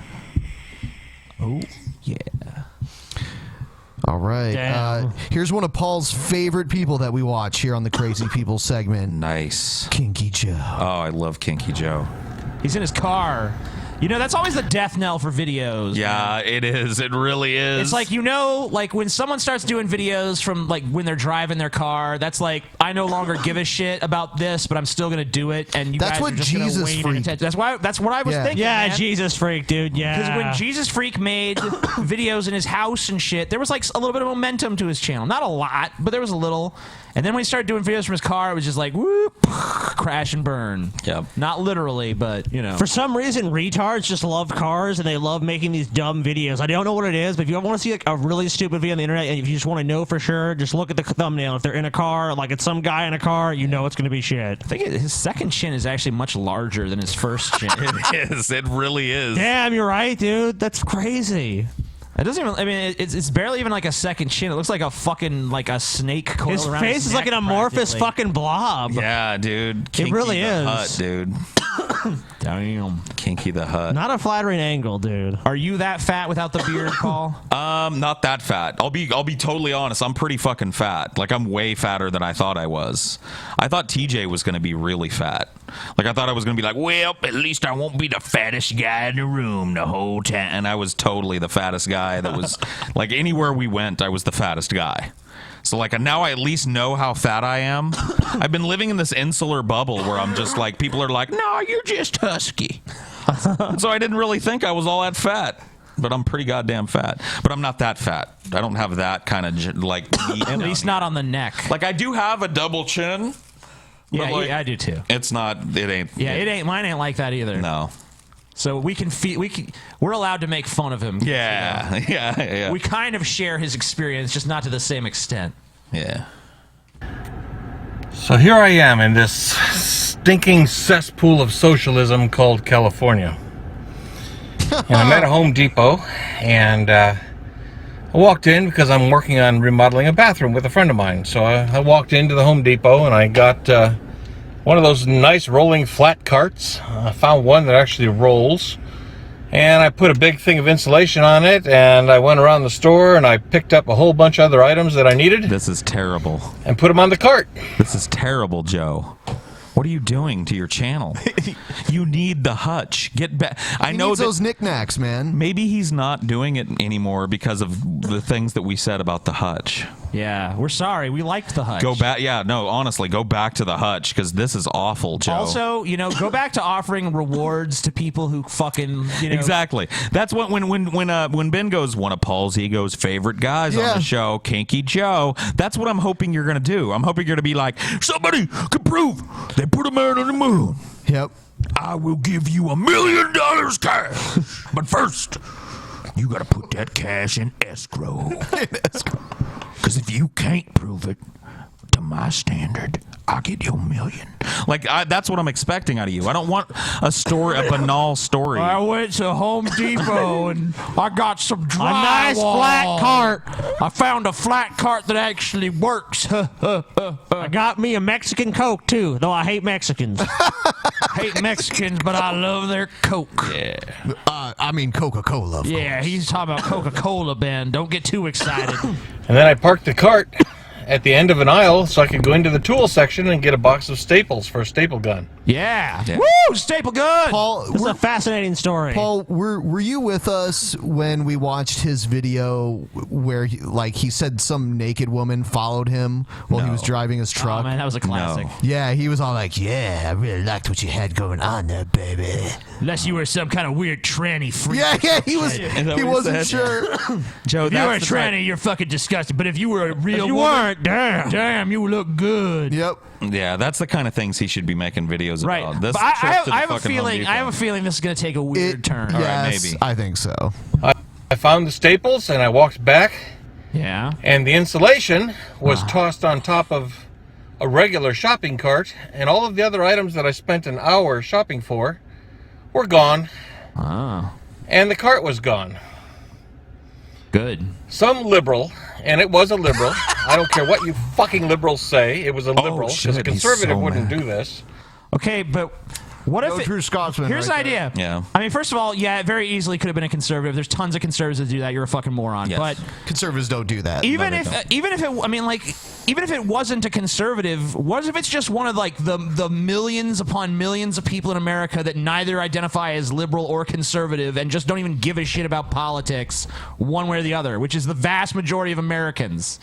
Oh, yeah. All right. Damn. Here's one of Paul's favorite people that we watch here on the Crazy People segment. Nice. Kinky Joe. Oh, I love Kinky Joe. He's in his car. That's always the death knell for videos. Yeah, it is. It really is. It's like, like when someone starts doing videos from like when they're driving their car, that's like, I no longer give a shit about this, but I'm still going to do it. And you That's guys what are just Jesus gonna wane Freak- in attention. That's what I was thinking. Yeah, man. Jesus Freak, dude. Yeah. Because when Jesus Freak made videos in his house and shit, there was like a little bit of momentum to his channel. Not a lot, but there was a little. And then when he started doing videos from his car, it was just like, whoop, crash and burn. Yep. Not literally, but, For some reason, retards just love cars and they love making these dumb videos. I don't know what it is, but if you want to see like a really stupid video on the internet and if you just want to know for sure, just look at the thumbnail. If they're in a car, like it's some guy in a car, you know it's going to be shit. I think his second chin is actually much larger than his first chin. It is. It really is. Damn, you're right, dude. That's crazy. It doesn't even. I mean, it's barely even like a second chin. It looks like a fucking like a snake coiled His around face his is like neck, an amorphous practically. fucking blob. Yeah, dude. Kinky It really the is. Hut, dude. Damn. Kinky the Hut. Not a flattering angle, dude. Are you that fat without the beard, Paul? Not that fat. I'll be totally honest. I'm pretty fucking fat. Like, I'm way fatter than I thought I was. I thought TJ was going to be really fat. Like, I thought I was going to be like, well, at least I won't be the fattest guy in the room the whole time. And I was totally the fattest guy that was, like, anywhere we went, I was the fattest guy. So, like, now I at least know how fat I am. I've been living in this insular bubble where I'm just like, people are like, no, you're just husky. So I didn't really think I was all that fat. But I'm pretty goddamn fat. But I'm not that fat. I don't have that kind of, like, At least not on the neck. Like, I do have a double chin. Yeah, like, I do too. It's not. It ain't. Yeah, it ain't. Mine ain't like that either. No. So we're allowed to make fun of him. Yeah, yeah. We kind of share his experience, just not to the same extent. Yeah. So here I am in this stinking cesspool of socialism called California. And I'm at a Home Depot, and I walked in because I'm working on remodeling a bathroom with a friend of mine. So I walked into the Home Depot and I got one of those nice rolling flat carts. I found one that actually rolls. And I put a big thing of insulation on it, and I went around the store and I picked up a whole bunch of other items that I needed. This is terrible. And put them on the cart. This is terrible, Joe. What are you doing to your channel? You need the hutch. Get back. I know needs those knickknacks, man. Maybe he's not doing it anymore because of the things that we said about the hutch. Yeah, we're sorry. We liked the hutch. Go back. Yeah, no, honestly, go back to the hutch because this is awful, Joe. Also, go back to offering rewards to people who fucking, Exactly. That's what when Ben goes, one of PaulsEgo's favorite guys on the show, Kinky Joe. That's what I'm hoping you're gonna do. I'm hoping you're gonna be like, somebody can prove they put a man on the moon. Yep. I will give you $1 million cash, but first, you gotta put that cash in escrow. Because if you can't prove it to my standard, I'll get you $1 million. Like that's what I'm expecting out of you. I don't want a banal story. I went to Home Depot and I got some drywall. A nice flat cart. I found a flat cart that actually works. I got me a Mexican Coke too, though I hate Mexicans. Hate Mexicans, but I love their Coke. Yeah. I mean Coca-Cola. Yeah, he's talking about Coca-Cola, Ben. Don't get too excited. And then I parked the cart at the end of an aisle so I could go into the tool section and get a box of staples for a staple gun. Yeah. Woo! Staple gun! Paul, this is a fascinating story. Paul, were you with us when we watched his video where he said some naked woman followed him while he was driving his truck? Oh, man, that was a classic. No. Yeah, he was all like, yeah, I really liked what you had going on there, baby. Unless you were some kind of weird tranny freak. Yeah, he wasn't sure. Joe, if you were a tranny, you're fucking disgusting. But if you were a real you woman, weren't, damn, you look good. Yep. Yeah, that's the kind of things he should be making videos Right. about. This But I trip to the have a fucking feeling. Home I have a feeling this is going to take a weird turn. All right, Yes, maybe. I think so. I found the staples and I walked back. Yeah. And the insulation was tossed on top of a regular shopping cart, and all of the other items that I spent an hour shopping for were gone. Oh. And the cart was gone. Good. Some liberal, and it was a liberal. I don't care what you fucking liberals say. It was a liberal because a conservative wouldn't do this. Okay, but what if True Scotsman here's right an idea. Yeah. I mean, first of all, yeah, it very easily could have been a conservative. There's tons of conservatives that do that. You're a fucking moron. Yes. But Conservatives don't do that. even No, if they don't. even if it wasn't a conservative, what if it's just one of the millions upon millions of people in America that neither identify as liberal or conservative and just don't even give a shit about politics one way or the other, which is the vast majority of Americans.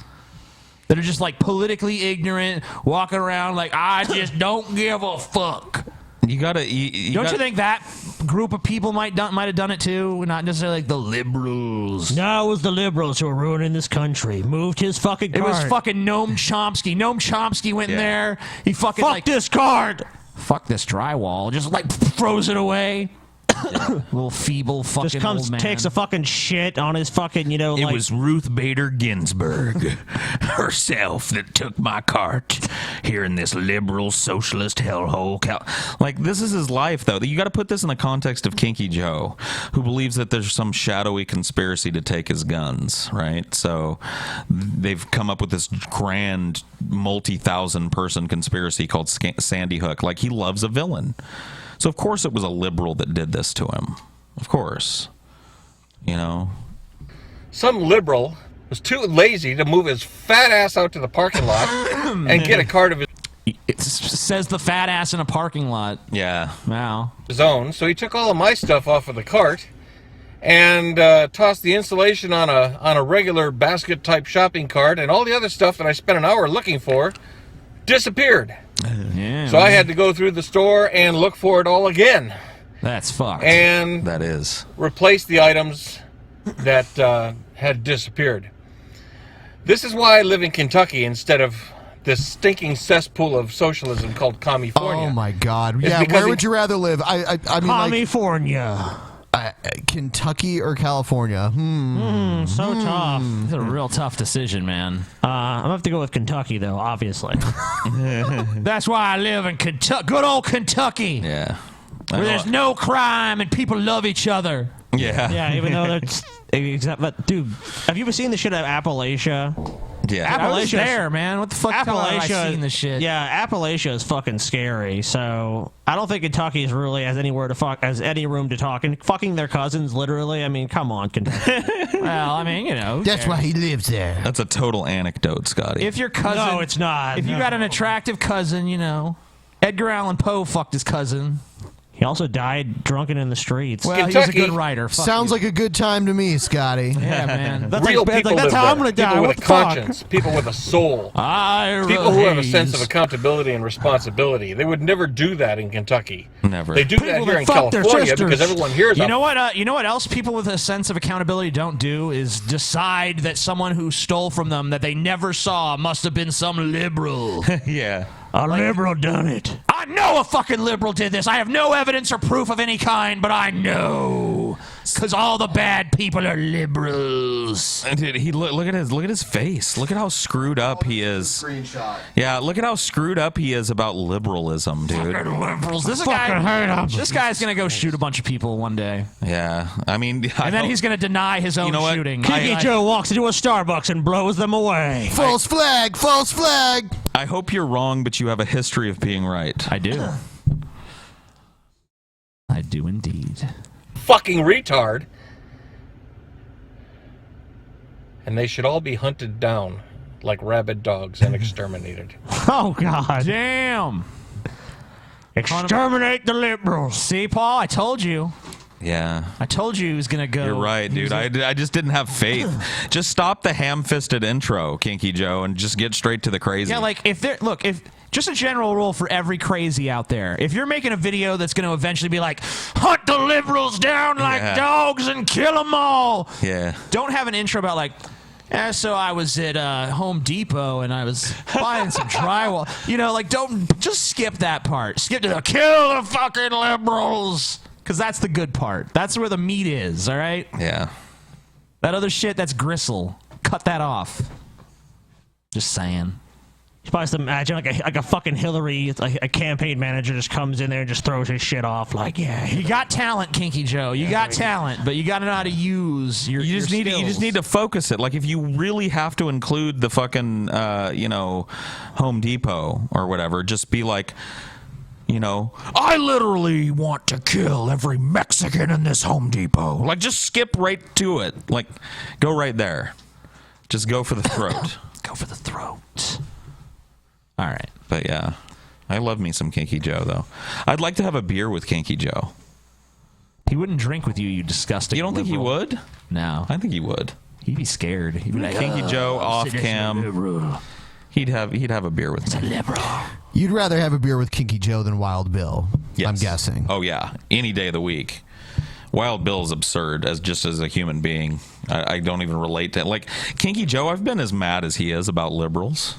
That are just politically ignorant, walking around like, I just don't give a fuck. You gotta. Don't you think that group of people might have done it too? Not necessarily the liberals. No, it was the liberals who were ruining this country. Moved his fucking card. It was fucking Noam Chomsky. Noam Chomsky went in there. He fucking Fuck this card. Fuck this drywall. Just throws it away. Little feeble fucking Just comes, old man. takes a fucking shit on his fucking, It was Ruth Bader Ginsburg herself that took my cart here in this liberal socialist hellhole. This is his life, though. You got to put this in the context of Kinky Joe, who believes that there's some shadowy conspiracy to take his guns, right? So they've come up with this grand multi-thousand person conspiracy called Sandy Hook. He loves a villain. So, of course, it was a liberal that did this to him. Of course. Some liberal was too lazy to move his fat ass out to the parking lot and get a cart of It says the fat ass in a parking lot. Yeah. Wow. his own. So he took all of my stuff off of the cart and tossed the insulation on a regular basket-type shopping cart, and all the other stuff that I spent an hour looking for disappeared. Yeah. So I had to go through the store and look for it all again. That's fucked. And that is replace the items that had disappeared. This is why I live in Kentucky instead of this stinking cesspool of socialism called California. Oh my God! It's Yeah, because where would you rather live? I mean, California. Kentucky or California? So tough. It's a real tough decision, man. I'm gonna have to go with Kentucky, though. Obviously. That's why I live in Kentucky. Good old Kentucky. Yeah. Where there's no crime and people love each other. Yeah. Yeah, even though that's except, but dude, have you ever seen the shit of Appalachia? Yeah, I was there, man. What the fuck? Have I Appalachia, seen this shit? Yeah, Appalachia is fucking scary. So I don't think Kentucky really has anywhere to fuck, has any room to talk. And fucking their cousins, literally. I mean, come on, Kentucky. Well, I mean, you know, That's why he lives there. That's a total anecdote, Scotty. if your cousin, No, it's not. If you got an attractive cousin, you know, Edgar Allan Poe fucked his cousin. He also died drunken in the streets. Well, he was a good writer. Fuck Sounds you. like a good time to me, Scotty. Yeah, man. That's Real like, people that's live how I'm there. gonna die. People What with the a fuck? conscience. People with a soul. Ira People who have a sense Hayes. of accountability and responsibility. They would never do that in Kentucky. Never. They do that People here that in fuck their California sisters. because everyone hears You know what? You know what else people with a sense of accountability don't do is decide that someone who stole from them that they never saw must have been some liberal. Yeah. A liberal done it. I know a fucking liberal did this. I have no evidence or proof of any kind, but I know because all the bad people are liberals. And dude, look at his face. Look at how screwed up he is. Screenshot. Yeah, look at how screwed up he is about liberalism, dude. Fucking liberals. This Fucking hate 'em. This guy's gonna go shoot a bunch of people one day, Yeah, I mean, and then he's gonna deny his own know what? shooting. Kinky Joe walks into a Starbucks and blows them away. False flag, false flag. I hope you're wrong, but you have a history of being right. I do. I do indeed. fucking retard. And they should all be hunted down like rabid dogs and exterminated. Oh, God. Damn. Exterminate the liberals. See, Paul, I told you. Yeah. I told you he was going to go. You're right, dude. I just didn't have faith. Just stop the ham-fisted intro, Kinky Joe, and just get straight to the crazy. Yeah, like, if just a general rule for every crazy out there. If you're making a video that's going to eventually be like, hunt the liberals down like dogs and kill them all. Yeah. Don't have an intro about like, so I was at Home Depot and I was buying some drywall. You know, like, just skip that part. Skip to the kill the fucking liberals. Because that's the good part. That's where the meat is, all right? Yeah. That other shit, that's gristle. Cut that off. Just saying. You probably just imagine like a fucking Hillary, like a campaign manager just comes in there and just throws his shit off. Like, yeah, you got talent, Kinky Joe. You got talent, but you got to know how to use your. You just need to focus it. Like, if you really have to include the fucking Home Depot or whatever, just be like, I literally want to kill every Mexican in this Home Depot. Like, just skip right to it. Like, go right there. Just go for the throat. Go for the throat. All right. But yeah, I love me some Kinky Joe, though. I'd like to have a beer with Kinky Joe. He wouldn't drink with you, you disgusting. You don't think he would? No. I think he would. He'd be scared. He'd be like, Kinky Joe off cam. He'd have a beer with me. You'd rather have a beer with Kinky Joe than Wild Bill, Yes. I'm guessing. Oh, yeah. Any day of the week. Wild Bill is absurd as a human being. I don't even relate to it. Like, Kinky Joe, I've been as mad as he is about liberals.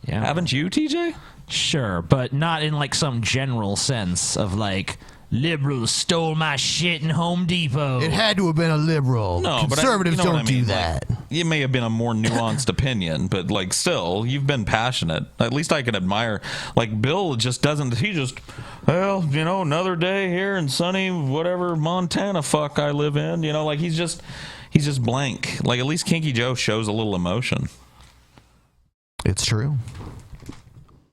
Yeah. Haven't you, TJ? Sure, but not in like some general sense of like, liberals stole my shit in Home Depot. It had to have been a liberal. No, Conservatives but you know don't what I mean. do that. Like, it may have been a more nuanced opinion, but like still, you've been passionate. At least I can admire. Like, Bill just doesn't. He just, another day here in sunny whatever Montana fuck I live in. Like he's just blank. Like, at least Kinky Joe shows a little emotion. It's true.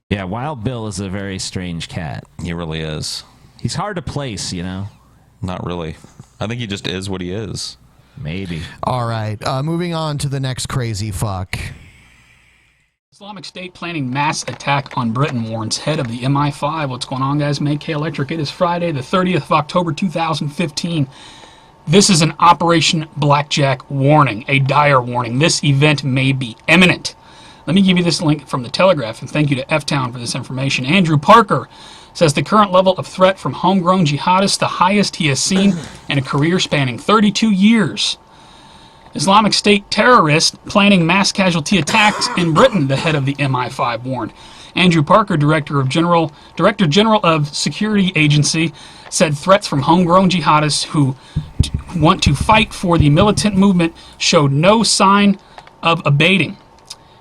Yeah, Wild Bill is a very strange cat. He really is. He's hard to place, Not really. I think he just is what he is. Maybe. All right. Moving on to the next crazy fuck. Islamic State planning mass attack on Britain, warns head of the MI5. What's going on, guys? Make K Electric. It is Friday, the 30th of October, 2015. This is an Operation Blackjack warning, a dire warning. This event may be imminent. Let me give you this link from the Telegraph, and thank you to F-Town for this information. Andrew Parker says the current level of threat from homegrown jihadists, the highest he has seen in a career spanning 32 years. Islamic State terrorists planning mass casualty attacks in Britain, the head of the MI5 warned. Andrew Parker, Director General of Security Agency, said threats from homegrown jihadists who want to fight for the militant movement showed no sign of abating.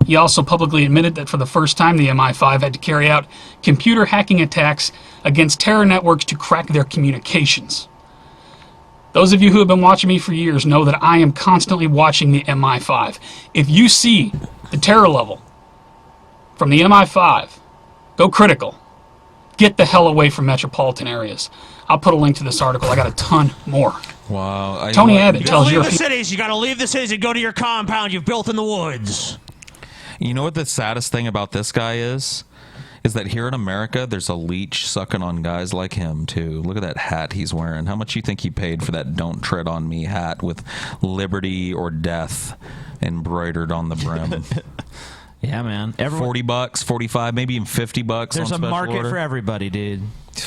He also publicly admitted that for the first time, the MI5 had to carry out computer hacking attacks against terror networks to crack their communications. Those of you who have been watching me for years know that I am constantly watching the MI5. If you see the terror level from the MI5, go critical. Get the hell away from metropolitan areas. I'll put a link to this article. I got a ton more. Wow. Tony Abbott tells you you. Leave the cities. You got to leave the cities and go to your compound you've built in the woods. You know what the saddest thing about this guy is that here in America, there's a leech sucking on guys like him, too. Look at that hat he's wearing. How much you think he paid for that Don't Tread on Me hat with liberty or death embroidered on the brim? Yeah, man. $40, 45, maybe even $50. There's on a special market order. for everybody, dude.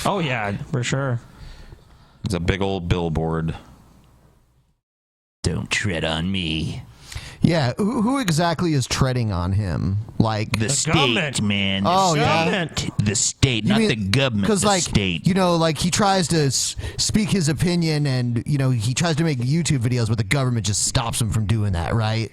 Oh, yeah, for sure. It's a big old billboard. Don't tread on me. Yeah, who exactly is treading on him? Like the state, government. Man. Oh, the yeah. Government. The state, not the government. Because, the like, state. you know, like he tries to speak his opinion, and you know he tries to make YouTube videos, but the government just stops him from doing that, right?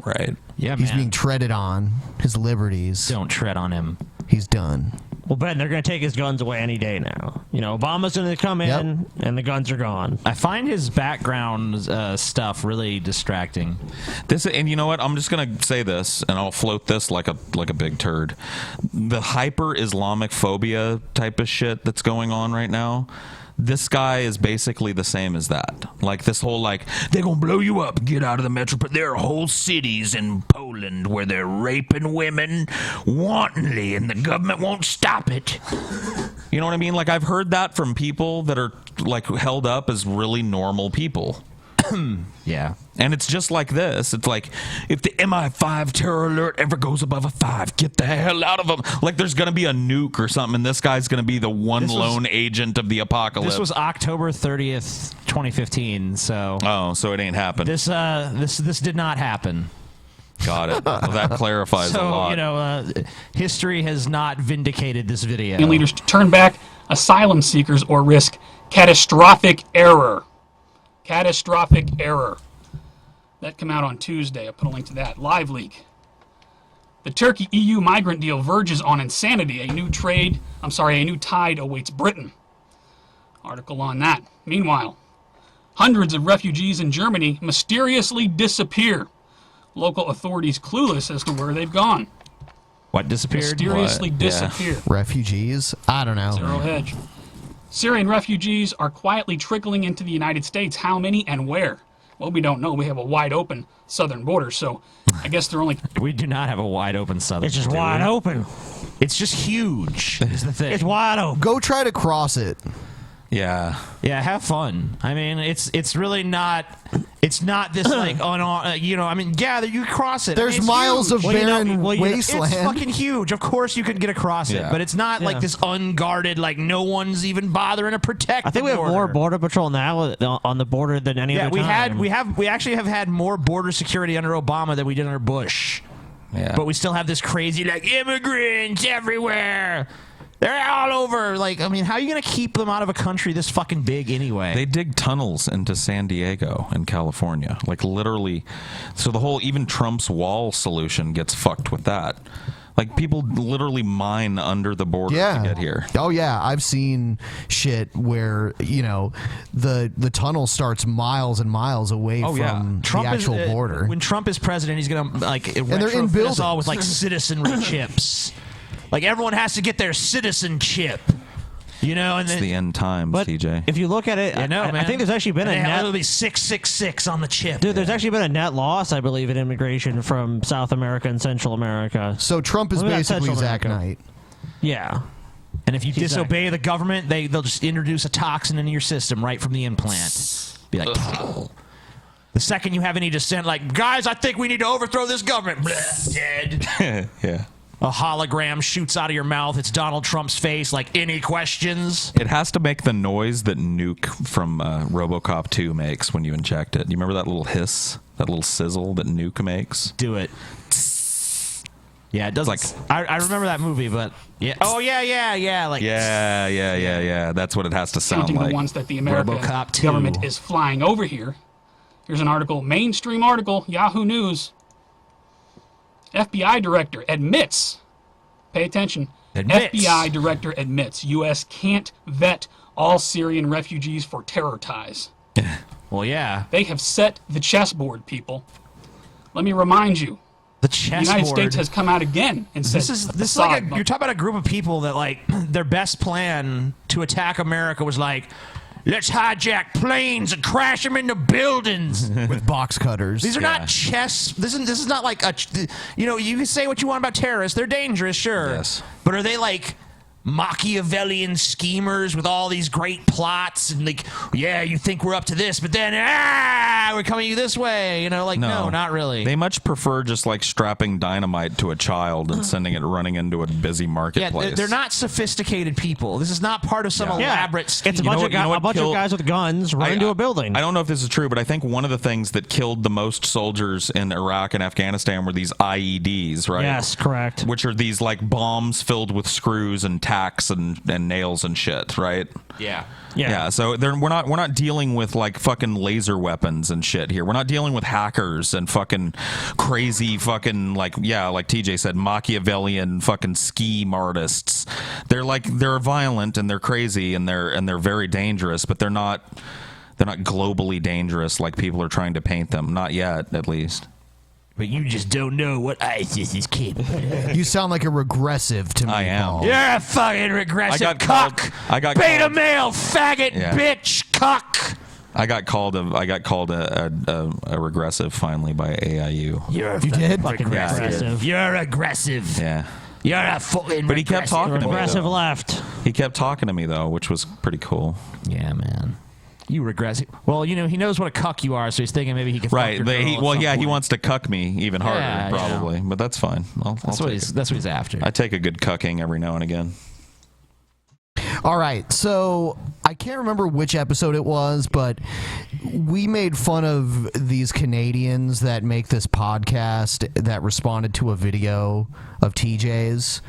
Right. Yeah, he's man. being treaded on. His liberties. Don't tread on him. He's done. Well, Ben, they're going to take his guns away any day now. You know, Obama's going to come in, and the guns are gone. I find his background stuff really distracting. And you know what? I'm just gonna say this, and I'll float this like a big turd. The hyper Islamic phobia type of shit that's going on right now. This guy is basically the same as that. Like this whole they're gonna blow you up, get out of the metro. But there are whole cities in Poland where they're raping women wantonly, and the government won't stop it. You know what I mean? Like I've heard that from people that are like held up as really normal people. Yeah. And it's just like this. It's like, if the MI5 terror alert ever goes above a 5, get the hell out of them. Like there's going to be a nuke or something, and this guy's going to be the lone agent of the apocalypse. This was October 30th, 2015, so... Oh, so it ain't happened. This did not happen. Got it. Well, that clarifies a lot. So, you know, history has not vindicated this video. And leaders to turn back asylum seekers or risk catastrophic error. Catastrophic error. That came out on Tuesday. I put a link to that. Live leak. The Turkey-EU migrant deal verges on insanity. A new tide awaits Britain. Article on that. Meanwhile, hundreds of refugees in Germany mysteriously disappear. Local authorities clueless as to where they've gone. What disappeared? Mysteriously disappear. Refugees? I don't know. Zero hedge. Syrian refugees are quietly trickling into the United States. How many and where? Well, we don't know. We have a wide open southern border, so I guess they're only... We do not have a wide open southern border. It's just wide open. It's just huge, is the thing. It's wide open. Go try to cross it. Yeah. Yeah, have fun. I mean, it's really not... It's not this, like, you know, I mean, yeah, you cross it. There's I mean, miles huge. of barren wasteland. It's fucking huge. Of course you could get across it, but it's not like this unguarded, like, no one's even bothering to protect I think we have more border patrol now on the border than any other time. We actually have had more border security under Obama than we did under Bush. Yeah. But we still have this crazy, like, immigrants everywhere. They're all over. Like, I mean, how are you going to keep them out of a country this fucking big anyway? They dig tunnels into San Diego in California. Like, literally. So the whole, even Trump's wall solution gets fucked with that. Like, people literally mine under the border to get here. Oh, yeah. I've seen shit where, you know, the tunnel starts miles and miles away from the actual border. When Trump is president, he's going to, like, retrofit us all with, like, citizenry chips. Like, everyone has to get their citizenship. You know, and it's the end times, TJ. If you look at it, I think there's actually been a net. It'll be 666 on the chip. Dude, there's actually been a net loss, I believe, in immigration from South America and Central America. So Trump is basically Zach Knight. Yeah. And if you disobey the government, they'll just introduce a toxin into your system right from the implant. Be like, the second you have any dissent, like, guys, I think we need to overthrow this government. Bleh, dead. Yeah. A hologram shoots out of your mouth. It's Donald Trump's face. Like, any questions? It has to make the noise that Nuke from RoboCop 2 makes when you inject it. You remember that little hiss, that little sizzle that Nuke makes? Do it. Yeah, it does. Like, I remember that movie, but yeah. Oh yeah. Like yeah. That's what it has to sound Counting like. the ones that the American RoboCop 2. government is flying over here. Here's an article, mainstream article, Yahoo News. FBI director admits, pay attention, FBI director admits U.S. can't vet all Syrian refugees for terror ties. Well, yeah. They have set the chessboard, people. Let me remind you. The United chessboard. States has come out again and said This is like you're talking about a group of people that like their best plan to attack America was like, let's hijack planes and crash them into buildings with box cutters. These are not chess. This is not like a. You know, you can say what you want about terrorists. They're dangerous, sure. Yes. But are they like Machiavellian schemers with all these great plots and like, yeah, you think we're up to this, but then we're coming you this way, you know, like no, not really. They much prefer just like strapping dynamite to a child and sending it running into a busy marketplace. Yeah, they're not sophisticated people. This is not part of some elaborate scheme. It's a bunch of guys with guns run into a building. I don't know if this is true, but I think one of the things that killed the most soldiers in Iraq and Afghanistan were these IEDs, right? Yes, correct. Which are these like bombs filled with screws and tacks and nails and shit, right? Yeah. So we're not dealing with like fucking laser weapons and shit here. We're not dealing with hackers and fucking crazy fucking like TJ said, Machiavellian fucking scheme artists. They're violent and they're crazy and they're very dangerous, but they're not globally dangerous like people are trying to paint them. Not yet, at least. But you just don't know what ISIS is capable of. You sound like a regressive to me, I am. Paul. You're a fucking regressive cuck. Beta male faggot bitch cuck. I got called a regressive finally by AIU. You did? Regressive. You're aggressive. Yeah. You're a fucking. But he kept talking to me. Regressive though. left. He kept talking to me though, which was pretty cool. Yeah, man. You regressive. Well, you know, he knows what a cuck you are, so he's thinking maybe he can. Right. Fuck your girl He wants to cuck me even harder, Yeah, probably. But that's fine. That's what he's after. I take a good cucking every now and again. All right, so I can't remember which episode it was, but we made fun of these Canadians that make this podcast that responded to a video of TJ's.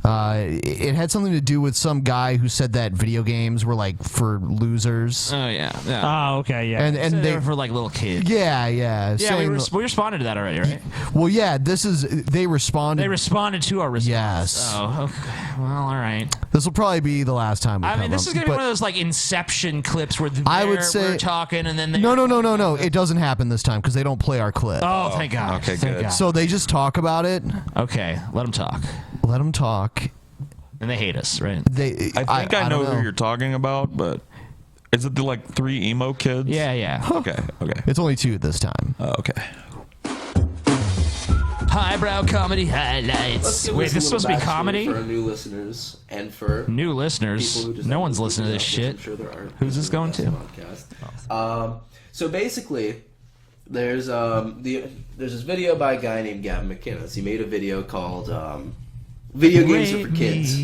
It had something to do with some guy who said that video games were like for losers. Oh yeah. Oh okay, yeah. And they were for like little kids. Yeah. Yeah, saying- we responded to that already, right? Well, yeah. They responded. They responded to our response. Yes. Oh, okay. Well, all right. This will probably be the last time. I mean, this is gonna be one of those like Inception clips where we're talking and then they. No. It doesn't happen this time because they don't play our clip. Oh, thank God. Okay, Thank good. God. So they just talk about it. Okay, let them talk. Let them talk. And they hate us, right? I think I know who you're talking about, but is it the like 3 emo kids? Yeah. Okay. It's only 2 this time. Okay. Highbrow comedy highlights. Wait, this is supposed to be comedy? For our new listeners and for new listeners. people who just No one's listen listening to this shit. I'm sure there are. Who's this going to? Podcast. So basically, there's this video by a guy named Gavin McInnes. He made a video called "Video Games Are for Kids"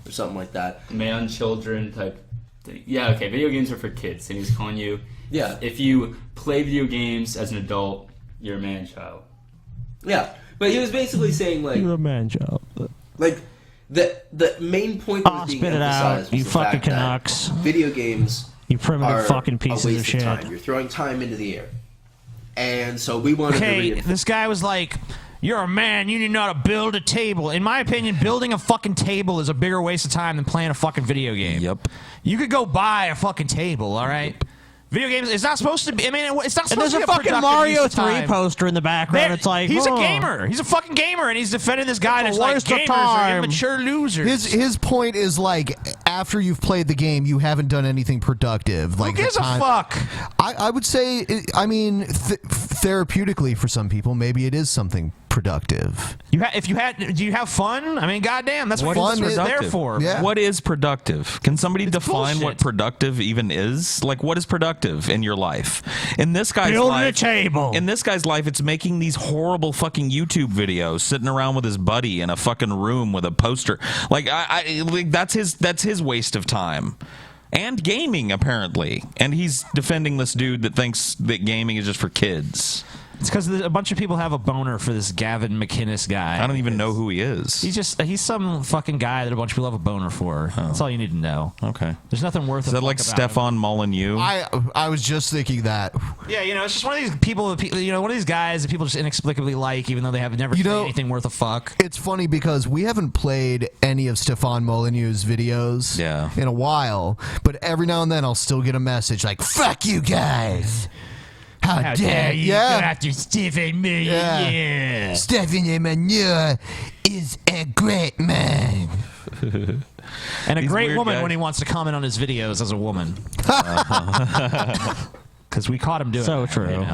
or something like that. Man, children type thing. Yeah, okay. Video games are for kids, and he's calling you. Yeah. If you play video games as an adult, you're a man child. Yeah, but he was basically saying like You're a man child. Like the main point that was being spit it out, emphasized was you the fucking fact that Canucks. video games You primitive are fucking a pieces waste of shit. time. You're throwing time into the air, and so we wanted to Okay, read. this guy was like, you're a man, you need know how to build a table. In my opinion, building a fucking table is a bigger waste of time than playing a fucking video game. Yep. You could go buy a fucking table, all right? Video games, it's not supposed to be, I mean, it's not And supposed there's to be a fucking productive Mario use of 3 time. poster in the background. It's like, he's a oh. gamer. He's a fucking gamer, and he's defending this guy that's It's a like, waste of gamers are time. immature losers. His point is like after you've played the game, you haven't done anything productive. Like Who gives a fuck? I would say, I mean, therapeutically for some people, maybe it is something productive. Do you have fun? I mean, goddamn, that's what Fun fun is is there Productive. for. Yeah. What is productive? Can somebody define what bullshit. productive even is? Like, what is productive in your life? In this guy's Building life, a table. In this guy's life, it's making these horrible fucking YouTube videos, sitting around with his buddy in a fucking room with a poster. Like, like that's his waste of time. And gaming, apparently. And he's defending this dude that thinks that gaming is just for kids. It's because a bunch of people have a boner for this Gavin McInnes guy. I don't even know who he is. He's some fucking guy that a bunch of people have a boner for. That's all you need to know. Okay. There's nothing worth. Is that like Stefan Molyneux? I was just thinking that. Yeah, it's just one of these people. One of these guys that people just inexplicably like, even though they have never said anything worth a fuck. It's funny because we haven't played any of Stefan Molyneux's videos in a while, but every now and then I'll still get a message like, "Fuck you guys! How dare you go after Stephen Molyneux? Yeah. Stephen Molyneux is a great man." And a great woman when he wants to comment on his videos as a woman. Because we caught him doing So that, true.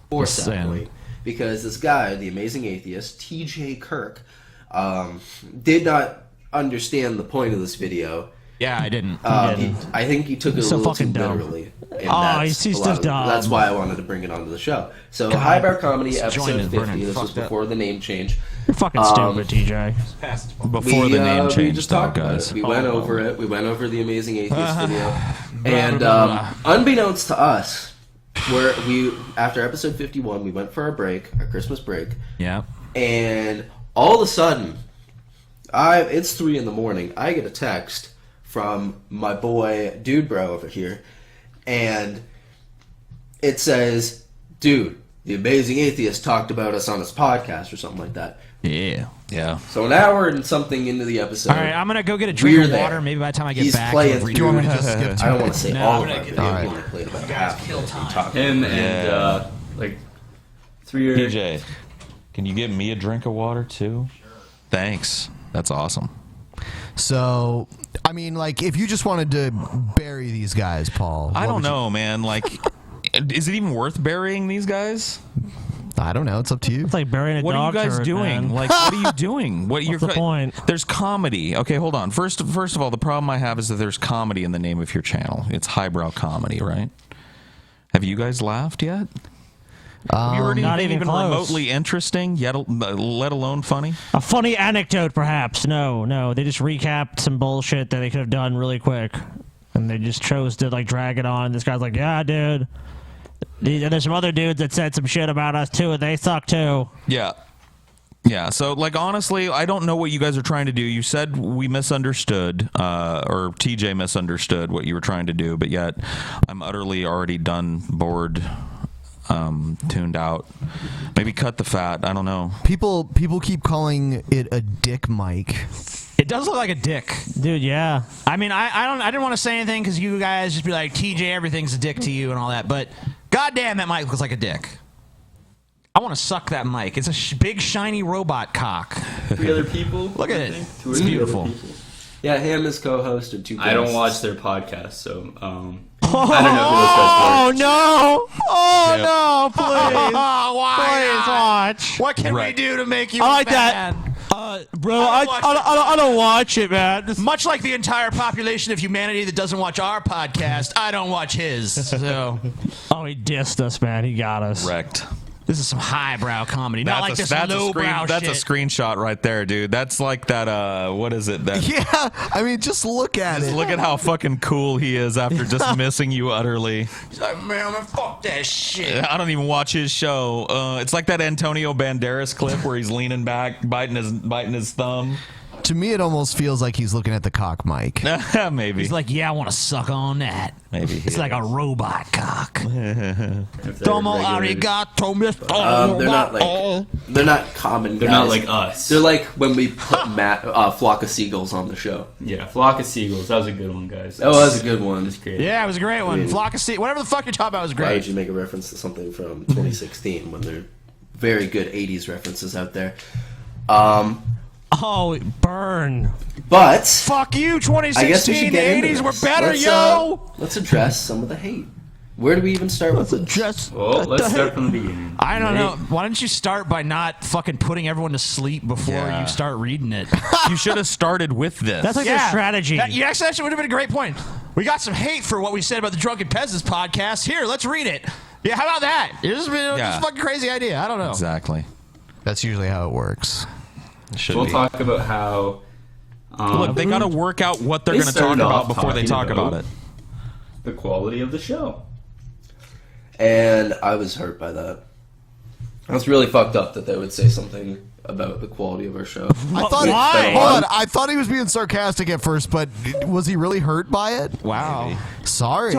Or sadly, because this guy, the amazing atheist, TJ Kirk, did not understand the point of this video. Yeah, I didn't. I think he took it a little too literally. And he's just dumb. That's why I wanted to bring it onto the show. So, Highbrow Comedy, episode 50. This was before the name change. You're fucking stupid, TJ. Before the name change, we just talked about it. We went over it. We went over the Amazing Atheist video. And unbeknownst to us, after episode 51, we went for our Christmas break. Yeah. And all of a sudden, it's 3 a.m. I get a text from my boy Dude Bro over here, and it says, "Dude, the Amazing Atheist talked about us on his podcast," or something like that. Yeah. So an hour and something into the episode. All right, I'm gonna go get a drink of water. Maybe by the time I get back, playing. we'll Do you want me to redo just it. skip? I don't want to say No, all I'm of gonna it. get- All all right. right. Played about half. kill time. Talk Him about. and like 3 or PJ, can you get me a drink of water too? Thanks. That's awesome. So, I mean, like, if you just wanted to bury these guys, Paul. I don't know, man. Like, is it even worth burying these guys? I don't know. It's up to you. It's like burying a What are dog you guys turd, doing? man. Like, what are you doing? What's the point? There's comedy. Okay, hold on. First of all, the problem I have is that there's comedy in the name of your channel. It's highbrow comedy, right? Have you guys laughed yet? Have you heard not anything even even close. remotely interesting, yet let alone funny? A funny anecdote, perhaps. No. They just recapped some bullshit that they could have done really quick, and they just chose to like drag it on. This guy's like, "Yeah, dude." There's some other dudes that said some shit about us too, and they suck too. Yeah. So, like, honestly, I don't know what you guys are trying to do. You said we misunderstood, or TJ misunderstood what you were trying to do, but yet I'm utterly already done, bored, tuned out. Maybe cut the fat. I don't know. People keep calling it a dick mic. It does look like a dick, dude. Yeah. I mean, I didn't want to say anything because you guys just be like, TJ, everything's a dick to you and all that. But goddamn, that mic looks like a dick. I want to suck that mic. It's a big shiny robot cock. 3 other people. Look at it. Two or It's three beautiful. other people. Yeah, him as co-host and 2 guests. I don't watch their podcast, so I don't know who those guys were. no! Oh Yep. no! Please, Why please watch. What can Right. we do to make you I like a fan? Bro, I don't watch it, man. Much like the entire population of humanity that doesn't watch our podcast, I don't watch his. So, he dissed us, man. He got us. Wrecked. This is some highbrow comedy, not like this lowbrow That's shit. a screenshot right there, dude. That's like that. What is it? That, Yeah, I mean, just look at just it. look at how fucking cool he is after just missing you utterly. He's like, man, fuck that shit. I don't even watch his show. It's like that Antonio Banderas clip where he's leaning back, biting his thumb. To me, it almost feels like he's looking at the cock mic. Maybe. He's like, yeah, I want to suck on that. Maybe. It's like a robot cock. If they're Domo regular- arigato, Mr. They're not common. They're guys. not like us. They're like when we put Flock of Seagulls on the show. Yeah, Flock of Seagulls. That was a good one, guys. That was a good one. Yeah, it was a great one. Flock of Sea, whatever the fuck you're talking about was Why great. did you make a reference to something from 2016 when there are very good 80s references out there? Oh, burn. But fuck you, I guess we 2016. should The get into 80s were this. better, Let's, yo. Let's address some of the hate. Where do we even start with this? Well, let's start from the beginning. I don't know. Why don't you start by not fucking putting everyone to sleep before Yeah. you start reading it? You should have started with this. That's like their strategy. Yeah, actually, that would have been a great point. We got some hate for what we said about the Drunken Peasants podcast. Here, let's read it. Yeah, how about that? This is a fucking crazy idea. I don't know. Exactly. That's usually how it works. It should We'll be. talk about how. Look, they got to work out what they're going to talk about before they talk about it. The quality of the show. And I was hurt by that. That's really fucked up that they would say something about the quality of our show. I thought. Hold on. I thought he was being sarcastic at first, but was he really hurt by it? Wow. Sorry.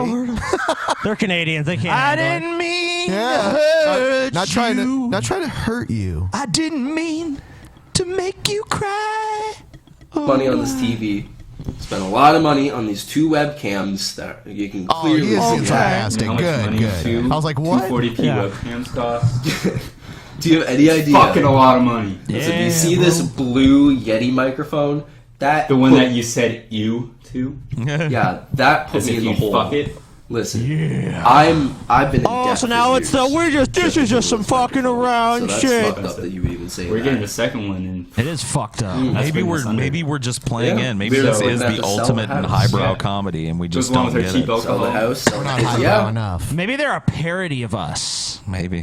They're Canadians. They can't. I handle didn't mean Yeah. to hurt Not trying you. to hurt you. I didn't mean to make you cry. Money on this TV. Spent a lot of money on these 2 webcams that you can clearly he is see. being sarcastic. How much Good, money good. two- I was like, what? 240p Yeah. webcams cost. Do you have any idea? Fucking a lot of money. Listen, do you see this blue Yeti microphone? That The one that you said "you" to? Yeah, that put As me if in the you'd hole. fuck it? Listen, I've been in Oh, debt so for now it's years. this is just some fucking around So that's shit. fucked up that you would even say We're that. getting the second one in. It is fucked up. Maybe we're just playing Yeah. in. Maybe So this we're is gonna have the to sell ultimate the in house. highbrow Yeah. comedy, and we Just just one don't with our get cheap it. alcohol. Sell the house. We're not highbrow enough. Maybe they're a parody of us. Maybe.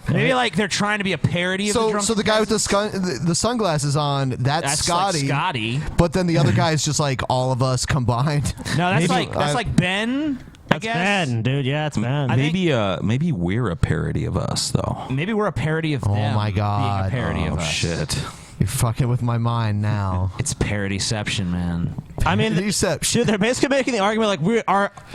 Maybe like they're trying to be a parody of the Drunken So the guy with the sunglasses on, that's Scotty. Like Scotty. But then the other guy is just like all of us combined. No, that's Maybe- like Ben. That's Ben, dude. Yeah, it's Ben. Maybe we're a parody of us, though. Maybe we're a parody of them. Oh my god. Being a parody of us. Shit. You're fucking with my mind now. It's parodyception, man. I mean, dude, they're basically making the argument like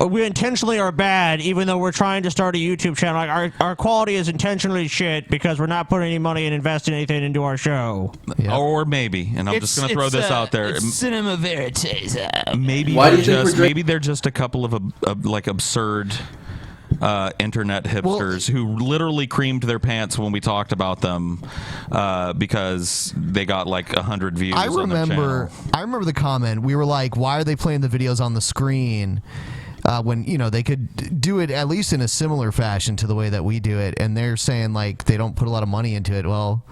we intentionally are bad, even though we're trying to start a YouTube channel. Like our quality is intentionally shit because we're not putting any money and investing anything into our show. Or maybe, and I'm just going to throw this out there. It's cinema verite. Maybe Why they're do you think just we're maybe they're just a couple of like absurd internet hipsters who literally creamed their pants when we talked about them because they got like 100 views. I on their remember the comment. We were like, why are they playing the videos on the screen? When they could do it at least in a similar fashion to the way that we do it, and they're saying like they don't put a lot of money into it. Well,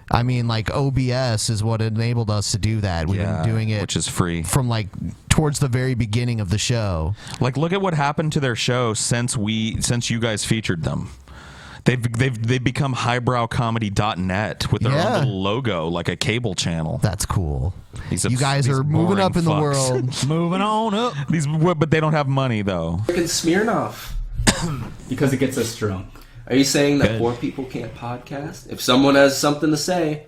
I mean, like OBS is what enabled us to do that. We've been doing it, which is free from like towards the very beginning of the show. Like, look at what happened to their show since you guys featured them. They've become highbrowcomedy.net with their own little logo, like a cable channel. That's cool. You guys are moving up in the world. Moving on up. But they don't have money though. Freaking Smirnoff. Because it gets us drunk. Are you saying that poor people can't podcast? If someone has something to say.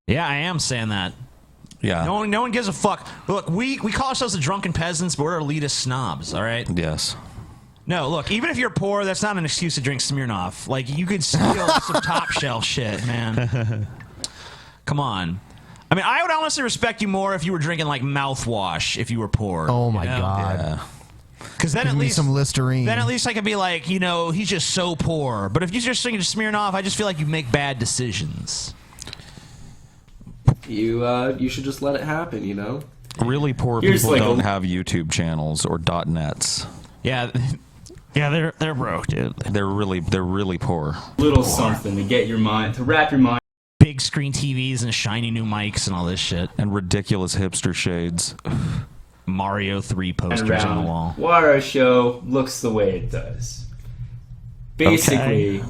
Yeah, I am saying that. Yeah. No one gives a fuck. Look, we call ourselves the Drunken Peasants, but we're elitist snobs, all right? Yes. No, look, even if you're poor, that's not an excuse to drink Smirnoff. Like, you could steal some top shelf shit, man. Come on. I mean, I would honestly respect you more if you were drinking, like, mouthwash if you were poor. Oh, my God. Yeah. Because then Give at me least some Listerine. Then at least I could be like, he's just so poor. But if you're just drinking Smirnoff, I just feel like you make bad decisions. You should just let it happen, Really poor Here's people like don't have YouTube channels or .nets. Yeah. Yeah, they're broke, dude. They're really poor. Little something to get your mind, to wrap your mind. Big screen TVs and shiny new mics and all this shit. And ridiculous hipster shades. Mario 3 posters on the wall. Why our show looks the way it does. Basically,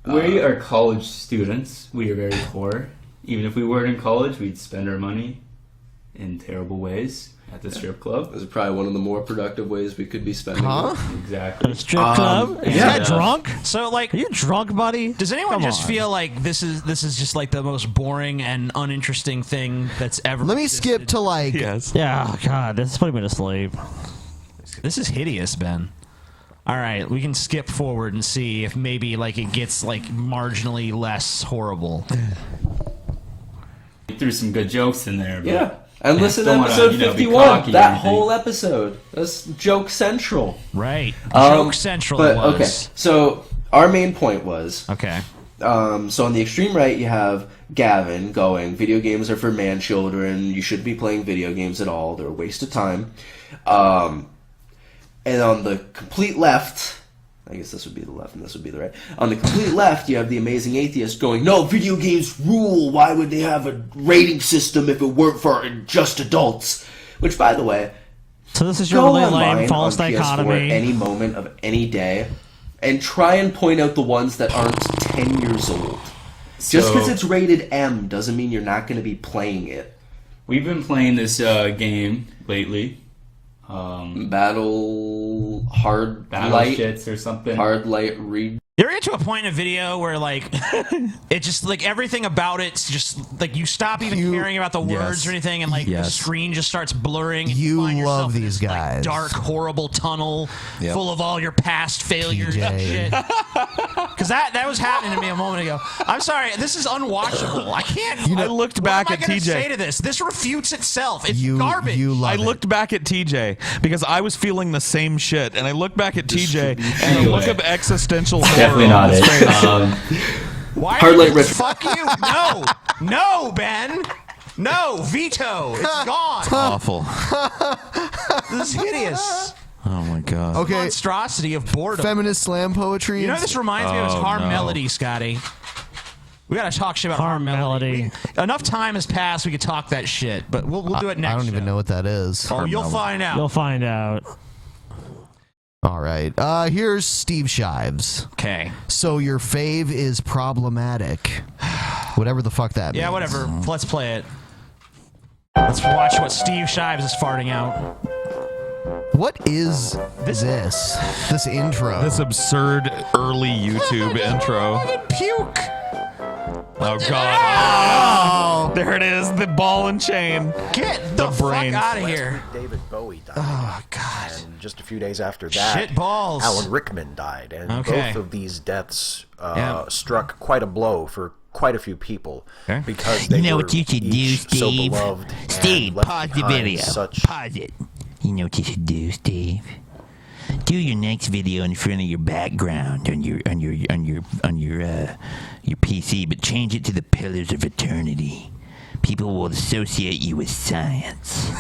we are college students. We are very poor. Even if we weren't in college, we'd spend our money in terrible ways at the strip club. This is probably one of the more productive ways we could be spending it. Exactly. Strip club? Is yeah. that drunk? So, like, are you drunk, buddy? Does anyone Come just on. feel like this is just like the most boring and uninteresting thing that's ever? Let me skip to like. Yes. Yeah, oh, God, this is putting me to sleep. This is hideous, Ben. All right, we can skip forward and see if maybe like it gets like marginally less horrible. We threw some good jokes in there. But Yeah. And listen to don't wanna, episode be 51. cocky or That anything. whole episode. That's Joke Central. Right. Joke Central but, was. Okay, so our main point was... Okay. So on the extreme right, you have Gavin going, video games are for man children. You shouldn't be playing video games at all. They're a waste of time. And on the complete left... I guess this would be the left and this would be the right. On the complete left, you have the amazing atheist going, no, video games rule. Why would they have a rating system if it weren't for just adults? Which, by the way, So this is your go really online lame false on PS4 dichotomy. any moment of any day and try and point out the ones that aren't 10 years old. Just because it's rated M doesn't mean you're not going to be playing it. We've been playing this game lately. Battle Hard Light shits or something. Hard Light Read. You ever get to a point in a video where, like, it just, like, everything about it's just, like, you stop even caring about the words or anything, and, like, the screen just starts blurring. And you find love yourself in these this, guys. like, dark, horrible tunnel full of all your past failures and shit. Because that was happening to me a moment ago. I'm sorry, this is unwatchable. I can't. I looked back at what am I gonna TJ. say to this? This refutes itself. It's garbage. I looked back at TJ because I was feeling the same shit, and I looked back at TJ and the look of existential horror. Definitely not on his it. face. Why? Hardlight retro. Fuck you! No, Ben. No, veto. It's gone. Awful. This is hideous. Oh my god. Okay. Monstrosity of boredom. Feminist slam poetry. You know what this reminds me of? Is Harm Melody, Scotty. We gotta talk shit about Harm Melody. Enough time has passed. We could talk that shit, but we'll do it next. I don't even know what that is. Oh, you'll find out. You'll find out. All right. Here's Steve Shives. Okay. So your fave is problematic. Whatever the fuck that means. Yeah, whatever. Let's play it. Let's watch what Steve Shives is farting out. What is this intro? This absurd early YouTube intro. Puke. Oh god. Oh, there it is, the ball and chain. Get the fuck out of here. David Bowie died. Oh god. And just a few days after that, Shit balls. Alan Rickman died, and Okay. both of these deaths struck quite a blow for quite a few people because they You know were what you should do, each so Steve? beloved. Steve, and left pause the behind video. Such Pause it. You know what you should do, Steve? Do your next video in front of your background on your PC, but change it to the Pillars of Eternity. People will associate you with science.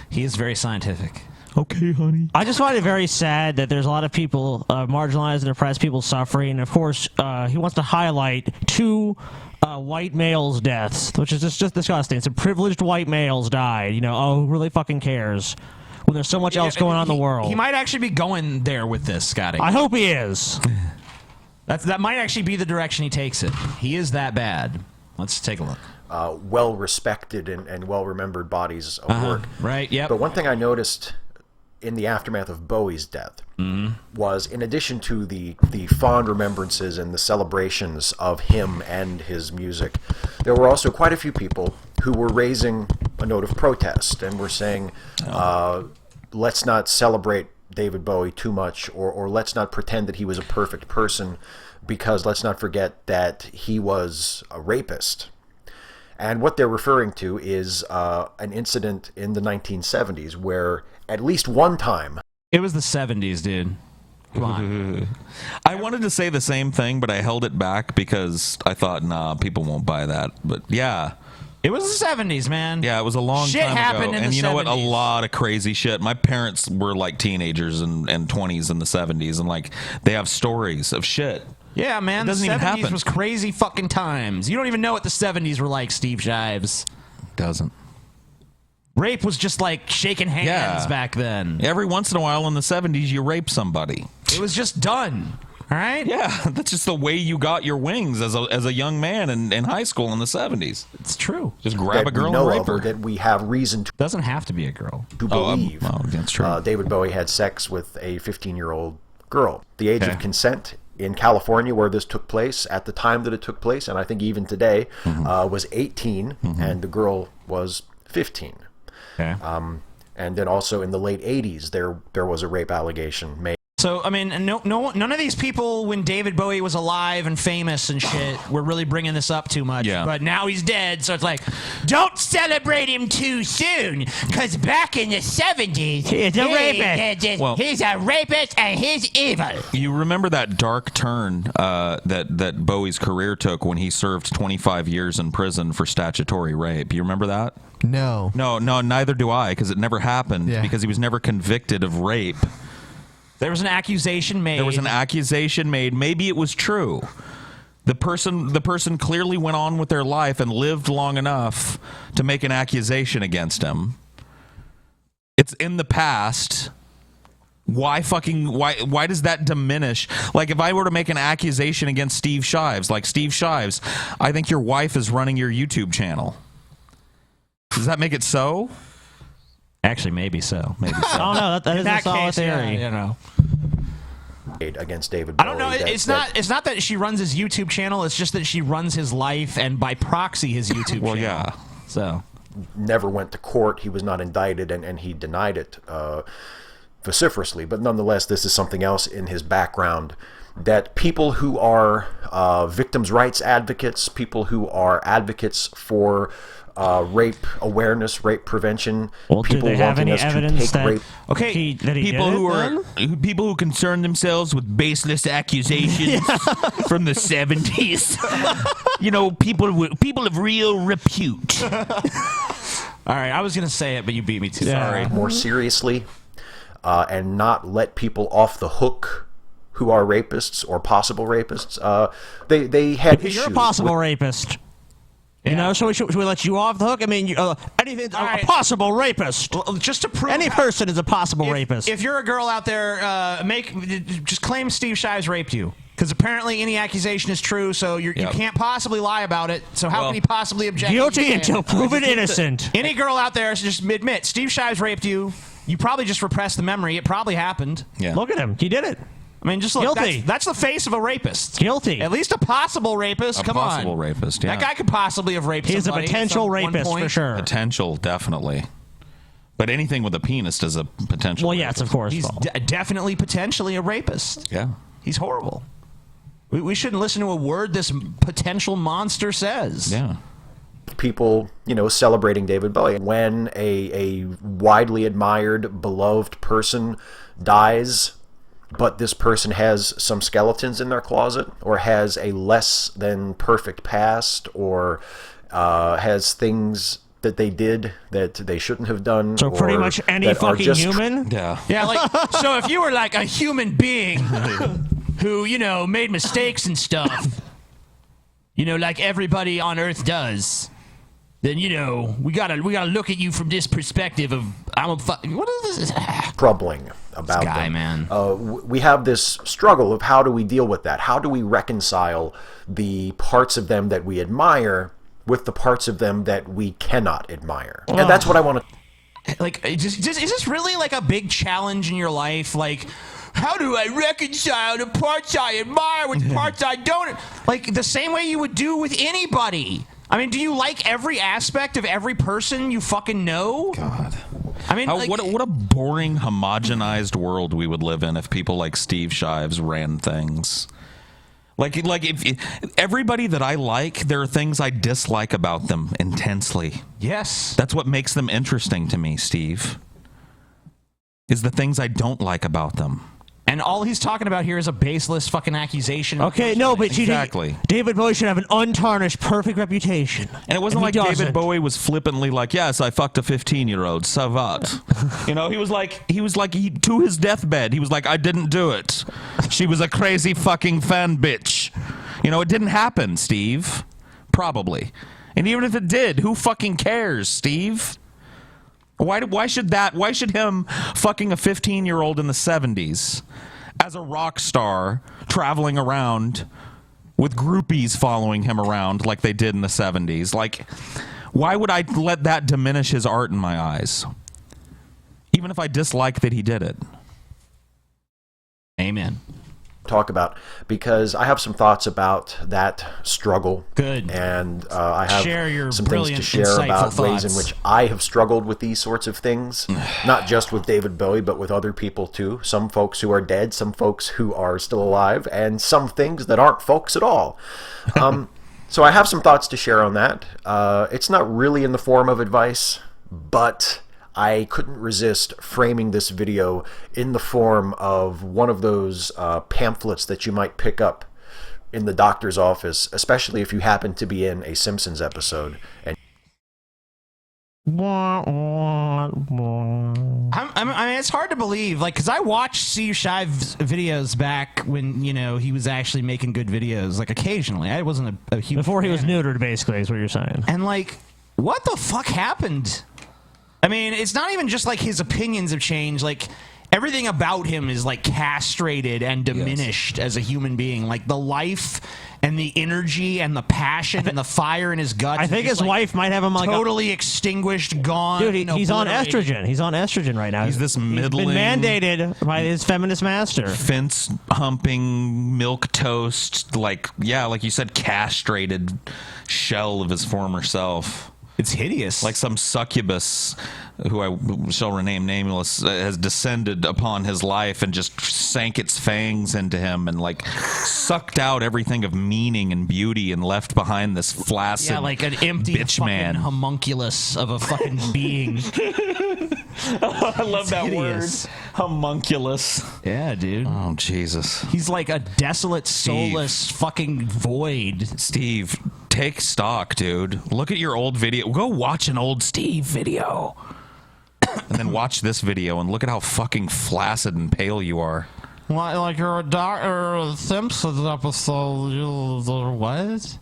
He is very scientific. Okay, honey. I just find it very sad that there's a lot of people, marginalized and oppressed people suffering. And of course, he wants to highlight two white males' deaths, which is just disgusting. It's a privileged white males died. You know, who really fucking cares? When there's so much else going on in the world. He might actually be going there with this, Scotty. I hope he is. That might actually be the direction he takes it. He is that bad. Let's take a look. well-respected and well-remembered bodies of work. Right, yep. But one thing I noticed in the aftermath of Bowie's death was, in addition to the fond remembrances and the celebrations of him and his music, there were also quite a few people who were raising a note of protest and were saying, let's not celebrate David Bowie too much, or let's not pretend that he was a perfect person, because let's not forget that he was a rapist. And what they're referring to is an incident in the 1970s where at least one time... It was the 70s, dude. Come on. I wanted to say the same thing, but I held it back because I thought, nah, people won't buy that. But yeah. It was the 70s, man. Yeah, it was a long Shit time happened ago. in And the you know what? A 70s. lot of crazy shit. My parents were like teenagers and 20s in the 70s, and like they have stories of shit. Yeah, man. It doesn't the even 70s happen. was crazy fucking times. You don't even know what the 70s were like, Steve Shives. Doesn't. Rape was just like shaking hands back then. Every once in a while in the 70s, you rape somebody. It was just done. All right? Yeah, that's just the way you got your wings as a young man in high school in the 70s. It's true. Just grab a girl we know and rape of, her. or that we have reason to... Doesn't have to be a girl. ...to believe that's true. David Bowie had sex with a 15-year-old girl. The age Okay. of consent in California, where this took place, at the time that it took place, and I think even today, was 18, and the girl was 15. Okay. And then also in the late 80s, there was a rape allegation made. So, I mean, none of these people, when David Bowie was alive and famous and shit, were really bringing this up too much. Yeah. But now he's dead, so it's like, don't celebrate him too soon, because back in the 70s, He's a rapist. Well- he's a rapist and he's evil. You remember that dark turn that Bowie's career took when he served 25 years in prison for statutory rape? You remember that? No. No, neither do I, because it never happened, because he was never convicted of rape. There was an accusation made. There was an accusation made. Maybe it was true. The person clearly went on with their life and lived long enough to make an accusation against him. It's in the past. Why does that diminish? Like, if I were to make an accusation against Steve Shives, like, Steve Shives, I think your wife is running your YouTube channel. Does that make it so? Actually, maybe so. Maybe so. Oh no, that is a solid theory. Yeah, you know. against David I Bowie. don't know. It's not that she runs his YouTube channel. It's just that she runs his life and by proxy his YouTube channel. yeah. So never went to court. He was not indicted, and he denied it vociferously. But nonetheless, this is something else in his background that people who are victims' rights advocates, people who are advocates for rape awareness, rape prevention, Well, do people they have wanting any us to evidence take that rape. Okay, that he people did who it, are people who concern themselves with baseless accusations from the 70s. You know, people of real repute. All right, I was gonna say it, but you beat me to Sorry. More seriously, and not let people off the hook who are rapists or possible rapists. They had issues. You're a possible with- rapist. You know, so should we let you off the hook? I mean, anything, a possible rapist. Well, just to prove any person is a possible rapist. If you're a girl out there, just claim Steve Shives raped you. Because apparently any accusation is true, so you can't possibly lie about it. So how can he possibly object? Guilty until proven innocent. Any girl out there should just admit Steve Shives raped you. You probably just repressed the memory. It probably happened. Yeah. Look at him. He did it. I mean, just look. Guilty. That's the face of a rapist. Guilty. At least a possible rapist. A Come on. possible rapist, yeah. That guy could possibly have raped He's a somebody potential at some one rapist point. for sure. Potential, definitely. But anything with a penis is a potential. Well, yes, of course. He's definitely potentially a rapist. Yeah. He's horrible. We shouldn't listen to a word this potential monster says. Yeah. People, celebrating David Bowie. When a widely admired, beloved person dies, but this person has some skeletons in their closet, or has a less than perfect past, or has things that they did that they shouldn't have done. So pretty or much any that are fucking just human? Yeah. Yeah, like, so if you were like a human being who, made mistakes and stuff, like everybody on Earth does, then, we gotta look at you from this perspective of, what is this? troubling about This guy, them. man. We have this struggle of how do we deal with that? How do we reconcile the parts of them that we admire with the parts of them that we cannot admire? And that's what I want to... Like, is this really like a big challenge in your life? Like, how do I reconcile the parts I admire with the parts I don't? Like, the same way you would do with anybody. I mean, do you like every aspect of every person you fucking know? God. I mean, like, what a boring, homogenized world we would live in if people like Steve Shives ran things. Like if everybody that I like, there are things I dislike about them intensely. Yes. That's what makes them interesting to me, Steve. Is the things I don't like about them. And all he's talking about here is a baseless fucking accusation. Okay, no, but Exactly. David Bowie should have an untarnished, perfect reputation. And it wasn't he like David doesn't. Bowie was flippantly like, yes, I fucked a 15-year-old, so what? He was like to his deathbed, he was like, I didn't do it. She was a crazy fucking fan bitch. It didn't happen, Steve. Probably. And even if it did, who fucking cares, Steve? Why should him fucking a 15-year-old in the 70s as a rock star traveling around with groupies following him around like they did in the 70s? Like, why would I let that diminish his art in my eyes? Even if I dislike that he did it. Amen. Talk about, because I have some thoughts about that struggle. Good. And I have Share your some things to brilliant, share about insightful ways in thoughts. which I have struggled with these sorts of things, not just with David Bowie, but with other people too. Some folks who are dead, some folks who are still alive, and some things that aren't folks at all. So I have some thoughts to share on that. It's not really in the form of advice, but I couldn't resist framing this video in the form of one of those pamphlets that you might pick up in the doctor's office, especially if you happen to be in a Simpsons episode. And I mean, it's hard to believe, like, because I watched Steve Shives videos back when, he was actually making good videos, like, occasionally. I wasn't a huge Before he was fan. neutered, basically, is what you're saying. And, like, what the fuck happened? I mean, it's not even just like his opinions have changed. Like, everything about him is like castrated and diminished as a human being. Like, the life and the energy and the passion and the fire in his guts. I think is his just, wife might have him like totally extinguished, gone. Dude, he's on obliterated. estrogen. He's on estrogen right now. He's this middling, He's been mandated by his feminist master. fence humping, milk toast, like you said, castrated shell of his former self. It's hideous. Like some succubus, who I shall rename nameless, has descended upon his life and just sank its fangs into him and like sucked out everything of meaning and beauty and left behind this flaccid, like an empty bitch fucking man. homunculus of a fucking being. I love that hideous. word. Homunculus. Yeah, dude. Oh, Jesus. He's like a desolate, soulless fucking void. Steve, take stock, dude. Look at your old video. Go watch an old Steve video. And then watch this video and look at how fucking flaccid and pale you are. Like you're a Dr. Simpsons episode. What?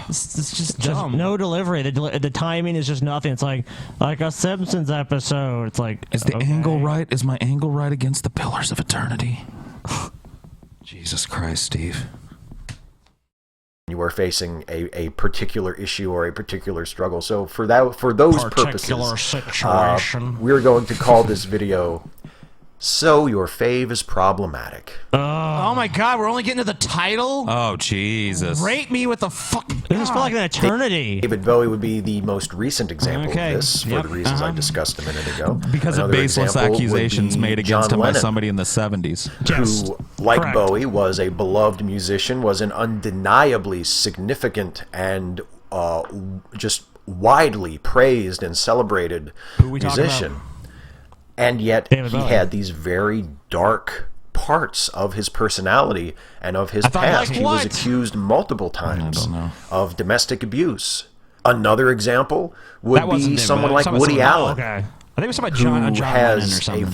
It's just dumb. No delivery. The timing is just nothing. It's like a Simpsons episode. It's like, is the angle right? Is my angle right against the pillars of eternity? Jesus Christ, Steve. You are facing a particular issue or a particular struggle. So for those purposes, situation. we're going to call this video "So Your Fave is Problematic." Oh my God, we're only getting to the title? Oh, Jesus. Rate me with the fuck. This is like an eternity. David Bowie would be the most recent example of this, for the reasons I discussed a minute ago. Because of Another baseless example would accusations be made against John him by Lennon, somebody in the 70s. who, like Correct. Bowie, was a beloved musician, was an undeniably significant and just widely praised and celebrated musician. And yet David he Bowie. had these very dark parts of his personality and of his past. He was accused multiple times of domestic abuse. Another example would be someone like Woody Allen. Okay. I think it was about John Lennon or has something. a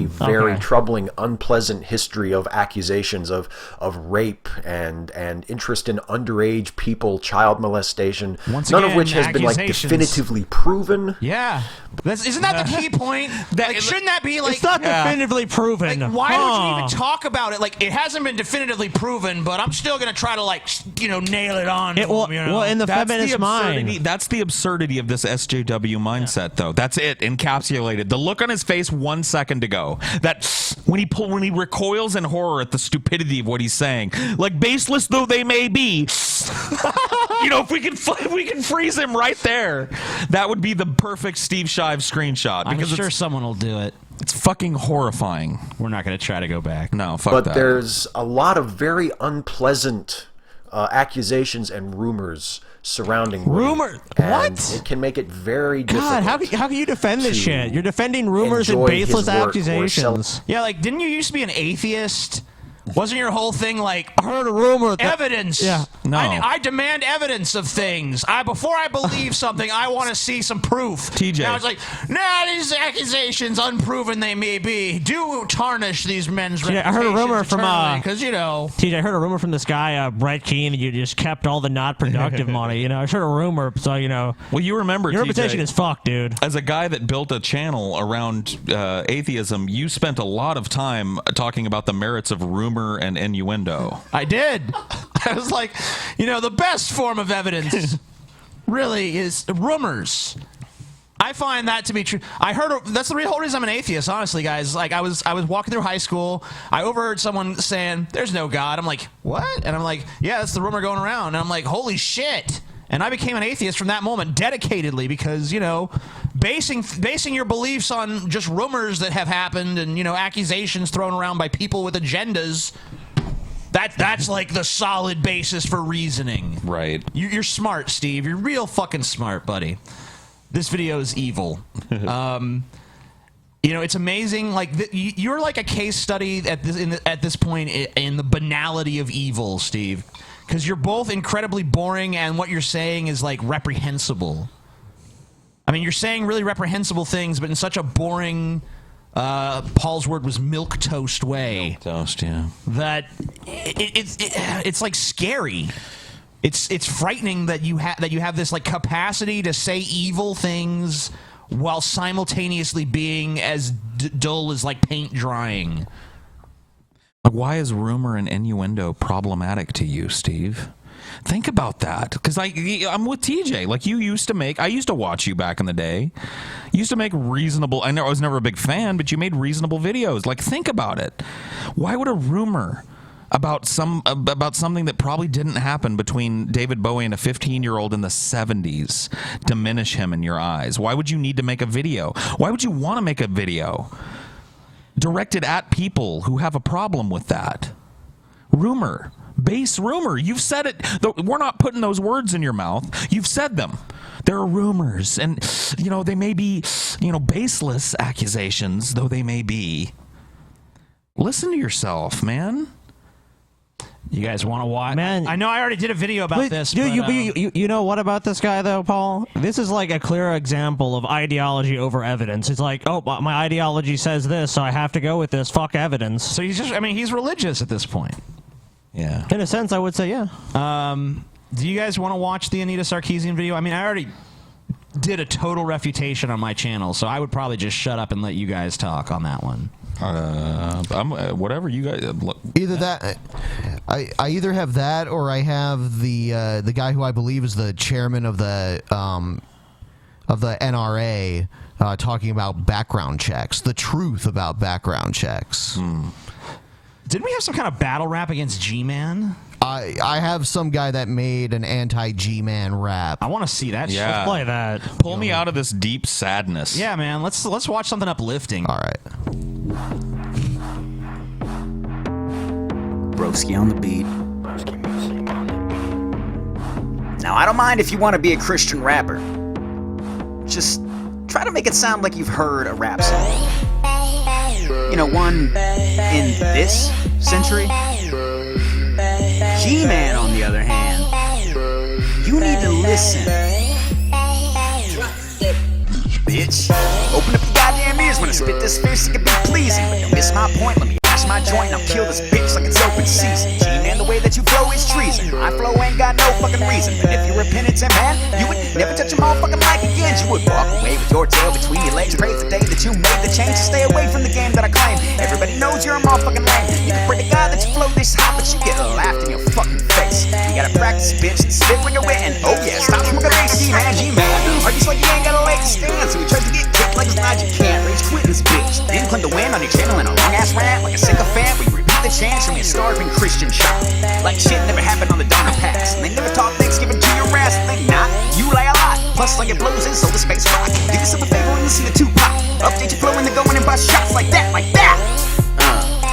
very troubling, unpleasant history of accusations of rape and interest in underage people, child molestation, none of which has been like definitively proven. Yeah, isn't that the key point? Shouldn't that be like? It's not definitively proven. Like, why would you even talk about it? Like, it hasn't been definitively proven, but I'm still gonna try to nail it on. Well, in the feminist mind, that's the absurdity of this SJW mindset, though. That's it. Encapsulated. The look on his face 1 second ago, that when he recoils in horror at the stupidity of what he's saying, like baseless though they may be, if we can freeze him right there, that would be the perfect Steve Shives screenshot. I'm sure someone will do it. It's fucking horrifying. We're not going to try to go back. No, fuck But that. there's a lot of very unpleasant accusations and rumors surrounding rumor. And What? it can make it very God, difficult. how can you defend this shit? You're defending rumors and enjoy his baseless work or accusations. Yeah, like, didn't you used to be an atheist? Wasn't your whole thing like, I heard a rumor that evidence? Yeah. No. I demand evidence of things. Before I believe something, I want to see some proof. TJ. Now it's like, these accusations, unproven they may be, do tarnish these men's reputations. I heard a rumor from because TJ, I heard a rumor from this guy, Brett Keane, that you just kept all the not productive money. I heard a rumor, so Well, you remember, your TJ, reputation is fucked, dude. As a guy that built a channel around atheism, you spent a lot of time talking about the merits of rumor and innuendo. I did. I was like, the best form of evidence really is rumors. I find that to be true. That's the whole reason I'm an atheist, honestly, guys. Like, I was walking through high school. I overheard someone saying, "There's no God." I'm like, "What?" And I'm like, "Yeah, that's the rumor going around." And I'm like, "Holy shit." And I became an atheist from that moment, dedicatedly, because, basing your beliefs on just rumors that have happened and, accusations thrown around by people with agendas, that's like the solid basis for reasoning. Right. You're smart, Steve. You're real fucking smart, buddy. This video is evil. It's amazing. Like, you're like a case study at this point in the banality of evil, Steve. Because you're both incredibly boring, and what you're saying is, like, reprehensible. I mean, you're saying really reprehensible things, but in such a boring, Paul's word was milquetoast way. Milquetoast, yeah. That it's like scary. It's frightening that you have this, like, capacity to say evil things while simultaneously being as dull as, like, paint drying. Like, why is rumor and innuendo problematic to you, Steve? Think about that, because I'm with TJ. Like, I used to watch you back in the day. You used to make reasonable. I know I was never a big fan, but you made reasonable videos. Like, think about it. Why would a rumor about something that probably didn't happen between David Bowie and a 15-year-old in the 70s diminish him in your eyes? Why would you need to make a video? Why would you want to make a video directed at people who have a problem with that? Rumor. Base rumor. You've said it. We're not putting those words in your mouth. You've said them. There are rumors, and they may be baseless accusations, though they may be. Listen to yourself, man. You guys want to watch? Man, I know I already did a video about this. You know what about this guy though, Paul? This is like a clear example of ideology over evidence. It's like, oh, my ideology says this, so I have to go with this. Fuck evidence. So he's religious at this point. Yeah. In a sense, I would say, yeah. Do you guys want to watch the Anita Sarkeesian video? I mean, I already did a total refutation on my channel, so I would probably just shut up and let you guys talk on that one. Whatever you guys. Either that, I either have that, or I have the guy who I believe is the chairman of the NRA talking about background checks, the truth about background checks. Didn't we have some kind of battle rap against G-Man? I have some guy that made an anti-G-Man rap. I want to see that. Yeah. Let's play that. Pull me out of this deep sadness. Yeah, man. Let's watch something uplifting. All right. Broski on the beat. Now, I don't mind if you want to be a Christian rapper. Just try to make it sound like you've heard a rap song. One in this century. G-Man, on the other hand, you need to listen. Bitch, open up your goddamn ears when I spit this fierce, it can be pleasing. But don't miss my point, let me hash my joint and I'll kill this bitch like it's open season. G-Man, the way that you flow is treason. My flow ain't got no fucking reason. But if you're a penitent man, you would never touch a motherfucking mic again. You would walk away with your tail between your legs. Praise the day that you made the change to stay away from the game that I claim. Everybody knows you're a motherfucking lame. You can pray to God that you flow this hot, but you get laughed in your fucking face. You gotta practice, bitch, and spit when you're written. Oh yeah, stop smoking bass, G-Man, G-Man. Argues like you ain't got a leg to stand, so he tries to get kicked like it's not you can't. Rage quit this bitch, then claim to win on your channel in a long ass rant like a sycophant. We repeat the chant from your starving Christian child. Like shit never happened on the Donner Pass, and they never talk Thanksgiving to your ass. They not, you lie a lot. Plus like it blows in, so the space rock. Do yourself a favor and listen to Tupac. Update your flow when they're going and bust shots like that, like that.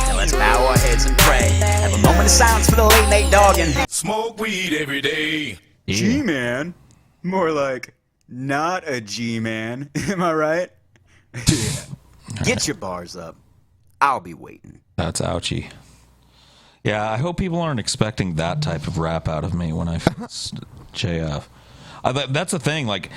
Now let's bow our heads and pray. Have a moment of silence for the late night dog and smoke weed every day. Yeah. G-Man? More like not a G-Man. Am I right? Get your bars up. I'll be waiting. That's ouchy. Yeah, I hope people aren't expecting that type of rap out of me when I face JF. That's the thing. Like,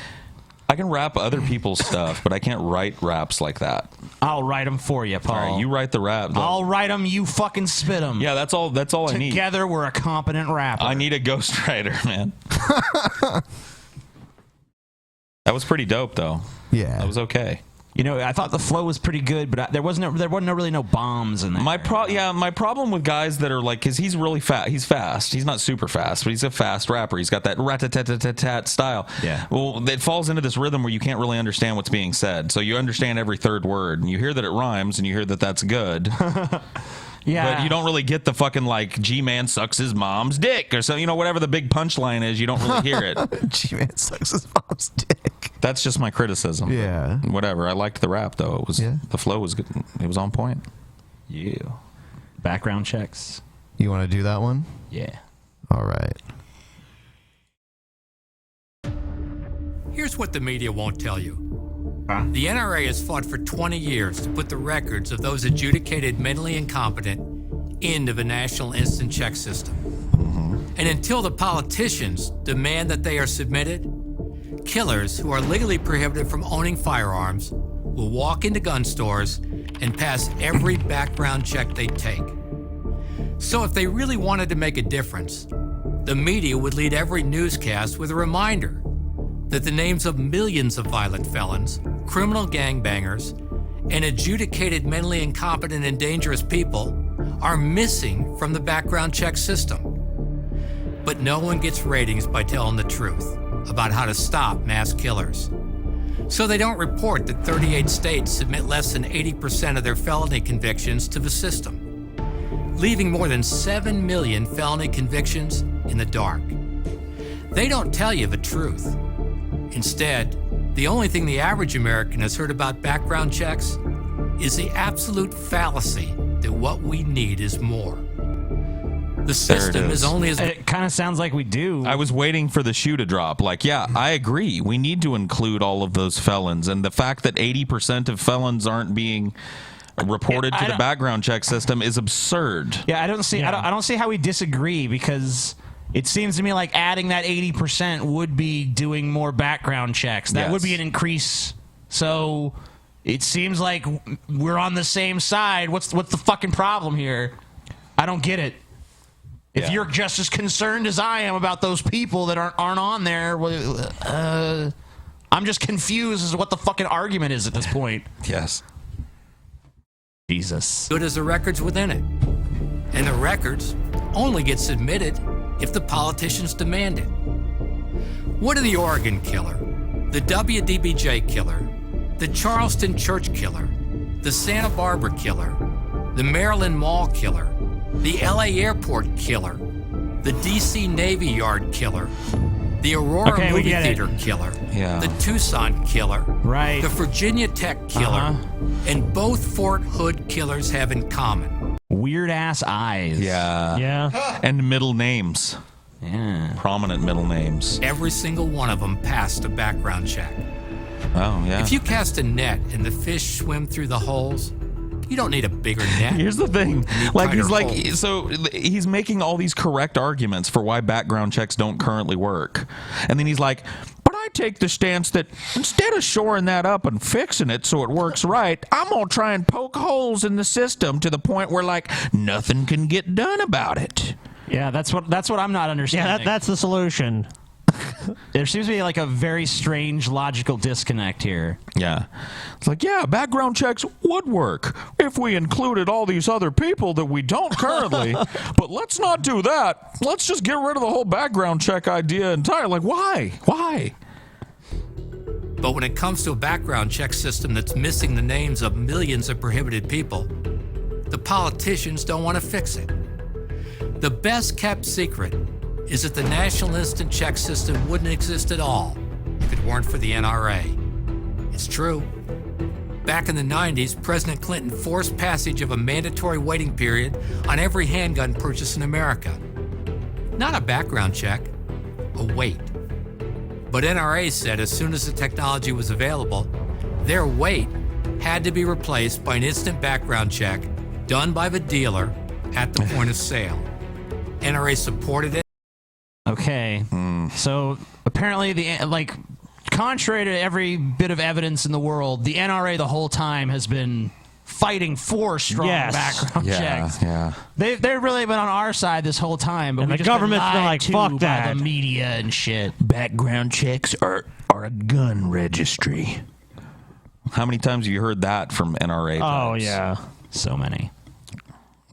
I can rap other people's stuff, but I can't write raps like that. I'll write them for you, Paul. All right, you write the rap. I'll write them. You fucking spit them. Yeah, that's all I need. Together, we're a competent rapper. I need a ghostwriter, man. That was pretty dope, though. Yeah, that was okay. I thought the flow was pretty good, but there wasn't really no bombs in there. My problem with guys that are like, because he's really fast. He's fast. He's not super fast, but he's a fast rapper. He's got that rat-tat-tat-tat style. Yeah. Well, it falls into this rhythm where you can't really understand what's being said. So you understand every third word, and you hear that it rhymes, and you hear that that's good. Yeah. But you don't really get the fucking, like, G-Man sucks his mom's dick, or so, whatever the big punchline is, you don't really hear it. G-Man sucks his mom's dick. That's just my criticism. Yeah. Whatever. I liked the rap, though. The flow was good. It was on point. Yeah. Background checks. You want to do that one? Yeah. All right. Here's what the media won't tell you. The NRA has fought for 20 years to put the records of those adjudicated mentally incompetent into the National Instant Check System. And until the politicians demand that they are submitted, killers who are legally prohibited from owning firearms will walk into gun stores and pass every background check they take. So if they really wanted to make a difference, the media would lead every newscast with a reminder that the names of millions of violent felons, criminal gangbangers, and adjudicated mentally incompetent and dangerous people are missing from the background check system. But no one gets ratings by telling the truth about how to stop mass killers. So they don't report that 38 states submit less than 80% of their felony convictions to the system, leaving more than 7 million felony convictions in the dark. They don't tell you the truth. Instead, the only thing the average American has heard about background checks is the absolute fallacy that what we need is more. The system is only as... It kind of sounds like we do. I was waiting for the shoe to drop. Like, yeah, I agree. We need to include all of those felons. And the fact that 80% of felons aren't being reported to the background check system is absurd. Yeah, I don't see how we disagree, because it seems to me like adding that 80% would be doing more background checks. That would be an increase. So it seems like we're on the same side. What's the fucking problem here? I don't get it. If you're just as concerned as I am about those people that aren't on there, I'm just confused as to what the fucking argument is at this point. Yes. Jesus. Good as the records within it. And the records only get submitted if the politicians demand it. What are the Oregon killer, the WDBJ killer, the Charleston church killer, the Santa Barbara killer, the Maryland Mall killer, the LA Airport killer, the DC Navy Yard killer, the Aurora Movie Theater killer, the Tucson killer, the Virginia Tech killer, and both Fort Hood killers have in common weird ass eyes. Yeah. And middle names. Yeah. Prominent middle names. Every single one of them passed a background check. Oh, yeah. If you cast a net and the fish swim through the holes, you don't need a bigger net. Here's the thing. He's making all these correct arguments for why background checks don't currently work. And then he's like, but I take the stance that instead of shoring that up and fixing it so it works right, I'm going to try and poke holes in the system to the point where, like, nothing can get done about it. Yeah, that's what I'm not understanding. Yeah, that's the solution. There seems to be like a very strange logical disconnect here. Yeah. It's like, yeah, background checks would work if we included all these other people that we don't currently. But let's not do that. Let's just get rid of the whole background check idea entirely. Like, why? Why? But when it comes to a background check system that's missing the names of millions of prohibited people, the politicians don't want to fix it. The best kept secret is that the National Instant Check System wouldn't exist at all if it weren't for the NRA. It's true. Back in the 90s, President Clinton forced passage of a mandatory waiting period on every handgun purchased in America. Not a background check, a wait. But NRA said as soon as the technology was available, their wait had to be replaced by an instant background check done by the dealer at the point of sale. NRA supported it. Okay, so apparently contrary to every bit of evidence in the world, the NRA the whole time has been fighting for strong background checks. Yeah. They've really been on our side this whole time, but and we the just government's been like, fuck by that. the media and shit. Background checks are a gun registry. How many times have you heard that from NRA? Oh, yeah. So many.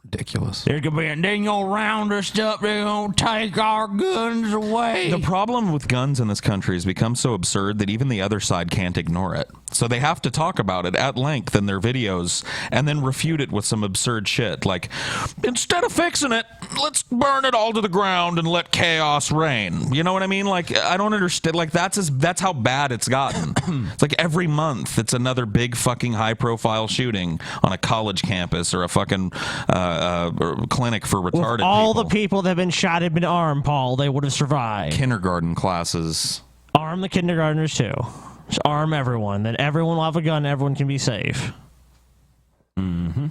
Ridiculous. They're gonna round us up. They're gonna take our guns away. The problem with guns in this country has become so absurd that even the other side can't ignore it. So they have to talk about it at length in their videos and then refute it with some absurd shit. Like, instead of fixing it, let's burn it all to the ground and let chaos reign. You know what I mean? Like, I don't understand. Like, that's how bad it's gotten. It's like every month it's another big fucking high-profile shooting on a college campus or a fucking clinic for retarded people. All the people that have been shot had been armed, Paul. They would have survived. Kindergarten classes. Arm the kindergartners, too. Just arm everyone. Then everyone will have a gun. Everyone can be safe. Mm-hmm.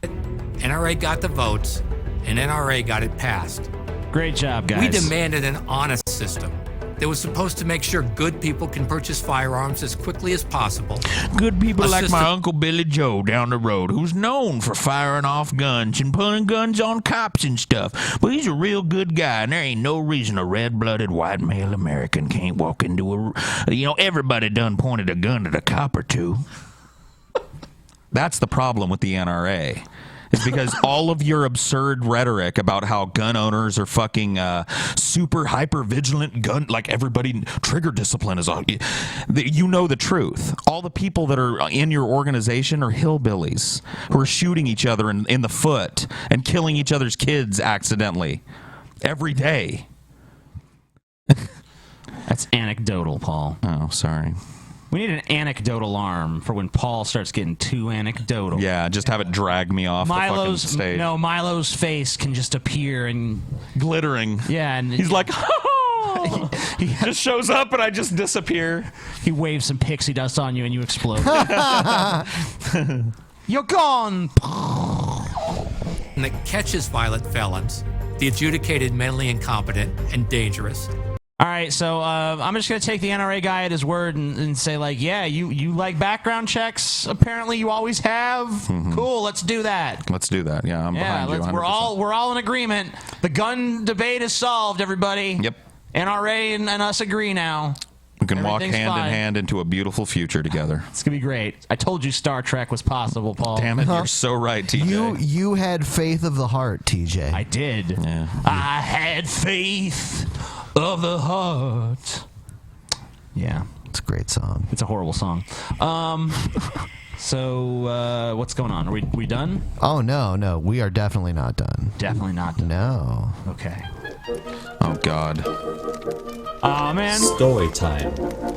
NRA got the votes, and NRA got it passed. Great job, guys. We demanded an honest system that was supposed to make sure good people can purchase firearms as quickly as possible. Good people like my Uncle Billy Joe down the road, who's known for firing off guns and putting guns on cops and stuff. But he's a real good guy, and there ain't no reason a red-blooded white male American can't walk into everybody done pointed a gun at a cop or two. That's the problem with the NRA. is because all of your absurd rhetoric about how gun owners are fucking super hyper vigilant gun, like everybody trigger discipline is all. You know the truth. All the people that are in your organization are hillbillies who are shooting each other in the foot and killing each other's kids accidentally every day. That's anecdotal, Paul. Oh, sorry. We need an anecdotal alarm for when Paul starts getting too anecdotal. Yeah, just have it drag me off the fucking stage. No, Milo's face can just appear and glittering. Yeah, and he's like, he just shows up and I just disappear. He waves some pixie dust on you and you explode. You're gone. And that catches violent felons, the adjudicated mentally incompetent and dangerous. All right, so I'm just going to take the NRA guy at his word and say, like, yeah, you like background checks. Apparently you always have. Mm-hmm. Cool, let's do that. Let's do that. Yeah, I'm behind you 100%. We're all in agreement. The gun debate is solved, everybody. Yep. NRA and us agree now. We can walk Everything's hand fine. in hand into a beautiful future together. It's going to be great. I told you Star Trek was possible, Paul. Damn it, you're so right, TJ. You had faith of the heart, TJ. I did. Yeah. I had faith of the heart. Yeah. It's a great song. It's a horrible song. So, what's going on? Are we done? Oh, no. We are definitely not done. Definitely not done. No. Okay. Oh, God. Oh, man. Story time.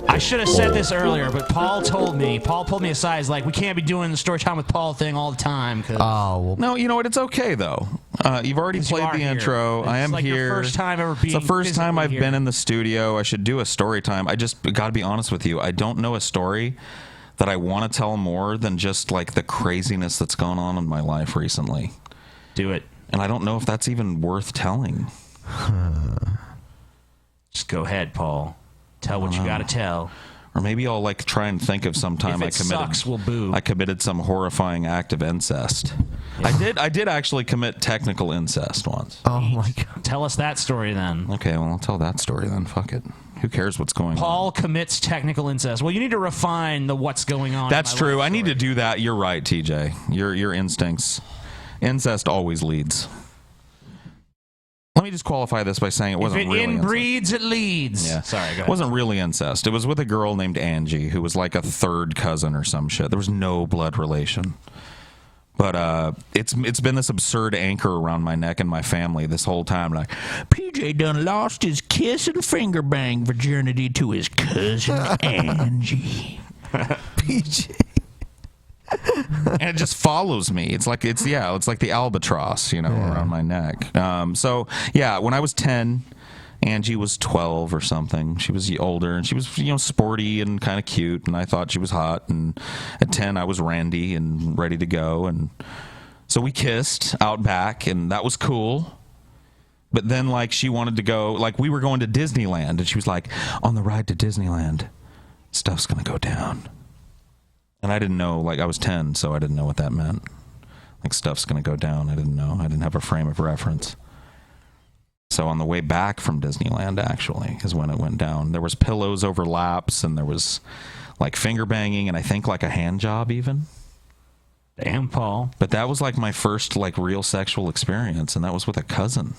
I should have said this earlier, but Paul pulled me aside. He's like, we can't be doing the story time with Paul thing all the time. No, you know what? It's okay, though. You've already played the intro. I am like here. Your first time ever being It's the first time physically I've here. been in the studio. I should do a story time. I just got to be honest with you. I don't know a story that I want to tell more than just like the craziness that's gone on in my life recently. Do it. And I don't know if that's even worth telling. Just go ahead, Paul. Tell what you got to tell. Or maybe I'll like try and think of some time If it sucks, we'll boo. I committed some horrifying act of incest. Yeah. I did actually commit technical incest once. Oh my God. Tell us that story then. Okay, well I'll tell that story then. Fuck it. Who cares what's going on? Paul commits technical incest. Well, you need to refine the what's going on. That's true. I need to do that. You're right, TJ. Your instincts. Incest always leads. Let me just qualify this by saying it wasn't really incest. Inbreeds, it leads. Yeah. Sorry, go ahead. It wasn't really incest. It was with a girl named Angie, who was like a third cousin or some shit. There was no blood relation. But it's been this absurd anchor around my neck and my family this whole time. Like, PJ done lost his kiss and finger bang virginity to his cousin Angie. PJ. And it just follows me. It's like the albatross, around my neck. So yeah, when I was 10, Angie was 12 or something. She was older and she was sporty and kind of cute, and I thought she was hot. And at 10, I was randy and ready to go, and so we kissed out back, and that was cool. But then like she wanted to go, like we were going to Disneyland, and she was like, on the ride to Disneyland, stuff's gonna go down. And I didn't know, like I was 10, so I didn't know what that meant. Like stuff's gonna go down. I didn't know. I didn't have a frame of reference. So on the way back from Disneyland, actually, is when it went down. There was pillows over laps, and there was like finger banging, and I think like a hand job even. Damn, Paul. But that was like my first like real sexual experience, and that was with a cousin.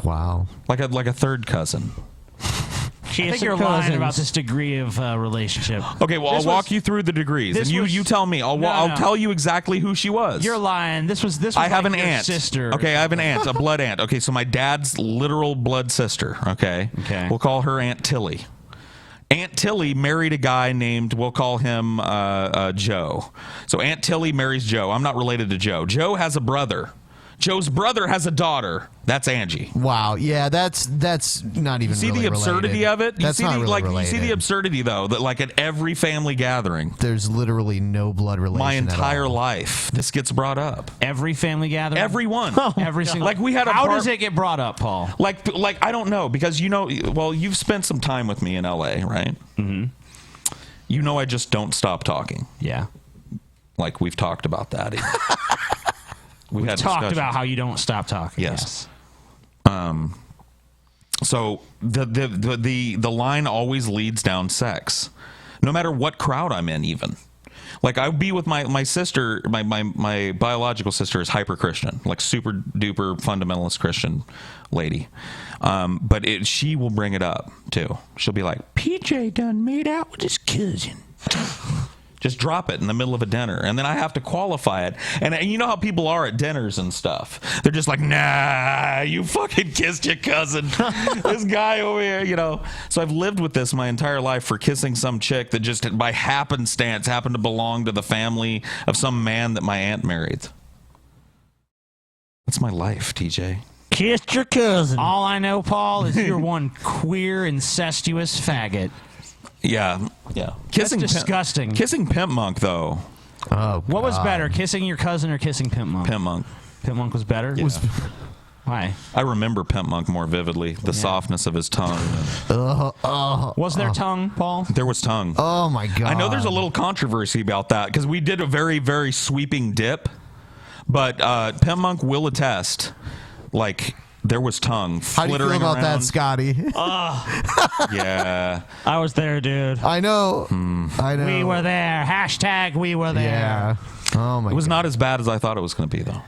Wow. Like a third cousin. I think you're lying about this degree of relationship. Okay, well, I'll walk you through the degrees, and you tell me. I'll tell you exactly who she was. You're lying. This was I have like an your aunt. sister. Okay, I have an aunt, a blood aunt. Okay, so my dad's literal blood sister. Okay. We'll call her Aunt Tilly. Aunt Tilly married a guy named, we'll call him Joe. So Aunt Tilly marries Joe. I'm not related to Joe. Joe has a brother. Joe's brother has a daughter. That's Angie. Wow. Yeah, that's not even. You see really the absurdity related. of it? That's not really related. You see the absurdity though, that like at every family gathering, there's literally no blood relation. My entire at all. life, this gets brought up. Every family gathering. Everyone. Every single. Like we had a. How does it get brought up, Paul? Like I don't know, because well, you've spent some time with me in LA, right? Mm-hmm. I just don't stop talking. Yeah. Like we've talked about that. We've talked about how you don't stop talking. Yes. So the line always leads down sex, no matter what crowd I'm in. Even Like, I would be with my sister, my biological sister is hyper Christian, like super duper fundamentalist Christian lady. But she will bring it up too. She'll be like, PJ done made out with his cousin. Just drop it in the middle of a dinner, and then I have to qualify it. And you know how people are at dinners and stuff. They're just like, nah, you fucking kissed your cousin. This guy over here, you know. So I've lived with this my entire life for kissing some chick that just by happenstance happened to belong to the family of some man that my aunt married. That's my life, TJ. Kissed your cousin. All I know, Paul, is you're one queer, incestuous faggot. Yeah. That's disgusting. Kissing Pimp Monk, though. Oh, what was better, kissing your cousin or kissing Pimp Monk? Pimp Monk. Pimp Monk was better? Yeah. Why? I remember Pimp Monk more vividly. The softness of his tongue. Was there tongue, Paul? There was tongue. Oh, my God. I know there's a little controversy about that because we did a very, very sweeping dip. But Pimp Monk will attest, like, there was tongue How flittering do you feel about around. that, Scotty? Yeah. I was there, dude. I know. I know. We were there. Hashtag we were there. Yeah. Oh, my It was not as bad as I thought it was going to be, though.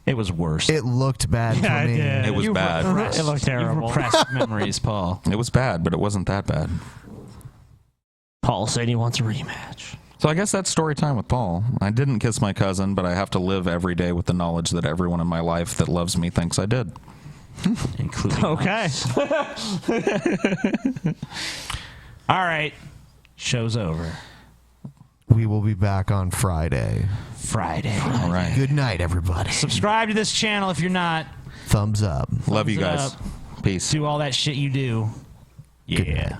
It was worse. It looked bad Yeah, for it me. did. It was bad. It looked terrible. You repressed memories, Paul. It was bad, but it wasn't that bad. Paul said he wants a rematch. So I guess that's story time with Paul. I didn't kiss my cousin, but I have to live every day with the knowledge that everyone in my life that loves me thinks I did. Including Okay. All right. Show's over. We will be back on Friday. All right. Good night, everybody. Subscribe to this channel if you're not. Thumbs up. Love you Thumbs guys. up. Peace. Do all that shit you do. Yeah.